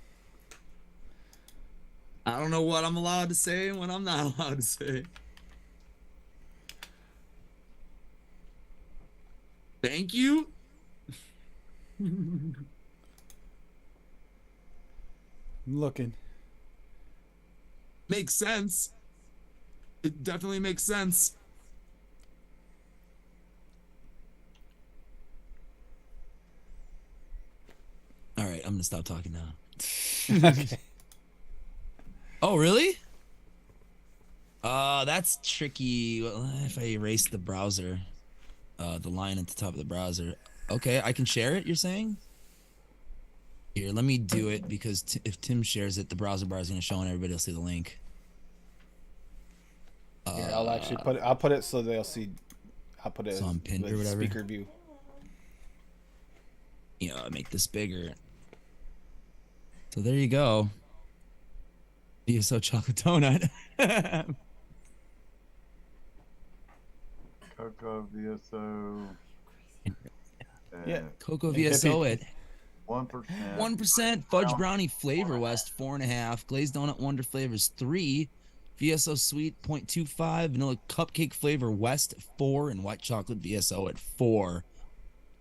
I don't know what I'm allowed to say and what I'm not allowed to say. Thank you. looking. Makes sense. It definitely makes sense. All right, I'm gonna stop talking now. Okay. Oh, really? That's tricky. Well, if I erase the browser, the line at the top of the browser. Okay, I can share it, you're saying? Here, let me do it because if Tim shares it, the browser bar is going to show and everybody will see the link. Here, I'll actually put it. I'll put it so they'll see. I'll put it So I'm pinned with or whatever. speaker view. You know, make this bigger. So there you go. VSO chocolate donut. Cocoa VSO. Yeah. Cocoa VSO at 1%. 1%. Fudge brownie flavor west 4.5. Glazed donut wonder flavors 3. VSO sweet 0.25. Vanilla cupcake flavor west 4. And white chocolate VSO at 4.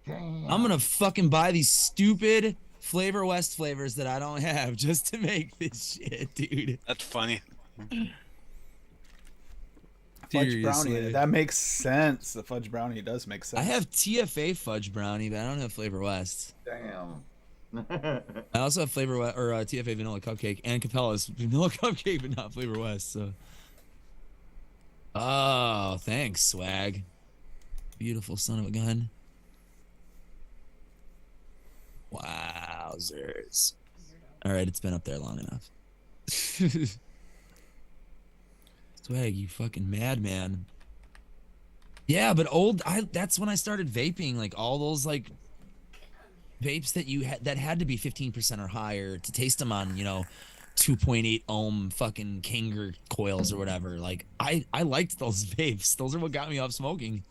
Damn. I'm gonna fucking buy these stupid Flavor West flavors that I don't have just to make this shit, dude. That's funny. Fudge brownie. Seriously. That makes sense. The fudge brownie does make sense. I have TFA fudge brownie, but I don't have Flavor West. Damn. I also have Flavor West or TFA vanilla cupcake and Capella's vanilla cupcake, but not Flavor West. So, oh, thanks, swag. Beautiful son of a gun. Wowzers. All right, it's been up there long enough. Swag, you fucking madman. Yeah, but that's when I started vaping, like all those like vapes that you had that had to be 15% or higher to taste them on, 2.8 ohm fucking Kanger coils or whatever. Like I liked those vapes. Those are what got me off smoking.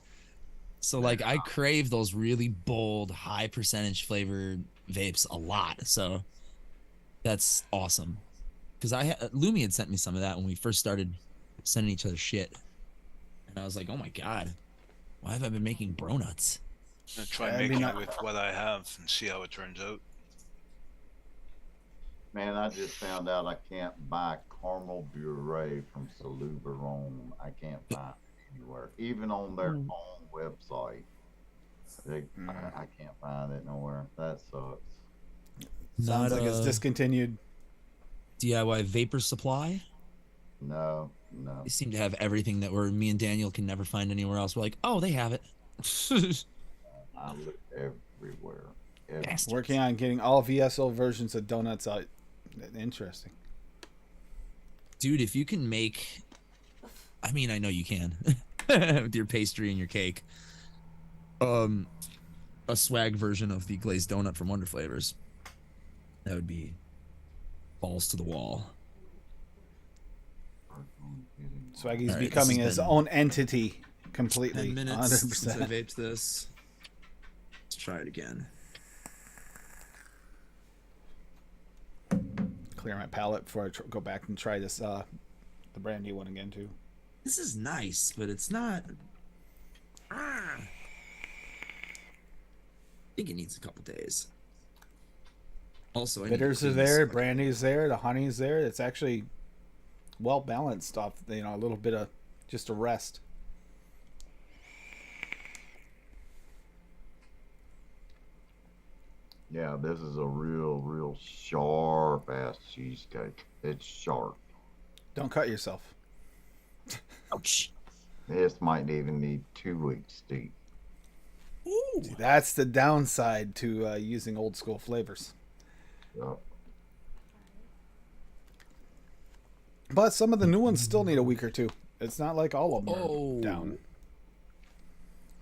So like I crave those really bold, high percentage flavored vapes a lot. So that's awesome. Because Lumi had sent me some of that when we first started sending each other shit, and I was like, oh my god, why have I been making bro nuts? I'm gonna try making it with what I have and see how it turns out. Man, I just found out I can't buy caramel bure from Saluberon. I can't find it anywhere, even on their own website. I can't find it nowhere. That sucks. Sounds like it's discontinued. DIY Vapor Supply. No. They seem to have everything that me and Daniel can never find anywhere else. We're like, oh, they have it. I look everywhere. Working on getting all VSO versions of donuts out. Interesting. Dude, if you can make, I mean, I know you can with your pastry and your cake. A swag version of the glazed donut from Wonder Flavors. That would be balls to the wall. Swaggy's All right, becoming this has his been own entity completely. 10 minutes since I 100%. vaped this. Let's try it again. clear my palate before I go back and try this the brand new one again too. This is nice, but it's not. I think it needs a couple days. Also, I need to Bitters are clean this there, fucking- brandy's there, the honey's there. It's actually well balanced off. A little bit of just a rest. Yeah, this is a real sharp ass cheesecake. It's sharp. Don't cut yourself. Ouch. This might even need 2 weeks to eat. Ooh. See, that's the downside to using old school flavors. Yup. But some of the new ones still need a week or two. It's not like all of them Oh. are down.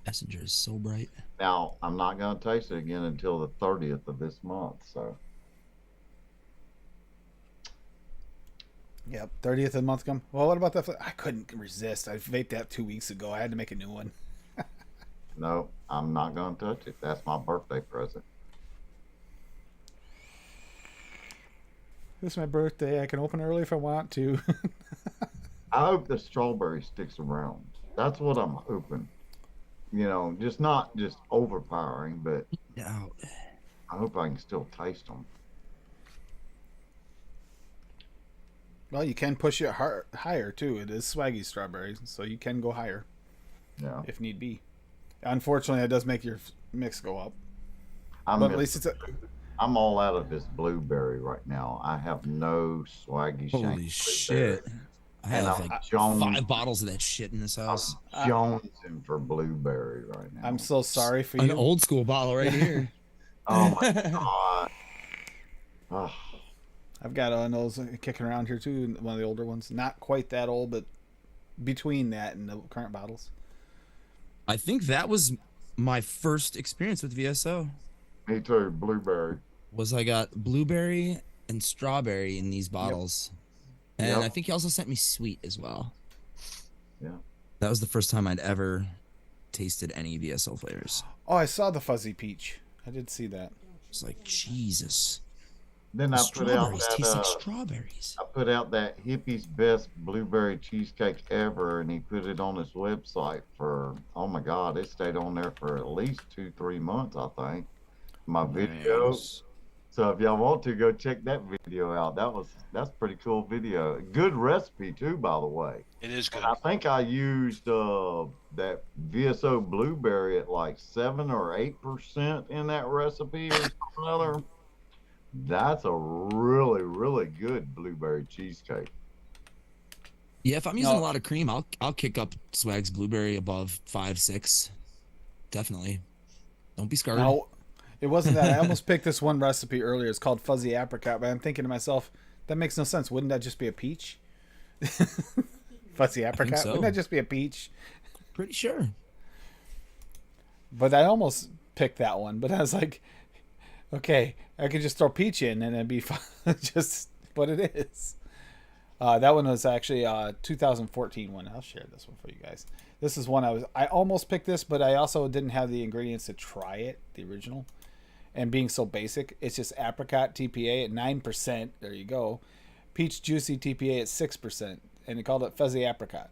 Messenger is so bright. Now, I'm not going to taste it again until the 30th of this month. So, Yep, 30th of the month come. Well, what about that? I couldn't resist. I vaped that 2 weeks ago. I had to make a new one. no, I'm not going to touch it. That's my birthday present. This is my birthday. I can open early if I want to. I hope the strawberry sticks around. That's what I'm hoping. Just not just overpowering, but No. I hope I can still taste them. Well, you can push it higher too. It is swaggy strawberries, so you can go higher Yeah. if need be. Unfortunately, it does make your mix go up. I'm, But at least it's I'm all out of this blueberry right now. I have no swaggy shank Holy blueberry. shit. I And have I'm like Jones, 5 bottles of that shit in this house. I'm jonesing for blueberry right now. I'm so sorry for An you. old school bottle right here. Oh my god. Ugh. I've got one of those kicking around here too. One of the older ones, not quite that old, but between that and the current bottles. I think that was my first experience with VSO. Me too, blueberry. Was I got blueberry and strawberry in these bottles. And Yep. I think he also sent me sweet as well. Yeah. That was the first time I'd ever tasted any VSO flavors. Oh, I saw the fuzzy peach. I did see that. It's like, Jesus. Then The I put out strawberries taste like that strawberries. I put out that hippie's best blueberry cheesecake ever, and he put it on his website for, oh my god, it stayed on there for at least 2-3 months, I think. My video. Nice. So if y'all want to, go check that video out. That's a pretty cool video. Good recipe too, by the way. It is good. And I think I used that VSO blueberry at like 7 or 8% in that recipe or something other. That's a really good blueberry cheesecake. Yeah, if I'm using No. a lot of cream, I'll kick up Swag's blueberry above 5, 6. Definitely. Don't be scared. No, it wasn't that. I almost picked this one recipe earlier. It's called fuzzy apricot, but I'm thinking to myself, that makes no sense. Wouldn't that just be a peach? Fuzzy apricot? so. Wouldn't that just be a peach? Pretty sure. But I almost picked that one. But I was like, okay, I could just throw peach in and it'd be fun. Just what it is. That one was actually a 2014 one. I'll share this one for you guys. This is one I almost picked this, but I also didn't have the ingredients to try it, the original. And being so basic, it's just apricot TPA at 9%. There you go. Peach juicy TPA at 6%. And they called it fuzzy apricot.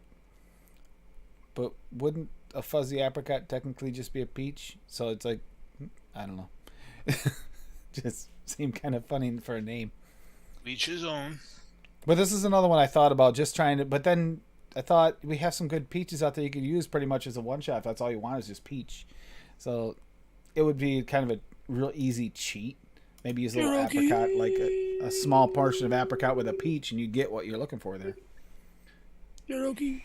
But wouldn't a fuzzy apricot technically just be a peach? So it's like, I don't know. Just seemed kind of funny for a name. Each his own. But this is another one I thought about just trying to. But then I thought we have some good peaches out there you could use pretty much as a one shot. If that's all you want is just peach. So it would be kind of a real easy cheat. Maybe use a little apricot, like a small portion of apricot with a peach, and you get what you're looking for there. You're okay.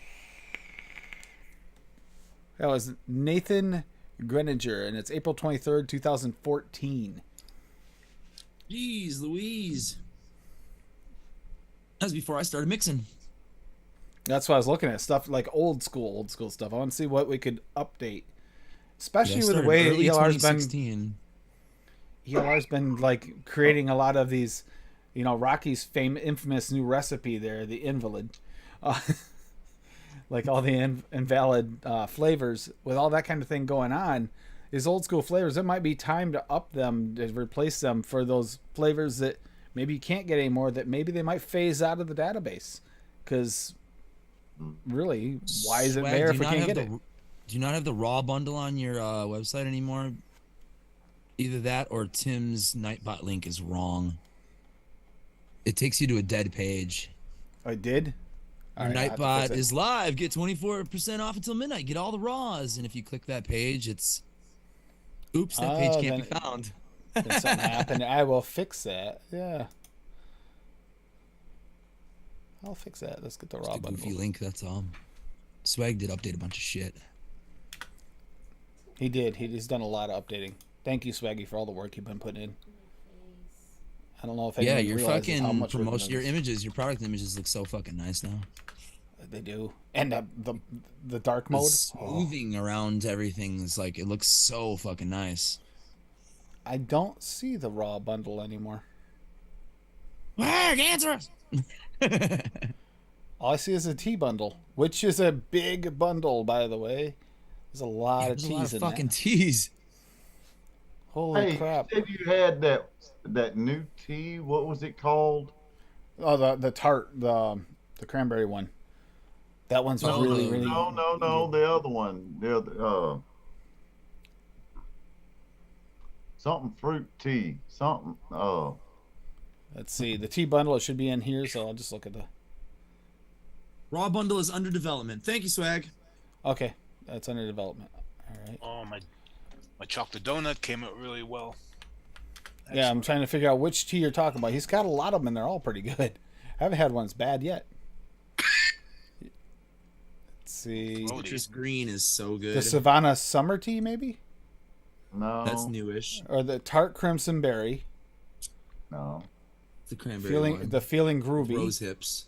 That was Nathan Greninger, and it's April 23rd, 2014. Jeez Louise. That was before I started mixing. That's what I was looking at. Stuff like old school stuff. I want to see what we could update. Especially with the way ELR's been like creating a lot of these, Rocky's infamous new recipe there, the invalid, like all the invalid flavors with all that kind of thing going on. These old school flavors, it might be time to up them, to replace them for those flavors that maybe you can't get any more, that maybe they might phase out of the database. Because really, why is it Swag, there do if you we not can't have get the- it? Do you not have the raw bundle on your website anymore? Either that or Tim's Nightbot link is wrong. It takes you to a dead page. I did. Your All right, I'll have to Nightbot fix it. is live. Get 24% off until midnight. Get all the raws. And if you click that page, it's oops, that page Oh, can't then- be found. Then something happened. I will fix that. Yeah. I'll fix that. Let's get the Just raw a goofy bundle. link, that's all. Swag did update a bunch of shit. He did. He's done a lot of updating. Thank you, Swaggy, for all the work you've been putting in. I don't know if Yeah, anyone your realizes how fucking much work promotion, your it is. images, your product images look so fucking nice now. They do, and the dark The mode. smoothing around everything is like, it looks so fucking nice. I don't see the raw bundle anymore. Swag, answer us! All I see is a T bundle, which is a big bundle, by the way. There's a lot of There's a T's lot of in fucking that. teas. Holy Hey, crap! you said you had that new tea. What was it called? Oh, the tart, the cranberry one. That one's No, really, really. No, the other one. The other, something fruit tea. Something. Let's see. The T bundle, it should be in here, so I'll just look at the. Raw bundle is under development. Thank you, Swag. Okay, that's under development. All right. Oh, my chocolate donut came out really well. Yeah, I'm trying to figure out which tea you're talking about. He's got a lot of them, and they're all pretty good. I haven't had one that's bad yet. Let's see. Oh, Citrus green is so good. The Savannah Summer Tea, maybe? no. That's newish. Or the Tart Crimson Berry. No. The cranberry one. Feeling Groovy. Rose hips.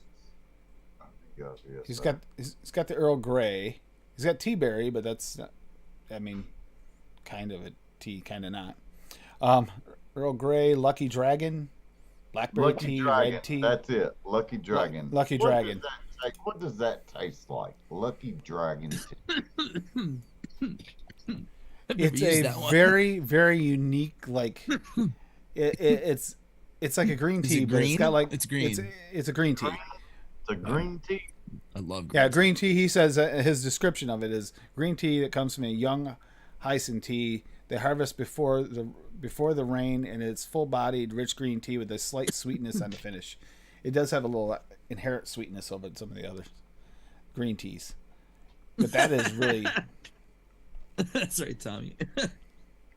Yes, He's got the Earl Grey. He's got Tea Berry, but that's not, I mean, kind of a tea, kind of not. Earl Grey, Lucky Dragon, Blackberry Lucky Tea, Dragon. Red Tea. That's it. Lucky Dragon. Lucky Dragon. What does that taste like? Lucky Dragon tea. I've never It's used a that one. very, very unique, like, it's like a green Is tea, it but it's green? got like It's green. It's a green tea. It's a green tea. I love green. Yeah, green tea. He says his description of it is green tea that comes from a young hyson tea. They harvest before the rain, and it's full-bodied, rich green tea with a slight sweetness on the finish. It does have a little inherent sweetness over some of the other green teas, but that is really That's right, Tommy.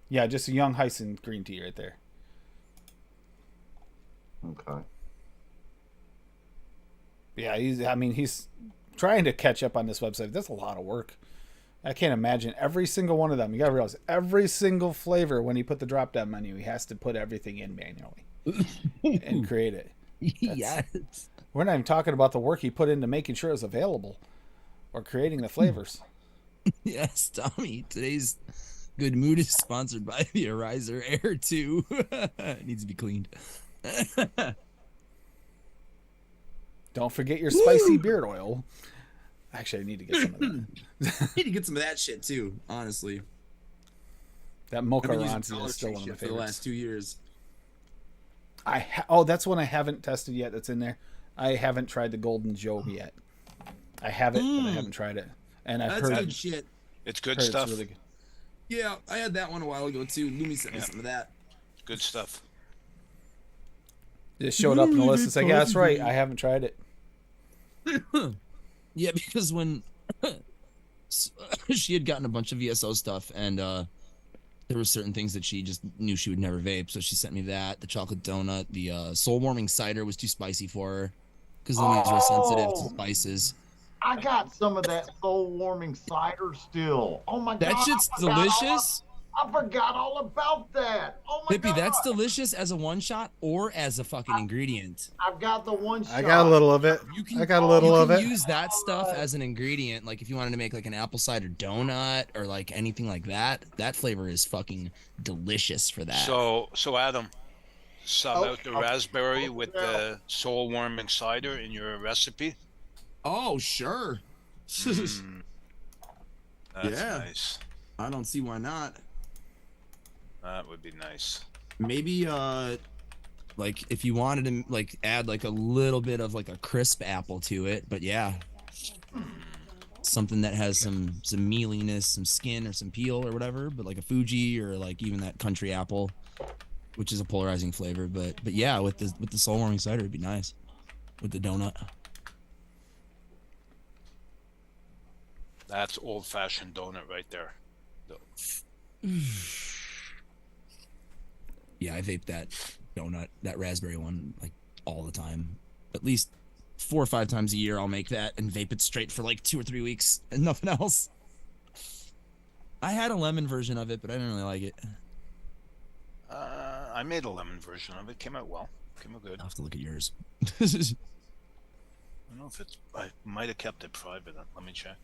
yeah, just a young hyson green tea right there. Okay. Yeah, he's trying to catch up on this website. That's a lot of work. I can't imagine every single one of them. You gotta realize every single flavor, when he put the drop down menu, he has to put everything in manually and create it. Yes. We're not even talking about the work he put into making sure it's available or creating the flavors. Yes, Tommy. Today's good mood is sponsored by the Ariser Air 2. It needs to be cleaned. Don't forget your spicy beard oil. Actually, I need to get some of that. Need to get some of that shit too, honestly. That mocha I've been using ranzi Dollar is still Tree one of my shit for the last favorites. 2 years. That's one I haven't tested yet. That's in there. I haven't tried the Golden Joe yet. I have it, but I haven't tried it. And I've That's heard, good shit. It's good heard stuff. it's really good. Yeah, I had that one a while ago too. Lumi sent me some of that. Good stuff. Just showed up in the list and said, "Yeah, that's right. I haven't tried it." Yeah, because when she had gotten a bunch of VSO stuff, and there were certain things that she just knew she would never vape, so she sent me that. The chocolate donut, the soul warming cider was too spicy for her because Lumi's real sensitive to spices. I got some of that soul warming cider still. Oh my god. That shit's I forgot delicious. I forgot all about that. Oh my Hippie, god. that's delicious as a one shot or as a fucking ingredient. I've got the one shot. I got a little of it. You can, I got a little you of can it. use that stuff as an ingredient, like if you wanted to make like an apple cider donut or like anything like that. That flavor is fucking delicious for that. So Adam, sub Oh, out the raspberry with the soul warming cider in your recipe. Oh, sure. That's Yeah. nice. I don't see why not. That would be nice. Maybe Like if you wanted to like add like a little bit of like a crisp apple to it, but yeah, something that has some mealiness, some skin or some peel or whatever, but like a Fuji or like even that country apple, which is a polarizing flavor. But yeah, with the soul warming cider, it'd be nice with the donut. That's old-fashioned donut right there. Yeah, I vape that donut, that raspberry one, like all the time. At least 4 or 5 times a year, I'll make that and vape it straight for like 2 or 3 weeks and nothing else. I had a lemon version of it, but I didn't really like it. I made a lemon version of it. Came out well. Came out good. I'll have to look at yours. I don't know if it's. I might have kept it private. Let me check.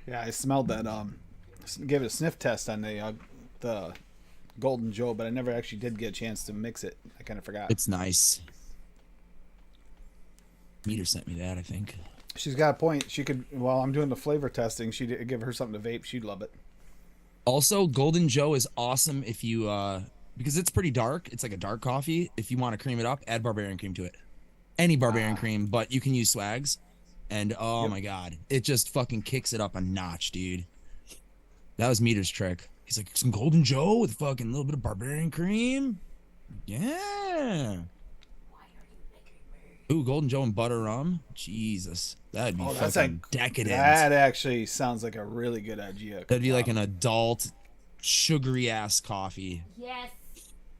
Yeah, I smelled that. Gave it a sniff test on the Golden Joe, but I never actually did get a chance to mix it. I kind of forgot. It's nice. Meter sent me that, I think. She's got a point. She could, while I'm doing the flavor testing, she'd give her something to vape. She'd love it. Also, Golden Joe is awesome if you because it's pretty dark. It's like a dark coffee. If you want to cream it up, add barbarian cream to it. Any barbarian cream, but you can use swags. And oh my god, it just fucking kicks it up a notch, dude. That was Meter's trick. He's like, some Golden Joe with fucking a little bit of barbarian cream. Yeah. Ooh, Golden Joe and butter rum. Jesus, that'd be that's fucking like decadent. That actually sounds like a really good idea. That'd be like an adult, sugary ass coffee. Yes.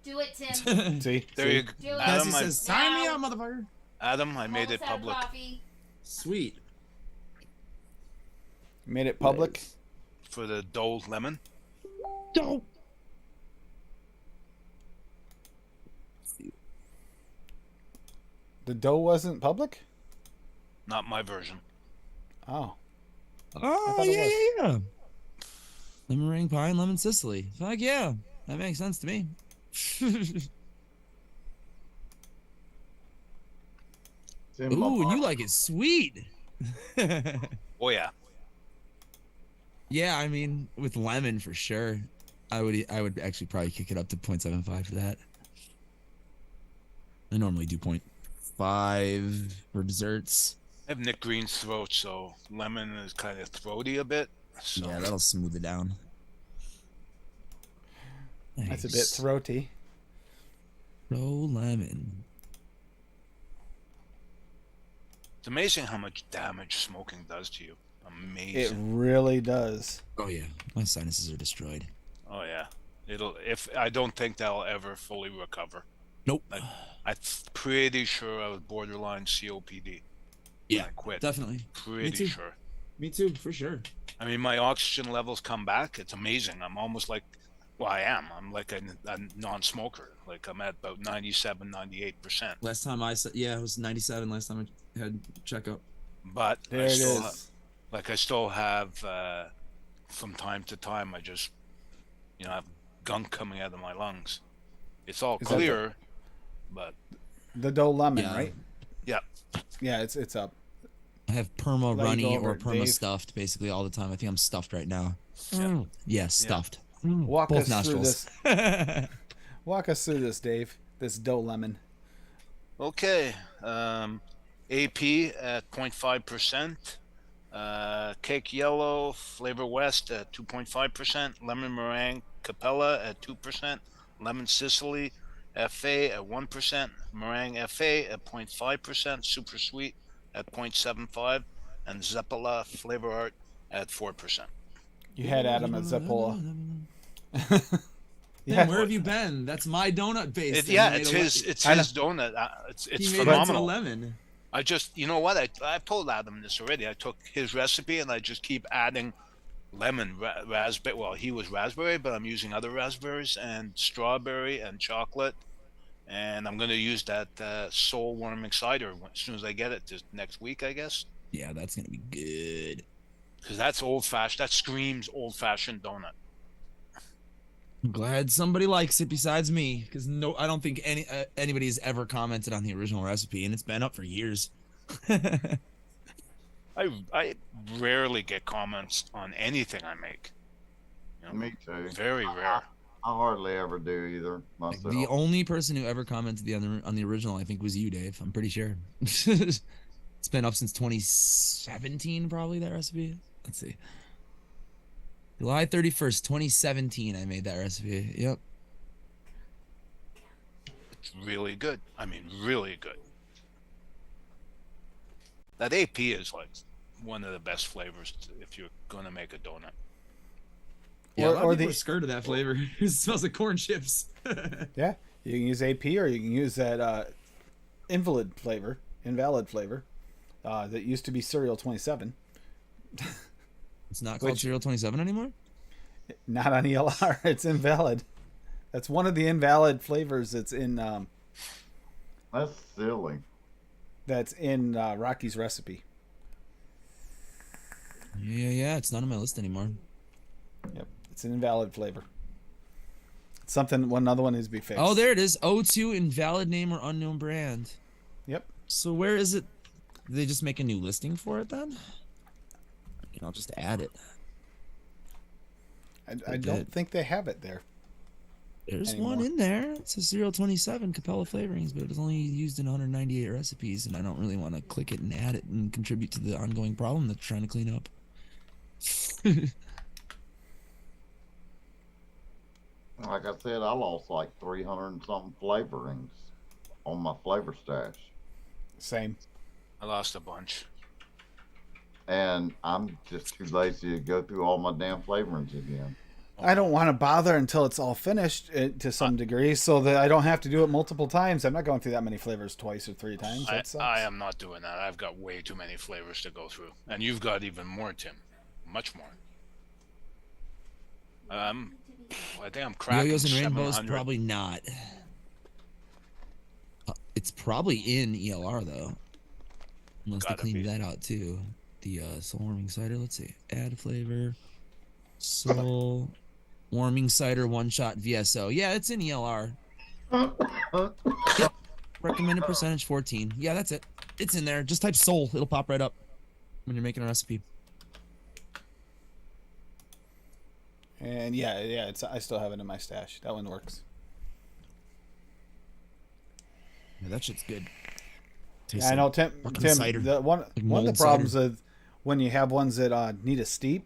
Do it, Tim. See, There you go. Do it. Adam, Cassie I, says, sign me up, motherfucker. Adam, I made Almost it out of public. coffee. Sweet. made it public. For the Dole lemon. Dope. The dough wasn't public. Not my version. Oh, Oh, thought it yeah, yeah. Lemon meringue pie and lemon Sicily. Fuck yeah. That makes sense to me. It's in my Ooh, and you pocket. like it sweet. Oh yeah. Yeah, I mean, with lemon for sure. I would actually probably kick it up to 0.75 for that. I normally do 0.5 for desserts. I have Nick Green's throat, so lemon is kind of throaty a bit. So Yeah, that'll smooth it down. that's a bit Nice. throaty. Pro lemon. it's amazing how much damage smoking does to you. It Amazing. really does. Oh yeah, my sinuses are destroyed. Oh yeah. I don't think they'll ever fully recover. Nope. I'm pretty sure I was borderline COPD. Yeah, I quit. definitty. Pretty too. sure. Me too, for sure. I mean, my oxygen levels come back. It's amazing. I'm almost like, well, I am. I'm like a non-smoker. Like I'm at about 97, 98%. Last time I said, yeah, it was 97. Last time I had checkup. But There I it still is. I still have, from time to time, I just, I have gunk coming out of my lungs. It's all Is that clear, but The dough lemon, Yeah. right? yeah. Yeah, it's up. I have perma Let you runny go over or it, perma Dave. stuffed basically all the time. I think I'm stuffed right now. Yeah. Yeah, stuffed. Walk Both us nostrils. through this. Walk us through this, Dave. This dough lemon. Okay. AP at 0.5%. Cake Yellow, Flavor West at 2.5%. Lemon Meringue Capella at 2%. Lemon Sicily FA at 1%. Meringue FA at 0.5%. Super Sweet at 0.75. And Zeppela Flavor Art at 4%. You had Adam at Zeppola. Man, where have you been? That's my donut base. It, that yeah, he it's made a his. le- It's I know. his donut. It's he made phenomenal. it into lemon. I just, you know what? I told Adam this already. I took his recipe and I just keep adding lemon, raspberry. Well, he was raspberry, but I'm using other raspberries and strawberry and chocolate. And I'm going to use that soul warming cider as soon as I get it this next week, I guess. Yeah, that's gonna be good. Because that's old fashioned. That screams old fashioned donut. I'm glad somebody likes it besides me, because I don't think anybody's ever commented on the original recipe, and it's been up for years. I rarely get comments on anything I make. Me too. Very rare. I hardly ever do either Like, myself. the only person who ever commented on the original, I think, was you, Dave. I'm pretty sure. It's been up since 2017, probably, that recipe. Let's see. July 31st, 2017, I made that recipe. Yep. It's really good. I mean, really good. That AP is like one of the best flavors if you're gonna make a donut. Yeah, Or- a lot or of people the- are scared of that flavor. It smells like corn chips. Yeah, you can use AP or you can use that invalid flavor, that used to be Cereal 27. It's not called Which- Cereal 27 anymore? Not on ELR. It's invalid. That's one of the invalid flavors that's in That's silly. Rocky's recipe. Yeah, it's not on my list anymore. Yep, it's an invalid flavor. It's something. Another one needs to be fixed. Oh, there it is. O2 invalid name or unknown brand. Yep. So where is it? Did they just make a new listing for it then? I'll just add it. I don't think they have it there. There's anymore. one in there. It says Cereal 27 Capella flavorings, but it's only used in 198 recipes, and I don't really want to click it and add it and contribute to the ongoing problem that's trying to clean up. Like I said, I lost like 300 and something flavorings on my flavor stash. Same. I lost a bunch. And I'm just too lazy to go through all my damn flavorings again. I don't want to bother until it's all finished to some degree, so that I don't have to do it multiple times. I'm not going through that many flavors twice or three times. That sucks. I am not doing that. I've got way too many flavors to go through, and you've got even more, Tim. Much more. I think I'm cracking Yo-Yos and Rainbows 700. probably not. It's probably in ELR though, unless Gotta they cleaned be. that out too. The soul warming cider. Let's see. Add flavor. Soul warming cider one shot VSO. Yeah, it's in ELR. Yep. Recommended percentage 14. Yeah, that's it. It's in there. Just type soul. It'll pop right up when you're making a recipe. And yeah, I still have it in my stash. That one works. Yeah, that shit's good. Yeah, I know, Tim. fucking cider. The one of the mulled problems with when you have ones that need a steep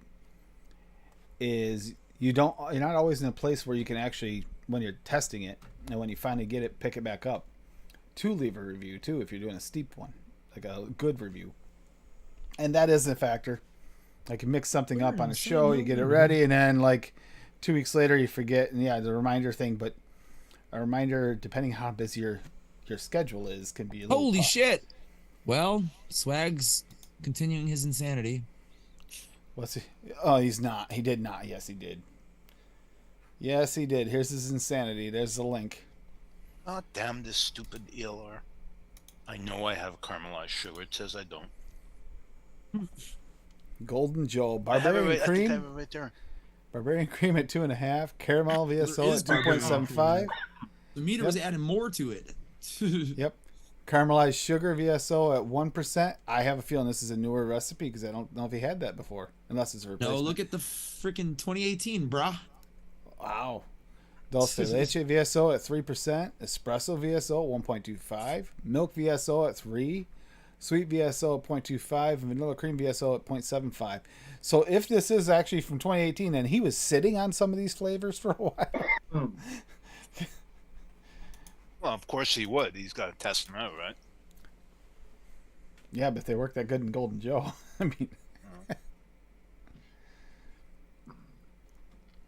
is you're not always in a place where you can actually, when you're testing it and when you finally get it, pick it back up to leave a review too if you're doing a steep one, like a good review. And that is a factor. Like you mix something up on a show, you get it ready, and then like 2 weeks later you forget. And yeah, the reminder thing, but a reminder, depending how busy your schedule is, can be a little Holy tough. shit! Well, Swag's continuing his insanity. What's he? Oh, he's not. He did not. Yes, he did. Yes, he did. Here's his insanity. There's the link. Oh, damn this stupid ELR. I know I have caramelized sugar. It says I don't. Golden Joe, I have it Barbarian right, I think I Cream, have it right there. Barbarian Cream at 2.5, Caramel VSO is at Barbarian 2.75. The meter Yep. was adding more to it. Yep. Caramelized sugar VSO at 1%. I have a feeling this is a newer recipe because I don't know if he had that before, unless it's a No, replacement. look at the freaking 2018, brah. Wow. Dulce de leche VSO at 3%, espresso VSO at 1.25, milk VSO at 3, sweet VSO at 0.25, and vanilla cream VSO at 0.75. So if this is actually from 2018, then he was sitting on some of these flavors for a while. Well, of course he would. He's got to test them out, right? Yeah, but they work that good in Golden Joe. I mean,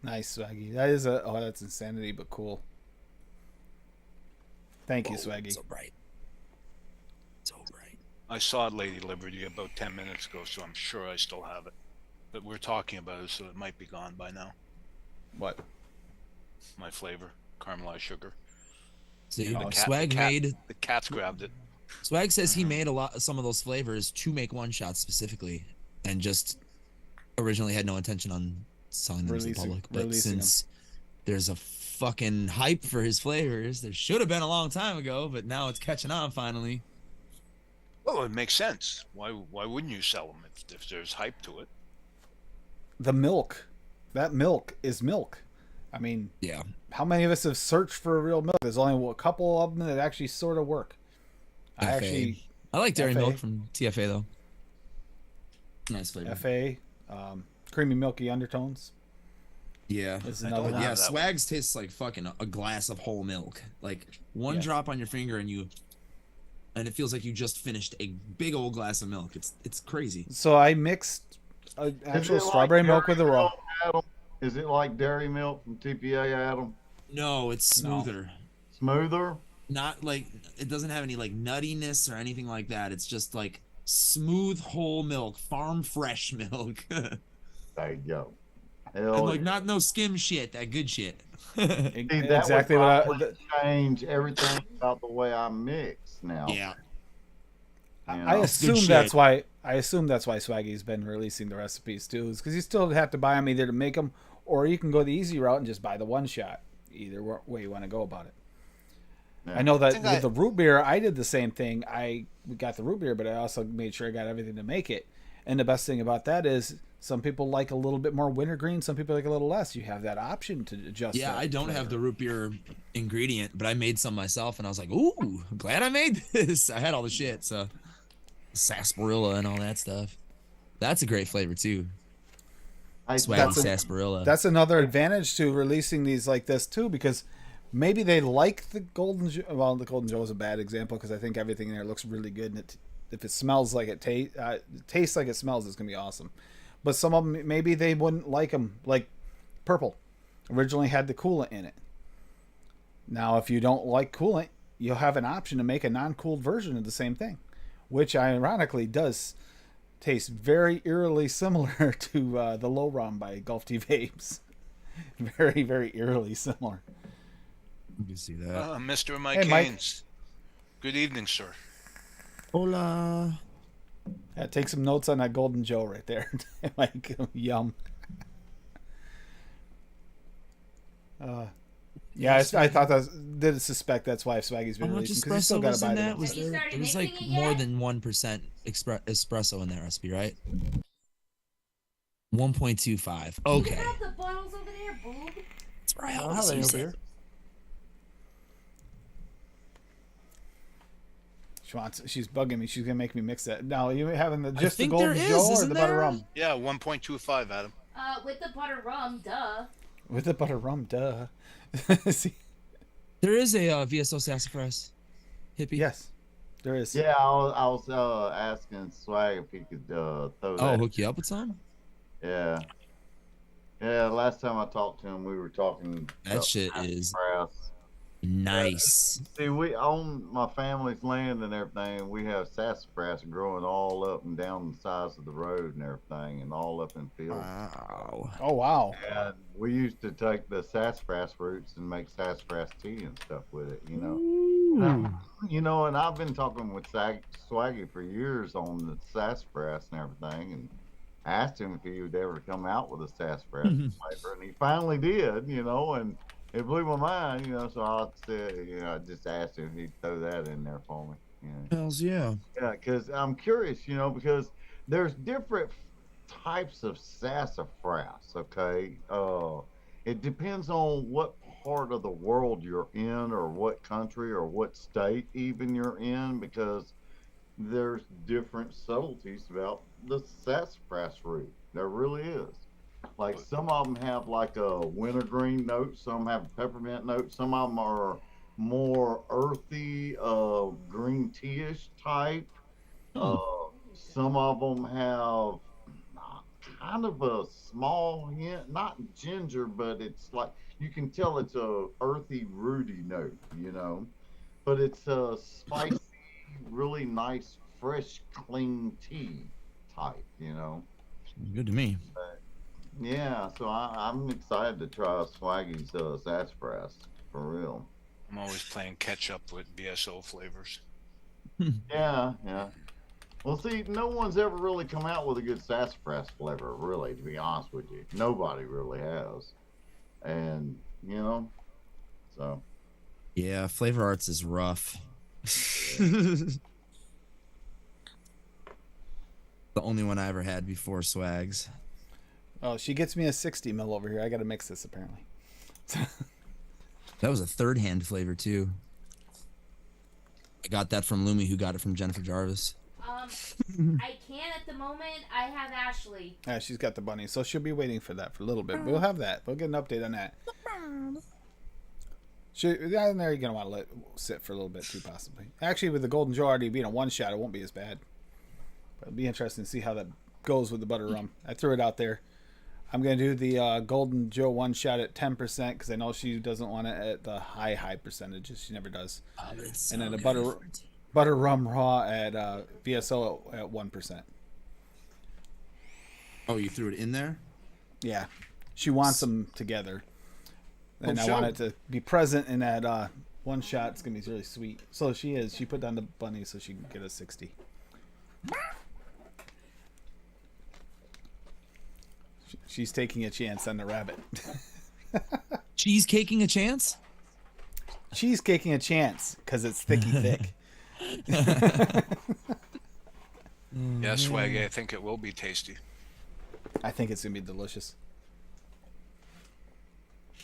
nice, Swaggy. That is that's insanity, but cool. Thank you, Swaggy. So bright. So bright. I saw it, Lady Liberty, about 10 minutes ago, so I'm sure I still have it. But we're talking about it, so it might be gone by now. What? My flavor, caramelized sugar. See, The cat- Swag the cat- made. The cat's grabbed it. Swag says he made some of those flavors to make one shots specifically, and just originally had no intention on selling them to the public. But releasing since there's a fucking hype for his flavors, there should have been a long time ago, but now it's catching on finally. Well, it makes sense. Why wouldn't you sell them if there's hype to it? The milk. That milk is milk. I mean, Yeah, how many of us have searched for real milk? There's only a couple of them that actually sort of work. FA. I like dairy FA. milk from TFA though. Nice flavor. FA, creamy milky undertones. Yeah. Is I another don't one. Yeah, that Swags tastes like fucking a glass of whole milk. Like one Yeah. drop on your finger and it feels like you just finished a big old glass of milk. It's crazy. So I mixed actual Is it strawberry like milk with the dairy raw. milk, Adam? Is it like dairy milk from TPA, Adam? No, it's smoother. Smoother? Not like it doesn't have any like nuttiness or anything like that. It's just like smooth whole milk, farm fresh milk. There you go. And Hell like yeah. not no skim shit, that good shit. See, that Exactly would what probably change everything about the way I mix now. Yeah. You I know? assume shit. that's why Swaggy's been releasing the recipes too, is because you still have to buy them either to make them, or you can go the easy route and just buy the one shot. Either way you want to go about it. Yeah. I know that think with I- the root beer, I did the same thing. We got the root beer, but I also made sure I got everything to make it. And the best thing about that is some people like a little bit more wintergreen, some people like a little less. You have that option to adjust. Yeah, that I don't flavor. have the root beer ingredient, but I made some myself and I was like, ooh, I'm glad I made this. I had all the shit, so sarsaparilla and all that stuff. That's a great flavor too. Swaggy That's a- sarsaparilla. That's another advantage to releasing these like this too, because maybe they like the golden. Well, the golden Joe is a bad example because I think everything in there looks really good, and if it smells like it tastes like it smells, it's gonna be awesome. But some of them maybe they wouldn't like them. Like purple, originally had the coolant in it. Now, if you don't like coolant, you'll have an option to make a non-cooled version of the same thing, which ironically does taste very eerily similar to the Low Rom by Gulf Tea Vapes. Very, very eerily similar. You can see that. Mr. Mike Hey, Mike. Haynes. Good evening, sir. Hola. Yeah, take some notes on that Golden Joe right there. Like, yum. Yeah, I thought did suspect that's why Swaggy's been How much releasing, because you still espresso got was to buy in the that? ones. Was Have you there? started There was like mixing it more yet? than 1% espresso in that recipe, right? 1.25. You Okay. have the bottles over there, boob. That's right. I'll have it over here. She's bugging me. She's gonna make me mix that. Now, you having just the think Golden there is, Joe or isn't the butter there? rum? Yeah, 1.25, Adam. With the butter rum, duh. With the butter rum, duh. See, There is a VSO sassafras hippie. yes, there is. Yeah, I was asking Swag if he could throw Oh, that. hook you up with some? Yeah. Yeah, last time I talked to him, we were talking That about shit is sassafras. nice. See, we on my family's land and everything. We have sassafras growing all up and down the sides of the road and everything, and all up in fields. Wow. Oh wow. And we used to take the sassafras roots and make sassafras tea and stuff with it, you know. Ooh. You know, and I've been talking with Swaggy for years on the sassafras and everything, and asked him if he would ever come out with a sassafras flavor, and he finally did, you know, and it blew my mind, you know. So I said, you know, I just asked him if he'd throw that in there for me, you know. Hells yeah. Yeah, because I'm curious, you know, because there's different types of sassafras. Okay, it depends on what part of the world you're in, or what country, or what state even you're in, because there's different subtleties about the sassafras root. There really is. Like some of them have like a wintergreen note, some have a peppermint note, some of them are more earthy, green tea-ish type. Some of them have kind of a small hint, not ginger, but it's like you can tell it's a earthy, rooty note, you know. But it's a spicy, really nice, fresh, clean tea type, you know. Good to me. Yeah, so I'm excited to try Swaggy's sassafras for real. I'm always playing catch up with BSO flavors. Yeah, yeah. Well, see, no one's ever really come out with a good sassafras flavor, really, to be honest with you. Nobody really has. And, you know, so. Yeah, Flavor Arts is rough. The only one I ever had before Swags. Oh, she gets me a 60 mil over here. I got to mix this apparently. That was a third hand flavor too. I got that from Lumi, who got it from Jennifer Jarvis. I can't at the moment. I have Ashley. Yeah, she's got the bunny, so she'll be waiting for that for a little bit. We'll have that. We'll get an update on that. Down there, you're gonna want to let it sit for a little bit too, possibly. Actually, with the Golden Joe already being a one shot, it won't be as bad. But it'll be interesting to see how that goes with the butter rum. I threw it out there. I'm gonna do the Golden Joe one shot at 10% because I know she doesn't want it at the high percentages. She never does. And then the butter rum raw at VSO at 1%. Oh, you threw it in there? Yeah, she wants them together, and I want it to be present in that one shot. It's gonna be really sweet. So she is. She put down the bunny so she can get a 60. She's taking a chance on the rabbit. Cheesecaking a chance? Cheesecaking a chance because it's thicky thick. Yeah, Swaggy, I think it will be tasty. I think it's gonna be delicious.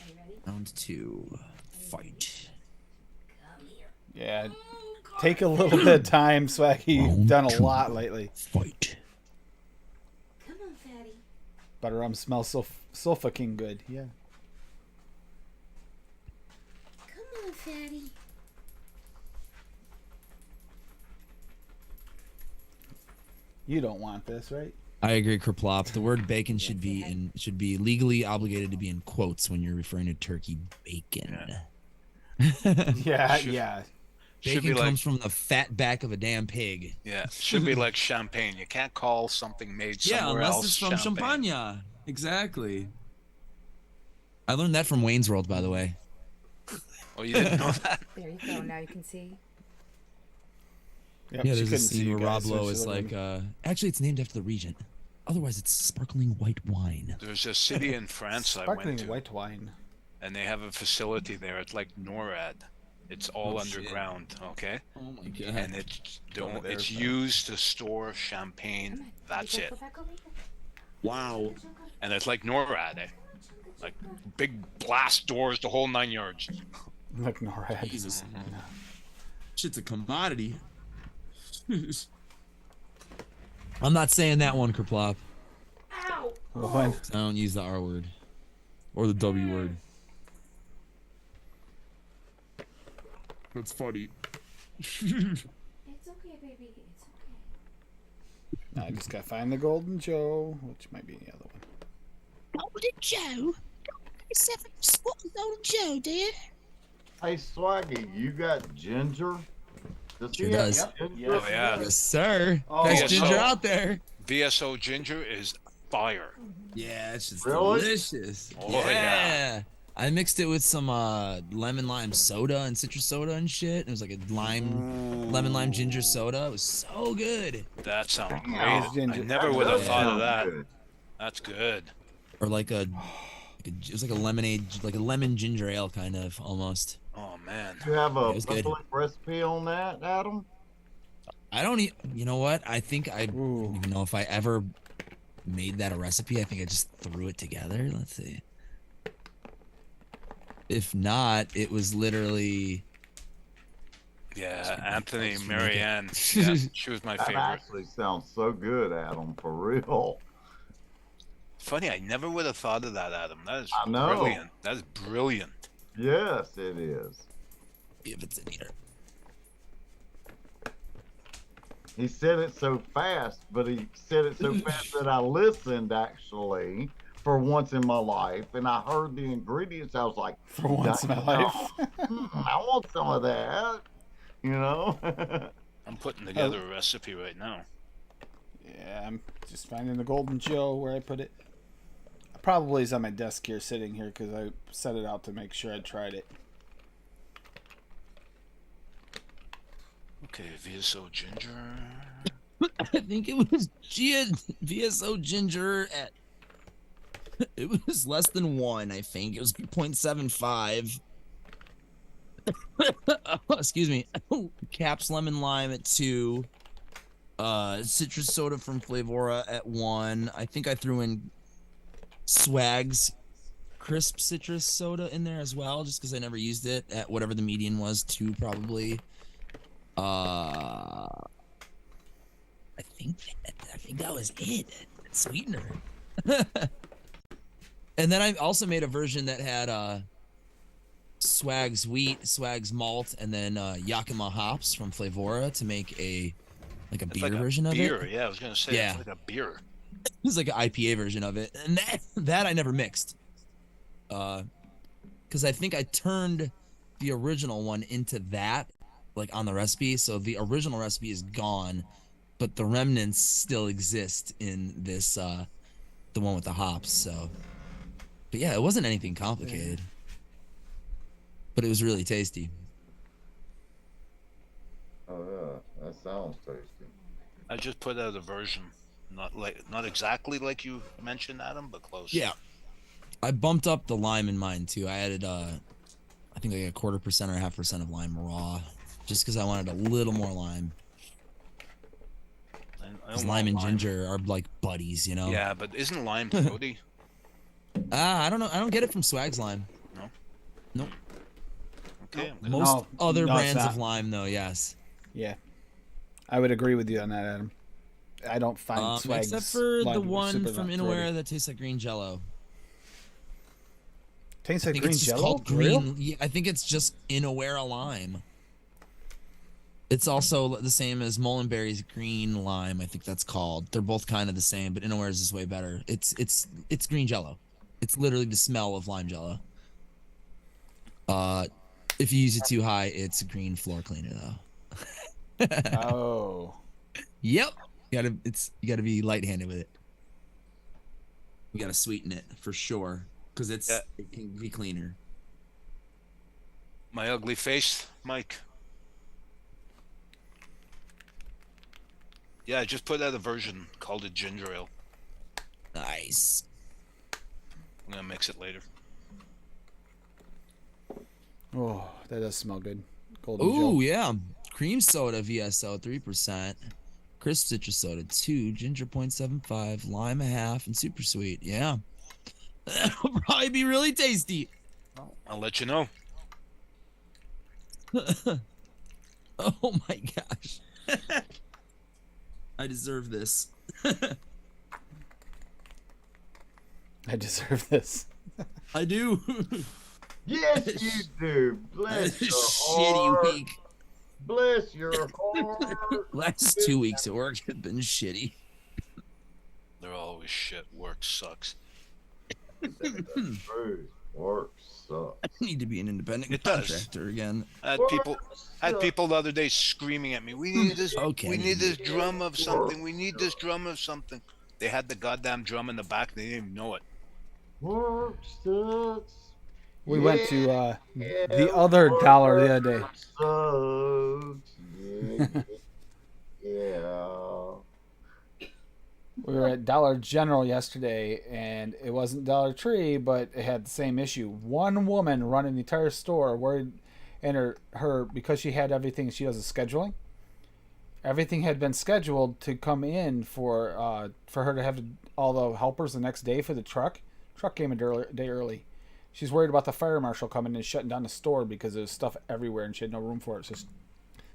Are you ready? Round 2. Fight. Come here. Yeah, take a little bit of time, Swaggy. You've done a lot lately. Fight. Come on, fatty. Butter rum smells so fucking good. Yeah. Come on, fatty. You don't want this, right? I agree, Kerplop. The word bacon should be legally obligated to be in quotes when you're referring to turkey bacon. Yeah, Should- yeah. Should Bacon be comes like, from the fat back of a damn pig. yeah, should be like champagne. You can't call something made Yeah, somewhere unless else it's from champagne. Champagne. Exactly. I learned that from Wayne's World, by the way. Oh, you didn't know that? There you go. Now you can see. Yep, Yeah, she there's a couldn't see scene you where Rob guys, so Lowe she is looked like, at me. actually, it's named after the Regent. Otherwise, it's sparkling white wine. There's a city in France I went Sparkling to, white wine. and they have a facility there. It's like NORAD. It's all Oh, shit. underground, okay? Oh my god. And it's Over there, it's so. used to store champagne. That's You it. go back over here. Wow. And it's like NORAD, eh? Like big blast doors, the whole 9 yards. Like NORAD. Jesus. Shit's a commodity. I'm not saying that one, Kerplop. Ow! When, I don't use the R word. Or the W word. That's funny. It's okay, baby. It's okay. I just gotta find the Golden Joe, which might be the other one. Golden Joe? What Golden Joe, dear? Hey, Swaggy, you got ginger? Does Sure he have does. ginger? Oh, yeah. Yes, sir. Oh, Best yes, ginger sir. out there. VSO ginger is fire. Yeah, it's just Really? delicious. Oh, yeah. I mixed it with some lemon lime soda and citrus soda and shit. It was like a lemon lime ginger soda. It was so good. That sounds great. Damn. I Ginger. never That would have does thought of sound that. good. That's good. Or like it was like a lemonade, like a lemon ginger ale kind of almost. Oh man. You have a It was good. public recipe on that, Adam? I don't you know what? I think I Ooh. don't even know if I ever made that a recipe. I think I just threw it together. Let's see. If not, it was literally Yeah, Anthony, Thanks for Marianne. Yeah, she was my That favorite. actually sounds so good, Adam, for real. Funny, I never would have thought of that, Adam. That is I know. brilliant. That is brilliant. Yes, it is. if it's in here. He said it so fast, but he said it so fast that I listened actually for once in my life, and I heard the ingredients. I was like, For once in my life. I want some of that. You know? I'm putting together a recipe right now. Yeah, I'm just finding the Golden Joe where I put it. Probably is on my desk here, sitting here, because I set it out to make sure I tried it. Okay, VSO ginger. I think it was VSO ginger at. It was less than 1, I think. It was 0.75. Excuse me. Caps lemon lime at 2. Citrus soda from Flavora at 1. I think I threw in Swag's crisp citrus soda in there as well, just because I never used it at whatever the median was, 2 probably. I think that was it. Sweetener. And then I also made a version that had Swag's wheat, Swag's malt, and then Yakima hops from Flavora to make a beer like version of it. Beer, yeah, I was gonna say Yeah. it's like a beer. It was like an IPA version of it, and that I never mixed, because I think I turned the original one into that, like on the recipe. So the original recipe is gone, but the remnants still exist in this, the one with the hops. So, but yeah, it wasn't anything complicated, but it was really tasty. Oh yeah, that sounds tasty. I just put out a version, not exactly like you mentioned, Adam, but close. Yeah, I bumped up the lime in mine too. I added I think like 1/4% or 0.5% of lime raw, just because I wanted a little more lime. I Because don't lime want and ginger are like buddies, you know. Yeah, but isn't lime throaty? I don't know. I don't get it from Swag's lime. No? Nope. Okay. I'm gonna- Most No, other no, it's brands not. of lime, though, yes. Yeah, I would agree with you on that, Adam. I don't find Swag's Except for the lime one super from not Inaware throaty. that tastes like green Jello. Tastes I like think green it's just Jello. called For green. real? Yeah, I think it's just Inaware lime. It's also the same as Mullenberry's green lime. I think that's called. They're both kind of the same, but Inaware's is way better. It's green Jello. It's literally the smell of lime Jello. If you use it too high, it's a green floor cleaner though. Oh, Yep. You gotta be light-handed with it. You gotta sweeten it for sure, because it can be cleaner. My ugly face, Mike. Yeah, I just put out a version called a ginger ale. Nice. I'm gonna mix it later. oh, that does smell good. Golden Ooh, Joe. yeah. Cream soda VSO 3%, crisp citrus soda 2, ginger 0.75, lime 0.5, and super sweet. Yeah. That'll probably be really tasty. I'll let you know. Oh my gosh. I deserve this. I deserve this. I do. Yes, you do. Bless your Shitty heart. week. Bless your heart. Last 2 weeks at work have been shitty. They're always shit. Work sucks. True. Work sucks. I need to be an independent It does. contractor again. I had people the other day screaming at me. We need this. Okay. We need this drum of something. We need this drum of something. They had the goddamn drum in the back. They didn't even know it. Work sucks. We went to the other dollar the other day. Sucks. Yeah. We were at Dollar General yesterday, and it wasn't Dollar Tree, but it had the same issue. One woman running the entire store worried, and her because she had everything. She does the scheduling. Everything had been scheduled to come in for her to have all the helpers the next day for the truck. Truck came a day early. She's worried about the fire marshal coming and shutting down the store because there's stuff everywhere and she had no room for it.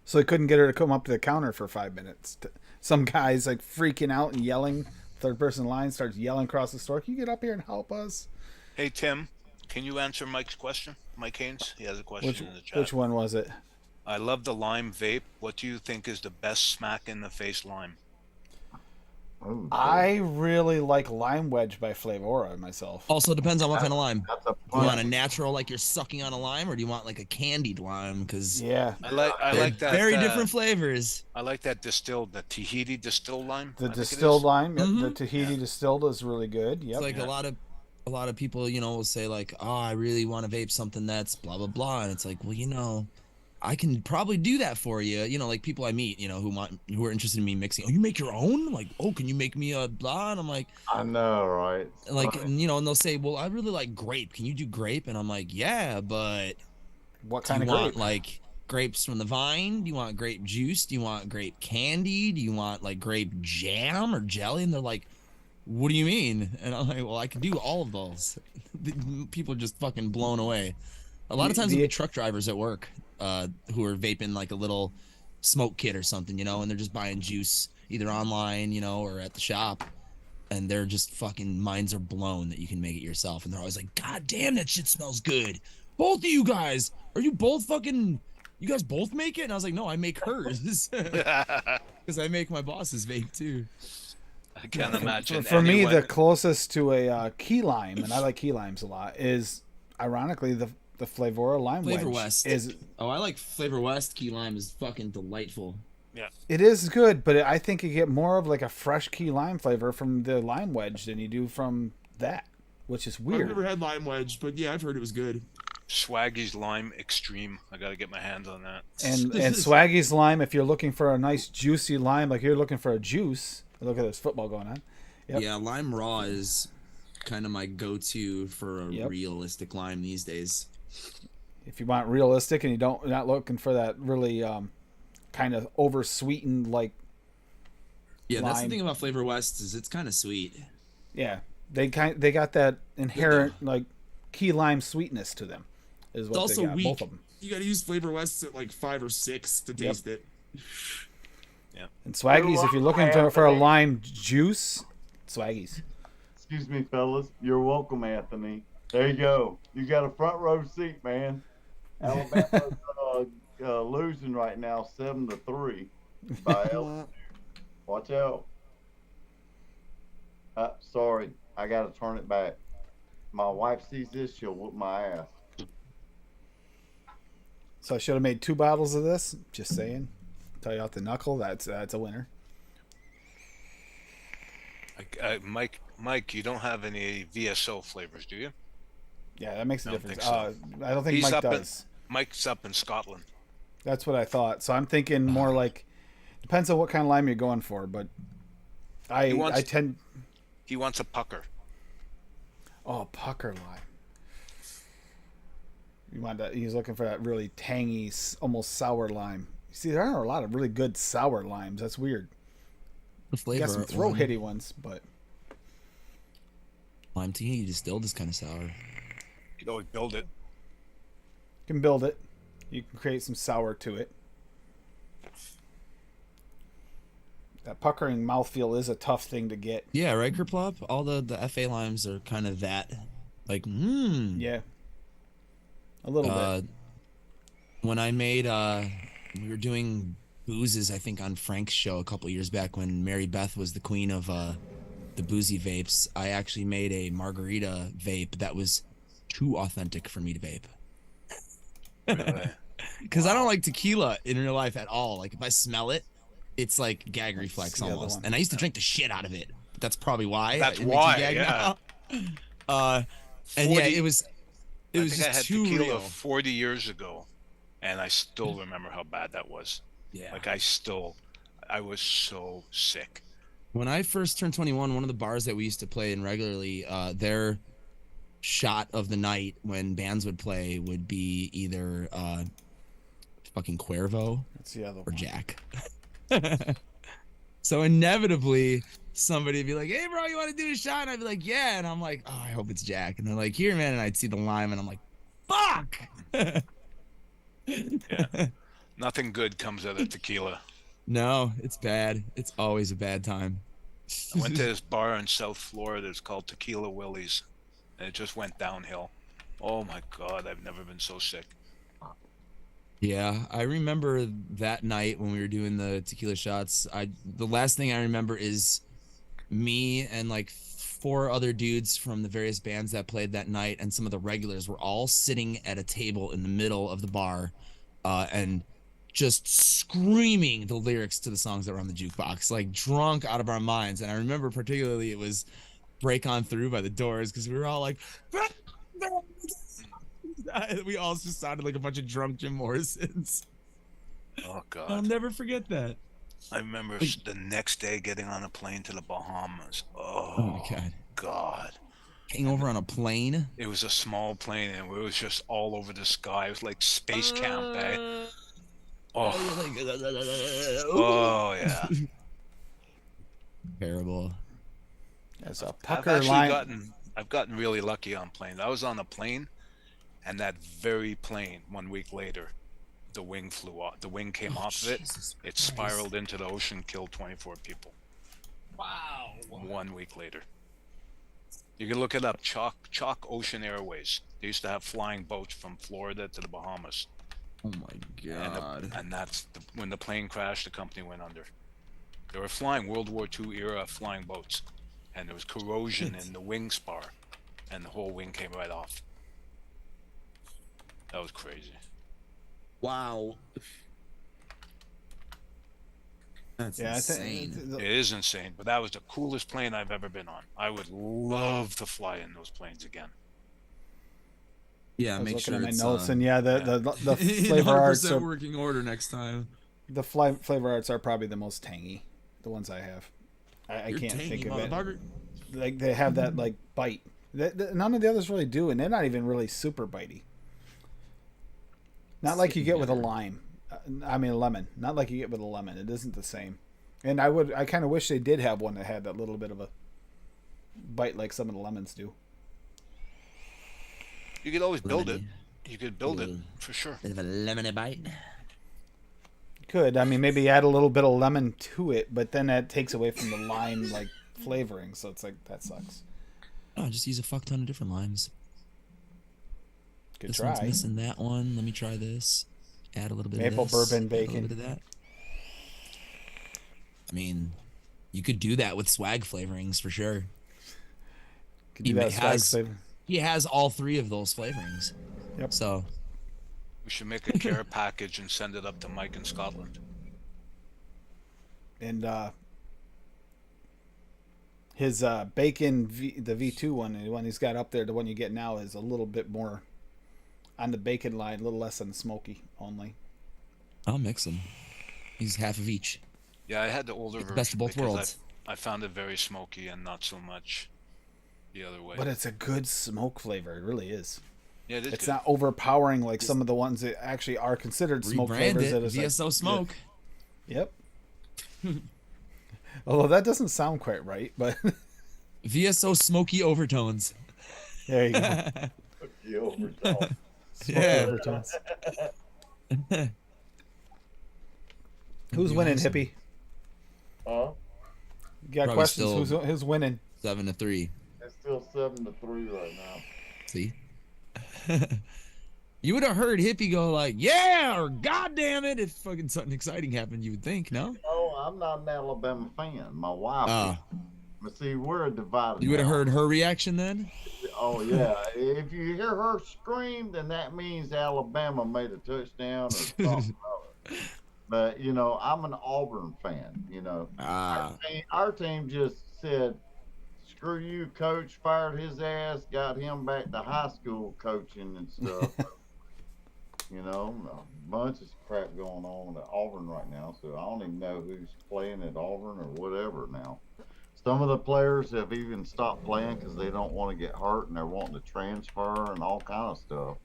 So they couldn't get her to come up to the counter for 5 minutes. Some guy's like freaking out and yelling. Third person line starts yelling across the store. Can you get up here and help us? Hey Tim, can you answer Mike's question? Mike Haynes, he has a question in the chat. Which one was it? I love the lime vape. What do you think is the best smack in the face lime? Ooh, I really like Lime Wedge by Flavora myself. Also depends on what kind of lime. that's a Do you want a fun. natural, like you're sucking on a lime, or do you want like a candied lime? Because Yeah, I like that. very different flavors. I like that distilled, the Tahiti distilled lime. the I think it distilled is. lime, Mhm. the Tahiti distilled is really good. Yep. It's like a lot of people, will say like, oh, I really want to vape something that's blah blah blah, and it's like, well, I can probably do that for you. Like people I meet, who are interested in me mixing. Oh, you make your own? Like, oh, can you make me a blah? And I'm like, I know, right? like, Funny. and they'll say, well, I really like grape. Can you do grape? And I'm like, yeah, but What do kind you of want grape? like grapes from the vine? Do you want grape juice? Do you want grape candy? Do you want like grape jam or jelly? And they're like, what do you mean? And I'm like, well, I can do all of those. People are just fucking blown away. A lot of times there'll be truck drivers at work who are vaping like a little smoke kit or something, you know, and they're just buying juice either online, you know, or at the shop. And they're just fucking minds are blown that you can make it yourself. And they're always like, God damn, that shit smells good. Both of you guys, are you both fucking, you guys both make it? And I was like, no, I make hers. Because I make my boss's vape too. I can't imagine. For me, the closest to a key lime, and I like key limes a lot, is ironically the Flavora Lime Flavor Wedge. West. Oh, I like Flavor West key lime is fucking delightful. Yeah. It is good, but I think you get more of like a fresh key lime flavor from the lime wedge than you do from that, which is weird. I've never had lime wedge, but yeah, I've heard it was good. Swaggy's Lime Extreme. I gotta get my hands on that. And Swaggy's Lime, if you're looking for a nice juicy lime, like you're looking for a juice. Look at this football going on. Yep. Yeah, lime raw is kind of my go-to for a realistic lime these days. If you want realistic and you're not looking for that really kind of over sweetened like lime. That's the thing about Flavor West is it's kind of sweet. Yeah, they got that inherent like key lime sweetness to them. Is what it's they also got, weak. both of them. You got to use Flavor West at like 5 or 6 to taste it. Yeah. And Swaggies, if you're looking for a lime juice, Swaggies. Excuse me, fellas. You're welcome, Anthony. There you go. You got a front row seat, man. Alabama's losing right now, 7-3 by LSU. Watch out. Sorry, I got to turn it back. My wife sees this, she'll whoop my ass. So I should have made 2 bottles of this. Just saying. Tell you out the knuckle. That's a winner. Mike, you don't have any VSO flavors, do you? Yeah, that makes a difference. So. I don't think Mike does. Mike's up in Scotland. That's what I thought. So I'm thinking more like depends on what kind of lime you're going for, but he wants a pucker. Oh, pucker lime. He's looking for that really tangy, almost sour lime. You see, there are a lot of really good sour limes. That's weird. The flavor. You got some throat hitty ones, but lime tea distilled is kind of sour. You can always build it. You can build it. You can create some sour to it. That puckering mouthfeel is a tough thing to get. Yeah, right, Kerplop? All the FA limes are kind of that. Like, Yeah. A little bit. When I made, we were doing boozes, I think, on Frank's show a couple years back when Mary Beth was the queen of the boozy vapes. I actually made a margarita vape that was too authentic for me to vape. Really? Because I don't like tequila in real life at all. Like, if I smell it, it's like gag reflex almost. And I used to drink the shit out of it. That's probably why. That's why, yeah. And yeah, it was I think just I had too tequila real. 40 years ago, and I still remember how bad that was. Yeah. Like I was so sick. When I first turned 21, one of the bars that we used to play in regularly, their shot of the night when bands would play would be either fucking Cuervo That's the other or one. Jack. So inevitably somebody would be like, hey bro, you want to do a shot? And I'd be like, yeah. And I'm like, oh, I hope it's Jack. And they're like, here man. And I'd see the lime and I'm like, fuck. Yeah. Nothing good comes out of tequila. No, it's bad. It's always a bad time. I went to this bar in South Florida. It's called Tequila Willie's, and it just went downhill. Oh my God, I've never been so sick. Yeah, I remember that night when we were doing the tequila shots. The last thing I remember is me and like 4 other dudes from the various bands that played that night, and some of the regulars were all sitting at a table in the middle of the bar, and just screaming the lyrics to the songs that were on the jukebox, like drunk out of our minds. And I remember particularly it was "Break On Through" by the Doors, because we were all like, we all just sounded like a bunch of drunk Jim Morrisons. Oh God. I'll never forget that. I remember the next day getting on a plane to the Bahamas. Oh my God. God. Hangover on a plane? It was a small plane and it was just all over the sky. It was like space camp, eh? Oh. Oh yeah. Terrible. There's a I've pucker actually line. I've gotten really lucky on planes. I was on a plane, and that very plane 1 week later, the wing flew off. The wing came off of it. Jesus It Christ. spiraled into the ocean, killed 24 people. Wow. 1 week later. You can look it up. Chalk Ocean Airways. They used to have flying boats from Florida to the Bahamas. Oh my god. And that's when the plane crashed, the company went under. They were flying World War II era flying boats, and there was corrosion in the wing spar, and the whole wing came right off. That was crazy. Wow. That's Yeah, insane. It is insane, but that was the coolest plane I've ever been on. I would love to fly in those planes again. Yeah, I was make looking sure at my it's notes, and yeah, the in flavor arts 100% are working order next time. the flavor arts are probably the most tangy. The ones I have, I You're can't tangy, think of it. motherfucker. Like they have that like bite. None of the others really do, and they're not even really super bitey. Not like you get with a lime. I mean, a lemon. Not like you get with a lemon. It isn't the same. And I kind of wish they did have one that had that little bit of a bite like some of the lemons do. You could always build it. Lemony. You could build it for sure. Bit of a lemony bite. Could. I mean, maybe add a little bit of lemon to it, but then that takes away from the lime like flavoring. So it's like that sucks. Oh, just use a fuck ton of different limes. Good This try. one's missing that one. Let me try this. Add a little bit Maple of this. bourbon add bacon. A little bit of that. I mean, you could do that with swag flavorings for sure. Could do that with swag flavor. He has all three of those flavorings. Yep. So We should make a care package and send it up to Mike in Scotland. And his bacon, the V2 one, the one he's got up there, the one you get now is a little bit more on the bacon line, a little less than smoky only. I'll mix them. He's half of each. Yeah, I had the older version. Best of both because worlds. I found it very smoky and not so much the other way. But it's a good smoke flavor. It really is. Yeah, it is It's good. not overpowering like some of the ones that actually are considered smoke Rebrand flavors. it. That is VSO Smoke. Yep. Although that doesn't sound quite right, but VSO Smoky Overtones. there you go. The overtone. Smoky Yeah. overtones. That'd Who's be winning, awesome. Hippie? Huh? You got Probably questions? still- Who's winning? 7-3. It's still 7-3 right now. See? You would have heard Hippie go like, yeah, or God damn it, if fucking something exciting happened, you would think, no? Oh, I'm not an Alabama fan. My wife is. But see, we're divided. You would have now. heard her reaction then? Oh yeah. If you hear her scream, then that means Alabama made a touchdown or something. But you know, I'm an Auburn fan. You know, our team just said, "Screw you, coach." Fired his ass, got him back to high school coaching and stuff. You know, a bunch of crap going on at Auburn right now. So I don't even know who's playing at Auburn or whatever now. Some of the players have even stopped playing because they don't want to get hurt and they're wanting to transfer and all kind of stuff.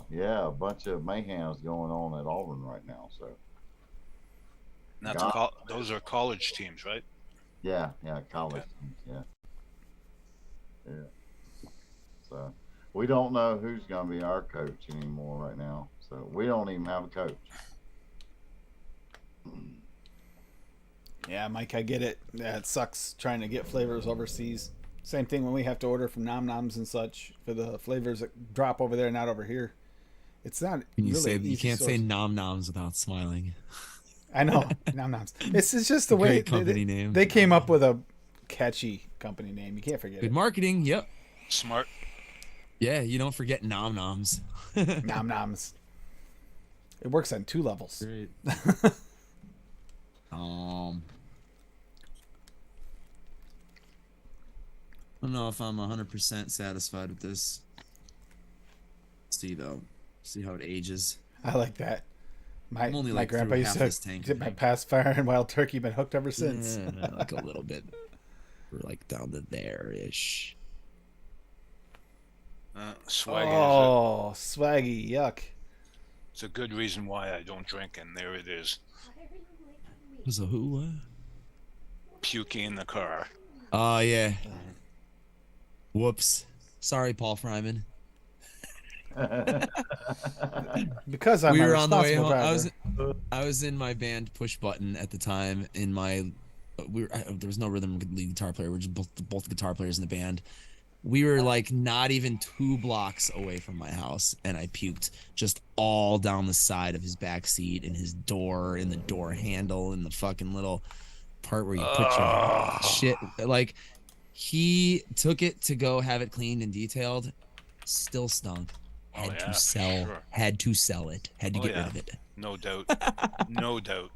Yeah, a bunch of mayhem's going on at Auburn right now. So And that's those are college teams, right? yeah, college teams, yeah. So we don't know who's going to be our coach anymore right now. So we don't even have a coach. Yeah, Mike, I get it. Yeah, it sucks trying to get flavors overseas. Same thing when we have to order from Nom Noms and such for the flavors that drop over there, not over here. It's not You really say easy you can't source. say nom noms without smiling. I know, Nom Noms. It's just the way Great company name. they came up with a catchy company name. You can't forget Good it. marketing, yep. Smart. Yeah, you don't forget nom noms. Nom Noms. It works on 2 levels. Great. I don't know if I'm 100% satisfied with this. See though, see how it ages. I like that. I'm only, My like, grandpa through used half to this tank, I dip my think. pacifier and wild turkey, been hooked ever since. Yeah, like a little bit. We're like down to there-ish. Swag Oh, swaggy, yuck. it's a good reason why I don't drink, and there it is. Was a who? What? Puking in the car. Oh yeah. Whoops. Sorry, Paul Fryman. Because I'm We a were on the way responsible home. driver. I was in my band Push Button at the time. In my, there was no rhythm lead guitar player. We're just both guitar players in the band. We were like not even 2 blocks away from my house, and I puked just all down the side of his back seat, and his door, and the door handle, and the fucking little part where you put your shit. Like, he took it to go have it cleaned and detailed, still stunk. Oh, Had yeah, to for sell, sure. had to sell it, had to Oh, get rid yeah. of it. No doubt. No doubt.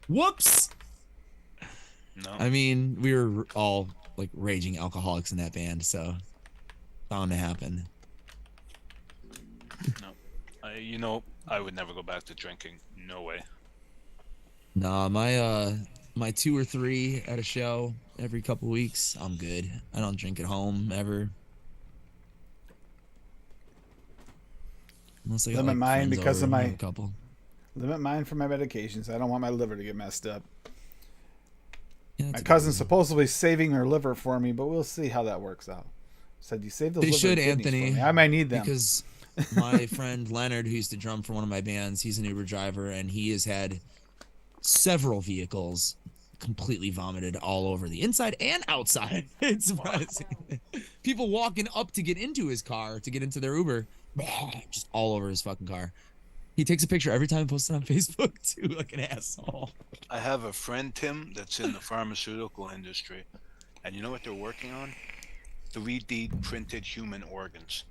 Whoops. No. I mean, we were all like raging alcoholics in that band, so bound to happen. No. I would never go back to drinking. No way. Nah, my 2 or 3 at a show every couple weeks, I'm good. I don't drink at home ever. Unless I got Limit like mine friends because over, of I have my a couple. limit mine for my medications. I don't want my liver to get messed up. Yeah, that's My a good cousin's reason. supposedly saving her liver for me, but we'll see how that works out. Said you save those They liver should, and kidneys Anthony. for me. I might need them. Because my friend Leonard, who used to drum for one of my bands, he's an Uber driver, and he has had several vehicles completely vomited all over the inside and outside. It's surprising. People walking up to get into his car, to get into their Uber, just all over his fucking car. He takes a picture every time and posts it on Facebook too, like an asshole. I have a friend, Tim, that's in the pharmaceutical industry. And you know what they're working on? 3D printed human organs.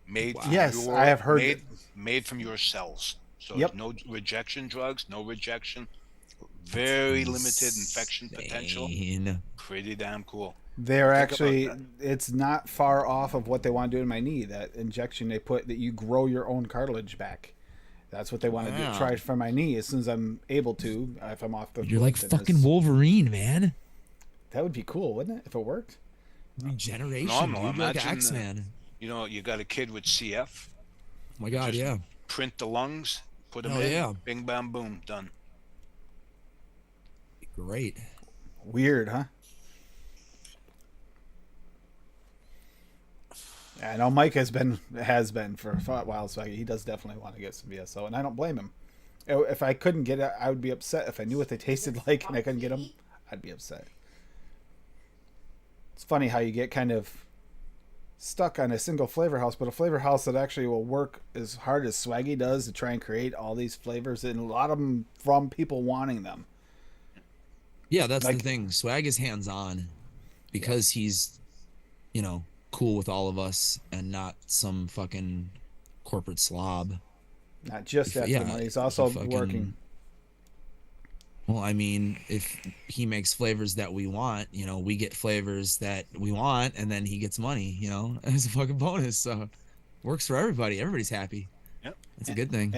Made from Yes, I have heard made from your cells. So Yep. no rejection drugs, no rejection. Very limited infection potential. Insane. Pretty damn cool. They're Think actually, about it's not far off of what they want to do in my knee. That injection they put that you grow your own cartilage back. That's what they want to do. Wow. Try for my knee as soon as I'm able to. If I'm off the. You're like then fucking this- Wolverine, man. That would be cool, wouldn't it? If it worked. Regeneration, Phenomenal. dude. You're like Imagine, X-Man. You got a kid with CF. Oh my god, just yeah. Print the lungs, put them Hell in. yeah. Bing, bam, boom, done. Great. Weird, huh? I know Mike has been for a while, so he does definitely want to get some VSO, and I don't blame him. If I couldn't get it, I would be upset. If I knew what they tasted like and I couldn't get them, I'd be upset. It's funny how you get kind of stuck on a single flavor house, but a flavor house that actually will work as hard as Swaggy does to try and create all these flavors, and a lot of them from people wanting them. Yeah, that's Like- the thing. Swag is hands-on because he's, cool with all of us and not some fucking corporate slob. Not just after Yeah, the money, he's also fucking- working. Well, I mean, if he makes flavors that we want, we get flavors that we want, and then he gets money, as a fucking bonus. So, works for everybody. Everybody's happy. Yep. It's a good thing.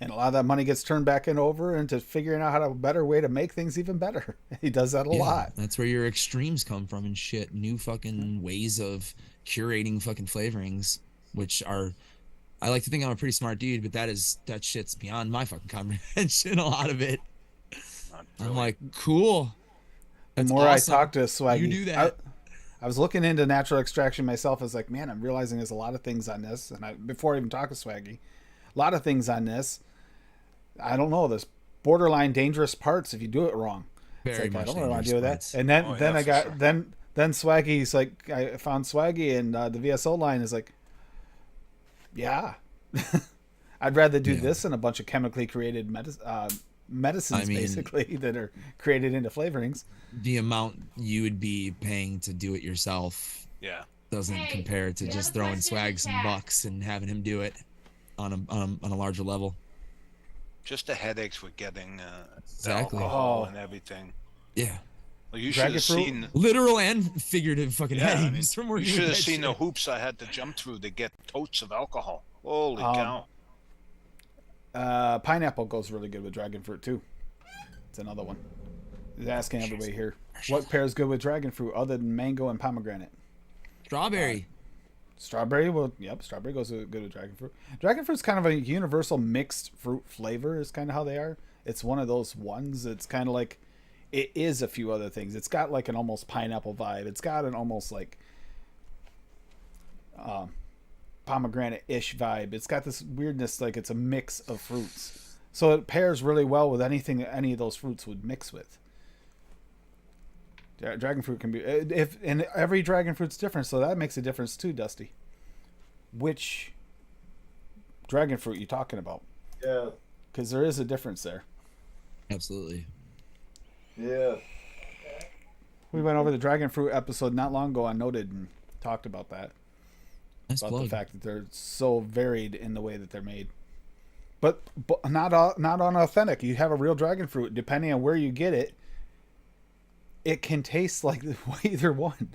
And a lot of that money gets turned back over into figuring out how to a better way to make things even better. He does that a Yeah, lot. that's where your extremes come from and shit. New fucking ways of curating fucking flavorings, which are, I like to think I'm a pretty smart dude, but that shit's beyond my fucking comprehension. A lot of it. Not I'm really. like, cool. The That's more awesome. I talk to Swaggy, You do that. I was looking into natural extraction myself. I was like, man, I'm realizing there's a lot of things on this. And before I even talk to Swaggy, a lot of things on this. I don't know. There's borderline dangerous parts if you do it wrong. Very It's like, I much don't really want to deal with dangerous that. parts. And then, Oh, then yeah, I for got sure. then Swaggy's like, I found Swaggy and the VSO line is like, yeah, I'd rather do Yeah. this than a bunch of chemically created medicines, I mean- basically, that are created into flavorings. The amount you would be paying to do it yourself Yeah. doesn't Hey, compare to we have just a throwing question in Swag the some chat. bucks and having him do it on a larger level. Just the headaches with getting the Exactly. alcohol Oh. and everything. Yeah. Well, you should Dragon have fruit? seen. Literal and figurative fucking Yeah, I mean, headaches from you working should with have that seen the shit. hoops I had to jump through to get totes of alcohol. Holy cow! Pineapple goes really good with dragon fruit too. It's another one. He's asking everybody here, what pairs good with dragon fruit other than mango and pomegranate? Strawberry. Strawberry, well, yep, strawberry goes good with dragon fruit. Dragon fruit's kind of a universal mixed fruit flavor is kind of how they are. It's one of those ones. It's kind of like it is a few other things. It's got like an almost pineapple vibe. It's got an almost like pomegranate-ish vibe. It's got this weirdness, like it's a mix of fruits. So it pairs really well with anything that any of those fruits would mix with. Dragon fruit can be and every dragon fruit's different, so that makes a difference too, Dusty. Which dragon fruit you talking about? Yeah. Because there is a difference there. Absolutely. Yeah. We went over the dragon fruit episode not long ago on Noted and talked about that. Nice About plug. the fact that they're so varied in the way that they're made. But not unauthentic. You have a real dragon fruit, depending on where you get it, it can taste like either one.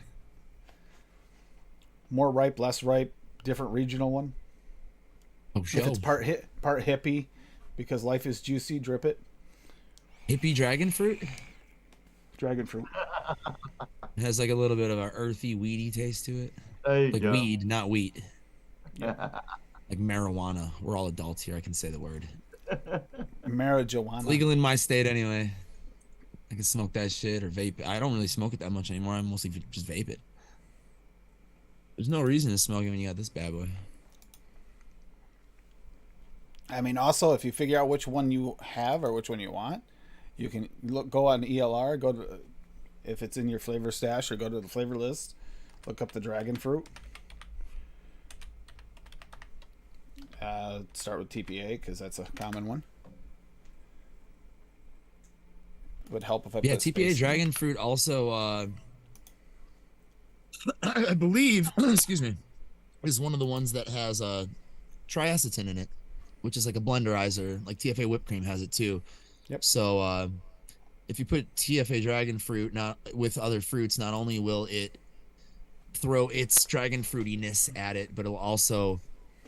More ripe, less ripe, different regional one. Oh, If show. it's part hippie, because life is juicy, drip it. Hippie dragon fruit. Dragon fruit. It has like a little bit of an earthy, weedy taste to it. There you Like go. weed, not wheat. Like marijuana. We're all adults here. I can say the word. Marijuana. Legal in my state anyway. I can smoke that shit or vape it. I don't really smoke it that much anymore. I mostly just vape it. There's no reason to smoke it when you got this bad boy. I mean, also, if you figure out which one you have or which one you want, you can go on ELR, go to, if it's in your flavor stash, or go to the flavor list, look up the dragon fruit. Start with TPA because that's a common one. Would help if I Yeah, put TPA space. dragon fruit also, I believe, excuse me, is one of the ones that has triacetin in it, which is like a blenderizer. Like TFA whipped cream has it too. Yep. So if you put TFA dragon fruit not with other fruits, not only will it throw its dragon fruitiness at it, but it'll also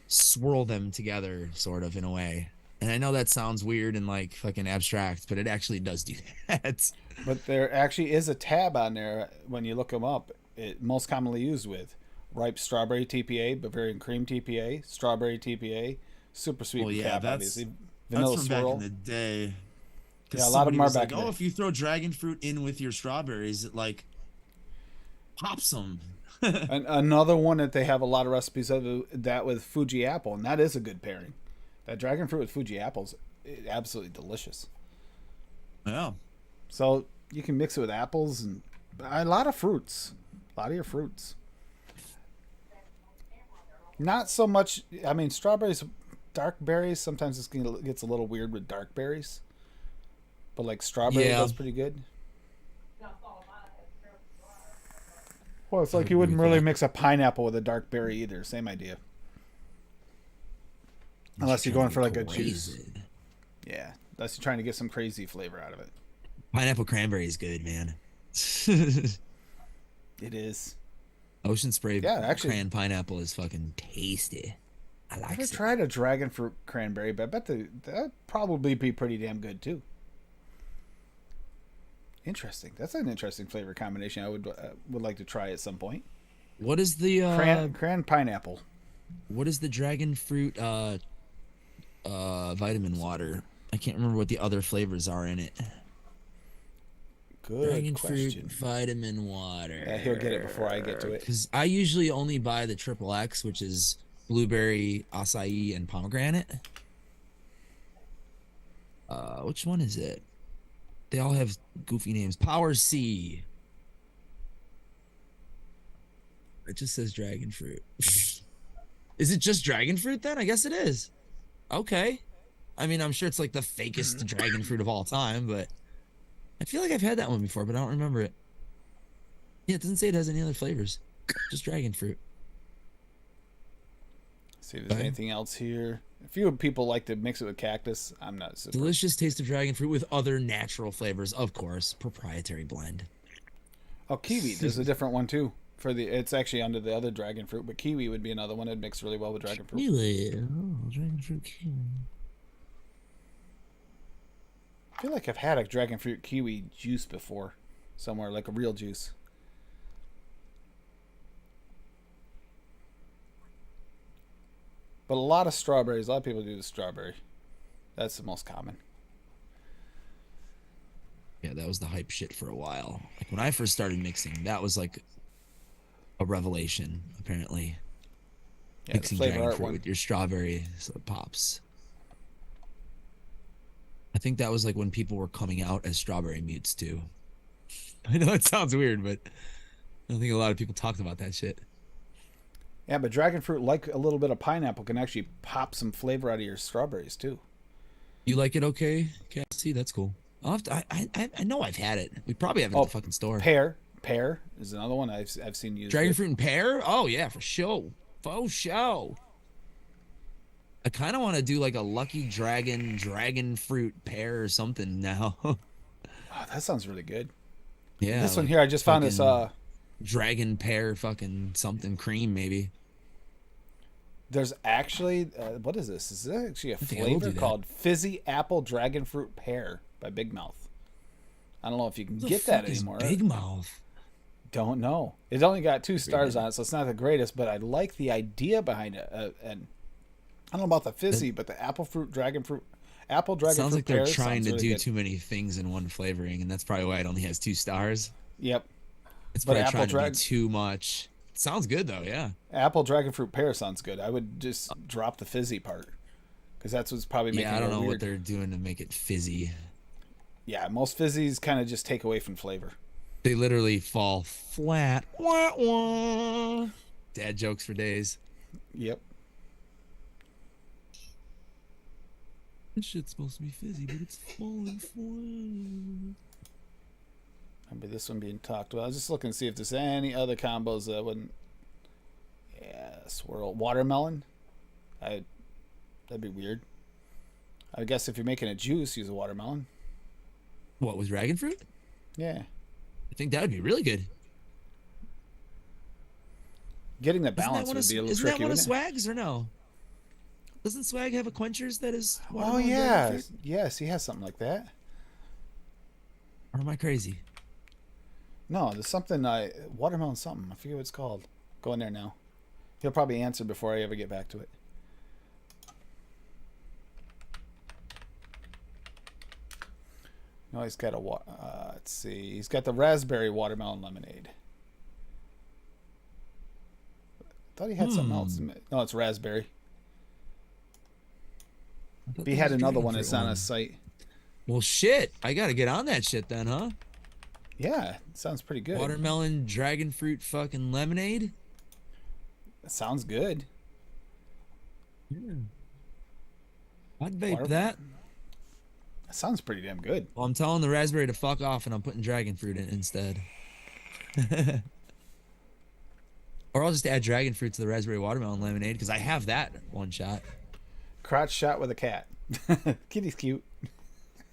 swirl them together, sort of in a way. And I know that sounds weird and like fucking abstract, but it actually does do that. But there actually is a tab on there when you look them up. It most commonly used with ripe strawberry TPA, Bavarian cream TPA, strawberry TPA, super sweet Well, yeah, cap, that's- obviously, vanilla That's from swirl. back in the day. 'Cause Yeah, a lot of somebody them are was back like, in the oh, day. if you throw dragon fruit in with your strawberries, it like pops them. And another one that they have a lot of recipes of that with Fuji apple, and that is a good pairing. That dragon fruit with Fuji apples, absolutely delicious. Yeah. So you can mix it with apples and a lot of fruits, a lot of your fruits. Not so much. I mean, strawberries, dark berries. Sometimes it gets a little weird with dark berries, but like strawberry Yeah. does pretty good. Well, it's like I you wouldn't agree with really that. mix a pineapple with a dark berry either. Same idea. Unless you're going for like a juice. Crazy. Yeah. Unless you're trying to get some crazy flavor out of it. Pineapple cranberry is good, man. It is. Ocean spray Yeah, actually- cran pineapple is fucking tasty. I I like never it. tried a dragon fruit cranberry, but I bet that'd probably be pretty damn good too. Interesting. That's an interesting flavor combination. I would like to try at some point. What is the Cran pineapple. what is the dragon fruit vitamin water? I can't remember what the other flavors are in it. Good Dragon question. fruit vitamin water. Yeah, he'll get it before I get to it. Because I usually only buy the triple X, which is blueberry, acai, and pomegranate. Which one is it? They all have goofy names. Power C. It just says dragon fruit. Is it just dragon fruit then? I guess it is. Okay. I mean, I'm sure it's like the fakest dragon fruit of all time, but I feel like I've had that one before, but I don't remember it. Yeah, it doesn't say it has any other flavors. Just dragon fruit. See if there's Okay. anything else here. A few people like to mix it with cactus. I'm not super. Delicious taste of dragon fruit with other natural flavors, of course. Proprietary blend. Oh, kiwi. There's a different one too. It's actually under the other dragon fruit, but kiwi would be another one that mix really well with dragon fruit. Really? Oh, dragon fruit kiwi. I feel like I've had a dragon fruit kiwi juice before, somewhere like a real juice. But a lot of strawberries. A lot of people do the strawberry. That's the most common. Yeah, that was the hype shit for a while. Like when I first started mixing, that was like a revelation, apparently. Yeah, the Mixing flavor dragon art fruit one. with your strawberry so it pops. I think that was like when people were coming out as strawberry mutes too. I know it sounds weird, but I don't think a lot of people talked about that shit. Yeah, but dragon fruit, like a little bit of pineapple, can actually pop some flavor out of your strawberries too. You like it okay, Cassie? That's cool. I'll have to, I know I've had it. We probably have it at the fucking store. Pear is another one I've seen used. Dragon fruit and pear? Oh yeah, for sure. For sure. I kind of want to do like a lucky dragon fruit pear or something now. Oh, that sounds really good. Yeah. This one like here, I just found this. Dragon pear fucking something cream maybe. There's actually what is this? Is this actually a think I will do flavor that. called Fizzy Apple Dragon Fruit Pear by Big Mouth? I don't know if you can Who the get that fuck is anymore. Big Mouth. Don't know. It only got 2 stars on it, so it's not the greatest. But I like the idea behind it. And I don't know about the fizzy, but the apple dragon fruit Sounds like they're pear trying sounds to really do good. too many things in one flavoring, and that's probably why it only has 2 stars. Yep. It's But probably apple trying to drag- be too much. Sounds good though, yeah. Apple dragon fruit pear sounds good. I would just drop the fizzy part because that's what's probably making Yeah, I don't it know weird. what they're doing to make it fizzy. Yeah, most fizzies kind of just take away from flavor. They literally fall flat. Wah, wah. Dad jokes for days. Yep. This shit's supposed to be fizzy, but it's falling flat. Remember this one being talked about. I was just looking to see if there's any other combos that wouldn't. Yeah, swirl watermelon. That'd be weird. I guess if you're making a juice, use a watermelon. What, with dragon fruit? Yeah. I think that would be really good. Getting the balance would be a little isn't tricky. that one of Wouldn't it? Swag's or no? Doesn't Swag have a quenchers that is Oh watermelon dragon yeah, fruit? yes, he has something like that. Or am I crazy? No, there's something. Watermelon something. I forget what it's called. Go in there now. He'll probably answer before I ever get back to it. No, he's got a let's see. He's got the raspberry watermelon lemonade. Thought he had something else. No, it's raspberry. But he had another one that's on his site. Well, shit. I gotta get on that shit then, huh? Yeah, sounds pretty good. Watermelon dragon fruit fucking lemonade. Sounds good. I'd vape that. That sounds pretty damn good. Well, I'm telling the raspberry to fuck off, and I'm putting dragon fruit in instead. Or I'll just add dragon fruit to the raspberry watermelon lemonade because I have that one shot. Crotch shot with a cat. Kitty's cute.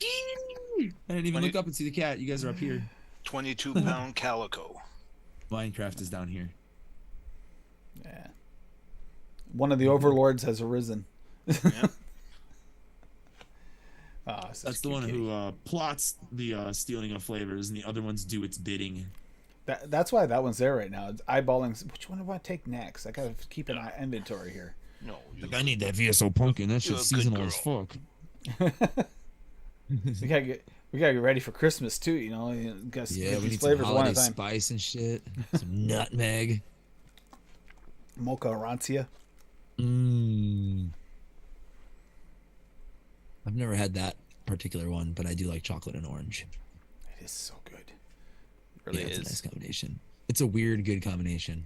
I didn't even look up and see the cat. You guys are up here. 22-pound calico. Minecraft is down here. Yeah. One of the overlords has arisen. Yeah. Oh, That's the one who plots the stealing of flavors, and the other ones do its bidding. That's why that one's there right now. It's eyeballing. Which one do I take next? I gotta keep an inventory here. No, Like, I need that VSO pumpkin. That You're shit's a good seasonal as girl. fuck. We gotta get ready for Christmas too. You know, gotta Yeah, get we these need some flavors one holiday at a time. spice and shit. Some nutmeg. Mocha rancia. I've never had that particular one, but I do like chocolate and orange. It is so good. It really Yeah, it's a is. nice combination. It's a weird good combination.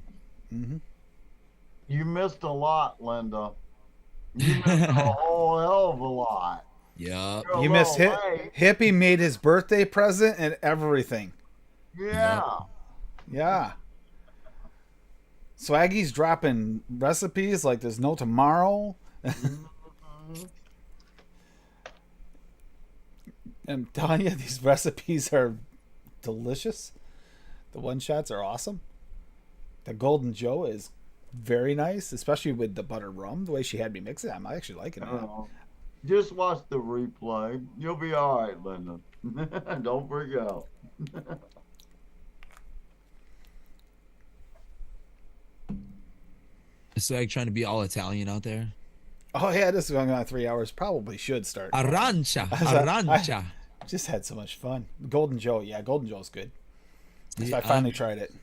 You missed a lot, Linda. You missed a whole hell of a lot. Yup. You're a You missed little late. Hippie made his birthday present and everything. Yeah. Yeah. Swaggy's dropping recipes like there's no tomorrow. I'm telling you, these recipes are delicious. The one shots are awesome. The Golden Joe is very nice, especially with the butter rum. The way she had me mix it, I'm actually liking it. Just watch the replay. You'll be all right, Linda. Don't freak out. Is Swag trying to be all Italian out there? Oh yeah, this is going on 3 hours. Probably should start. Arancia. I- Arancia. Just had so much fun. Golden Joe, yeah, Golden Joe's good. Yeah, I finally tried it.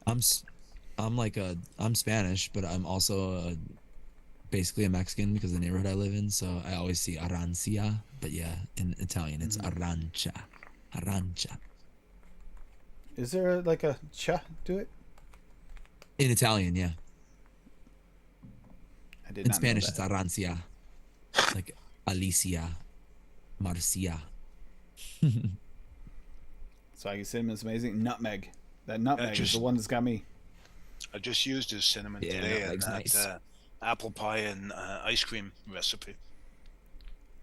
I'm Spanish, but I'm also basically a Mexican because of the neighborhood I live in. So I always see arancia, but yeah, in Italian it's arancia, arancia. Is there like a cha to it? In Italian, yeah. I did In not Spanish, know it's that. arancia, like Alicia, Marcia. So I can cinnamon is amazing. Nutmeg. That nutmeg is just- the one that's got me. I just used his cinnamon Yeah, today in nutmeg's that nice. apple pie and ice cream recipe.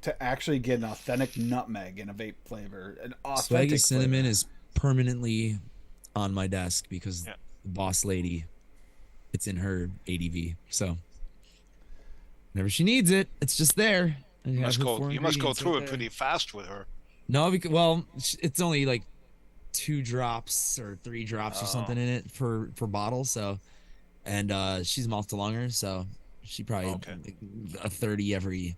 To actually get an authentic nutmeg in a vape flavor, an Swaggy authentic cinnamon flavor. is permanently on my desk because Yeah. the boss lady, it's in her ADV. So whenever she needs it, it's just there. I You have her 4 must go ingredients through right it there. pretty fast with her. No, because well, it's only like 2 drops or 3 drops or something Oh. in it for bottles. So, and she's mouth to lunger, so she probably Okay. like, a 30 every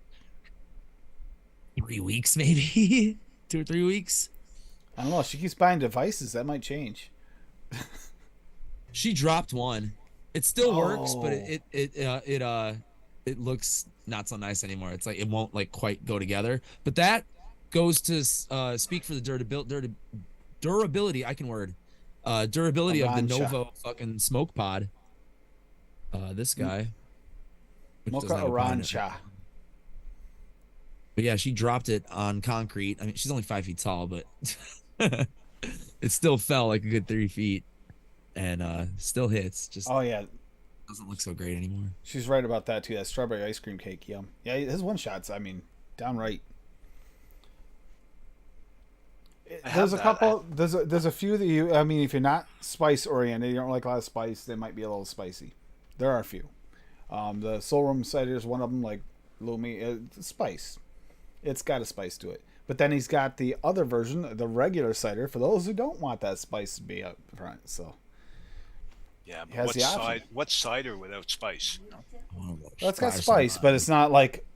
3 weeks, maybe 2 or 3 weeks. I don't know. She keeps buying devices. That might change. She dropped one. It still works, but Oh. it looks not so nice anymore. It's like it won't like quite go together. But that goes to speak for the durability. I can word. Durability of the Arancha. Novo fucking smoke pod. This guy. which Mocha doesn't have a pod in it. Arancha. But yeah, she dropped it on concrete. I mean, she's only 5 feet tall, but it still fell like a good 3 feet, and still hits. Just Oh yeah, doesn't look so great anymore. she's right about that too. That strawberry ice cream cake, yum. Yeah, his one shots. I mean, downright. There's a couple. There's a few that you. I mean, if you're not spice oriented, you don't like a lot of spice. They might be a little spicy. There are a few. The Soul Room cider is one of them. Like Lumi, spice. It's got a spice to it. But then he's got the other version, the regular cider, for those who don't want that spice to be up front. So Yeah, but has the option. what's cider without spice? You know? Oh, well, it's got fire spice, some- but it's not like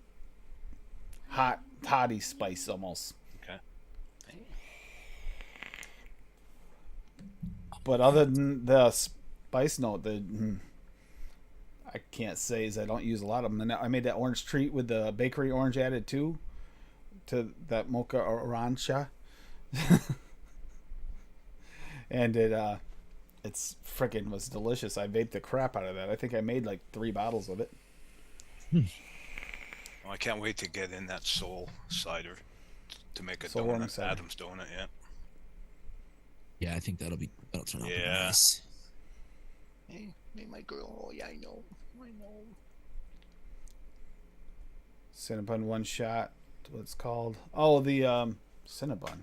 toddy spice almost. Okay. But other than the spice note, I can't say is I don't use a lot of them. And I made that orange treat with the bakery orange added too, to that mocha orancha, and it's freaking was delicious. I vaped the crap out of that. I think I made like 3 bottles of it. Well, I can't wait to get in that soul cider to make a Soul Rum donut. cider. Adam's donut, yeah. Yeah, I think that'll turn out pretty Yeah. nice. Hey, my girl. Oh yeah, I know. Cinnabon one shot. What it's called? Oh, the Cinnabon.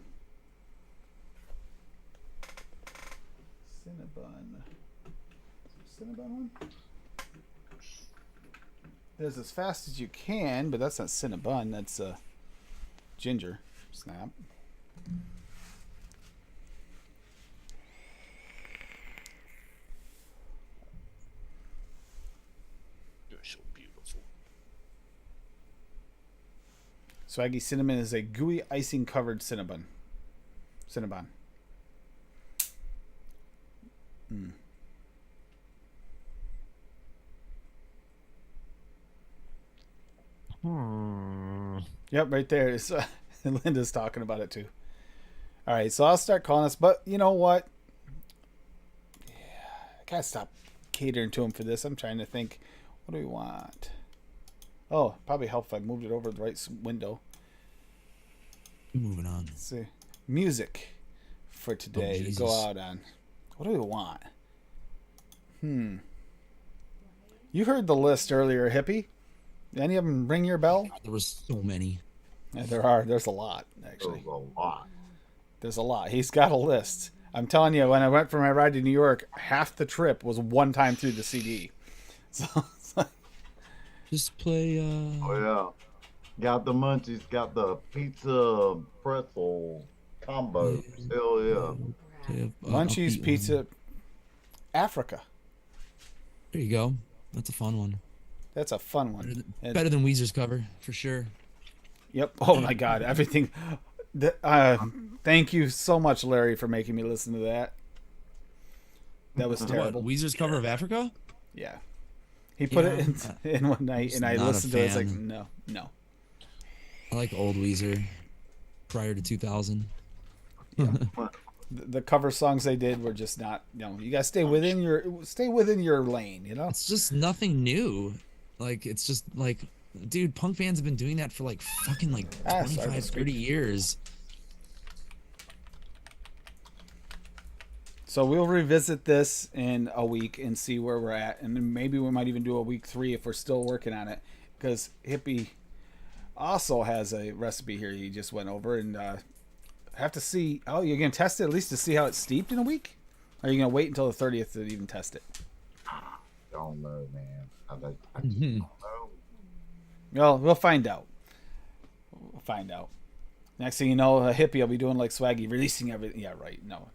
Cinnabon one. There's as fast as you can, but that's not Cinnabon. That's ginger snap. You're so beautiful. Swaggy cinnamon is a gooey icing covered Cinnabon. Yep, right there. It's, Linda's talking about it too. All right, so I'll start calling us, but you know what? Yeah, I gotta stop catering to him for this. I'm trying to think, what do we want? Oh, probably help if I moved it over the right window. Moving on. Let's see, music for today to go Jesus. out on. What do we want? You heard the list earlier, hippie. Any of them ring your bell? There was so many. Yeah, there are. There's a lot, actually. There's a lot. There's a lot. He's got a list. I'm telling you, when I went for my ride to New York, half the trip was one time through the CD. So it's like, Just play. Oh yeah. Got the munchies, got the pizza pretzel combos. Hell yeah. play a Munchies, upbeat one. Pizza, Africa. There you go. That's a fun one. That's a fun one. And- Better than Weezer's cover for sure. Yep. Oh my God. Everything. Thank you so much, Larry, for making me listen to that. That was terrible. What, Weezer's cover of Africa? Yeah. He put Yeah, it in one night, just and I not a listened to it. It's like, fan. no. I like old Weezer prior to 2000. The cover songs they did were just not. You gotta stay within your lane. It's just nothing new. Like, it's just like, dude, punk bands have been doing that for like fucking like sorry, 25, 30 years. So we'll revisit this in a week and see where we're at, and then maybe we might even do a week 3 if we're still working on it. Because Hippie also has a recipe here he just went over, and have to see. Oh, you're gonna test it at least to see how it's steeped in a week? Or are you gonna wait until the 30th to even test it? Don't know, man. I just don't know. Well, we'll find out. Next thing you know, a Hippie will be doing like Swaggy, releasing everything. Yeah, right. No.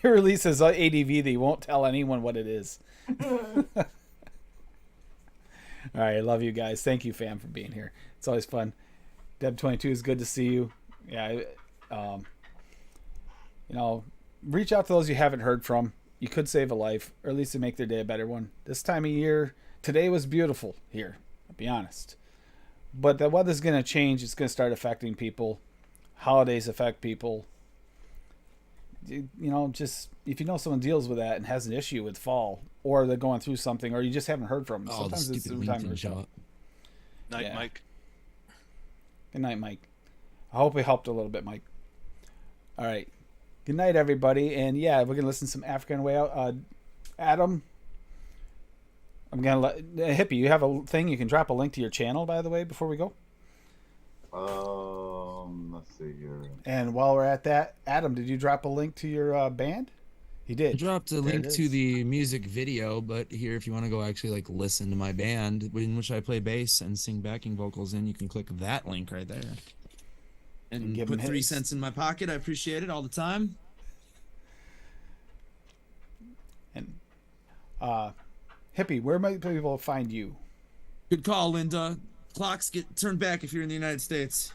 He releases ADV that he won't tell anyone what it is. All right, I love you guys. Thank you, fam, for being here. It's always fun. Deb22 is good to see you. Yeah, reach out to those you haven't heard from. You could save a life, or at least to make their day a better one. This time of year, today was beautiful here, I'll be honest. But the weather's going to change. It's going to start affecting people. Holidays affect people. Just if you know someone deals with that and has an issue with fall, or they're going through something, or you just haven't heard from them. Oh, Sometimes the it's stupid the time LinkedIn to shot. Night, Yeah. Mike. Good night, Mike. I hope it helped a little bit, Mike. All right. Good night, everybody. And yeah, we're going to listen to some African Way Out. Adam, I'm going to let Hippie, you have a thing. You can drop a link to your channel, by the way, before we go. Let's see here. And while we're at that, Adam, did you drop a link to your band? He did. I dropped a There link it to is. the music video, but here, if you want to go actually like listen to my band, in which I play bass and sing backing vocals in, you can click that link right there. And give put him 3 his. cents in my pocket. I appreciate it all the time. And Hippie, where might people find you? Good call, Linda. Clocks get turned back if you're in the United States.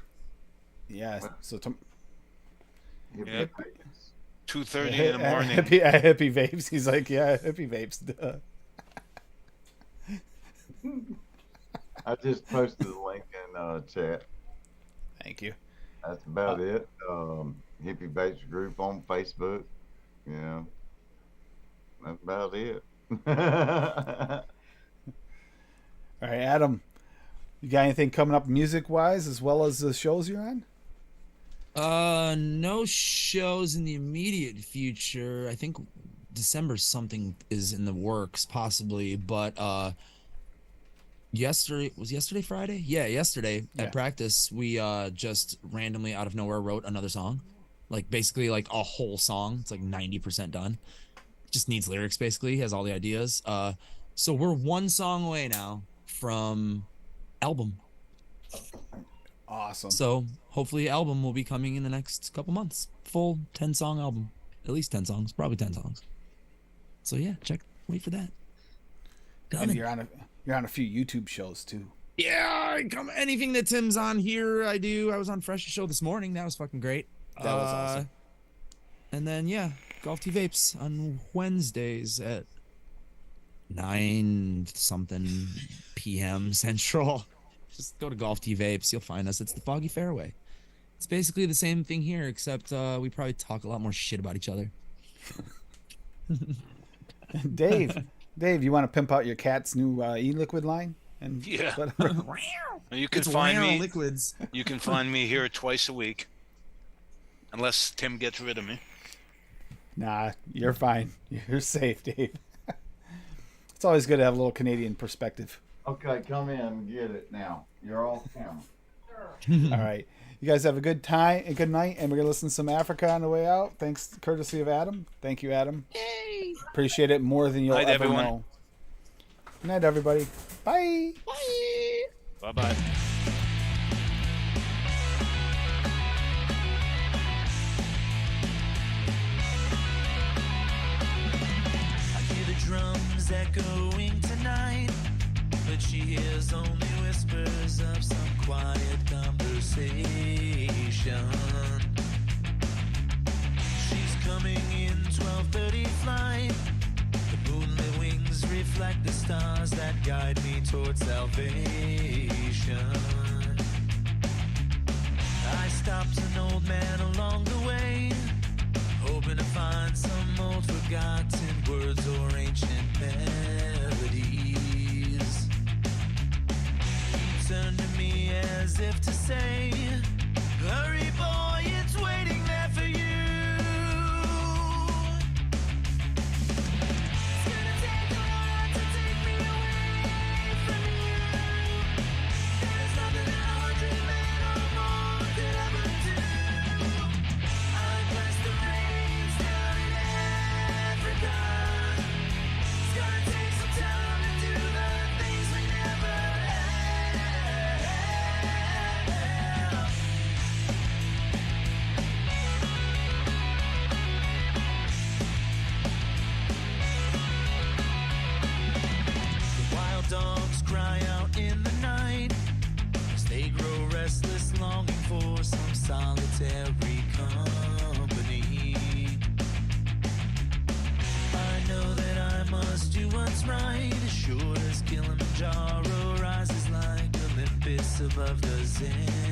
Yeah. So Yep. 2:30 in the morning. Hippie vapes. He's like, yeah, Hippie vapes. Duh. I just posted the link in chat. Thank you. That's about it. Hippie Bates group on Facebook. Yeah. That's about it. All right, Adam, you got anything coming up music wise as well as the shows you're on? No shows in the immediate future. I think December something is in the works, possibly, but yesterday Friday? Yeah, yesterday at practice we just randomly out of nowhere wrote another song. Like basically like a whole song. It's like 90% done. Just needs lyrics basically, has all the ideas. So we're one song away now from album. Awesome. So hopefully album will be coming in the next couple months. Full 10-song album. At least 10 songs, probably 10 songs. So yeah, wait for that. And you're on a few YouTube shows too. Yeah, anything that Tim's on here, I do. I was on Fresh's show this morning. That was fucking great. That was awesome. And then yeah, Golf Tea Vapes on Wednesdays at 9 something p.m. Central. Just go to Golf Tea Vapes. You'll find us. It's the Foggy Fairway. It's basically the same thing here, except we probably talk a lot more shit about each other. Dave, you want to pimp out your cat's new e-liquid line? And Yeah. whatever. You can It's find Rare me. Liquids. You can find me here twice a week, unless Tim gets rid of me. Nah, you're fine. You're safe, Dave. It's always good to have a little Canadian perspective. Okay, come in and get it now. You're off camera. All right. You guys have a good time, a good night, and we're gonna listen to some Africa on the way out. Thanks, courtesy of Adam. Thank you, Adam. Yay! Appreciate it more than you'll Night, ever everyone. know. Good night, everybody. Bye. Bye! Bye bye. I hear the drums echoing tonight, but she hears only whispers of some quiet conversation. She's coming in 12:30 flight. The moonlit wings reflect the stars that guide me towards salvation. I stopped an old man along the way, hoping to find some old forgotten words or ancient melodies. He turned to me as if to say, hurry boy, it's waiting there for you. It's gonna take a lot to take me away from you. There's nothing that 100 men or more could ever do. I bless the rains down in Africa. It's gonna take some time to do the things we never have. The wild dogs cry out in the night as they grow restless, longing for some solitary company. I know that I must do what's right, as sure as Kilimanjaro rises like Olympus above the Zambezi.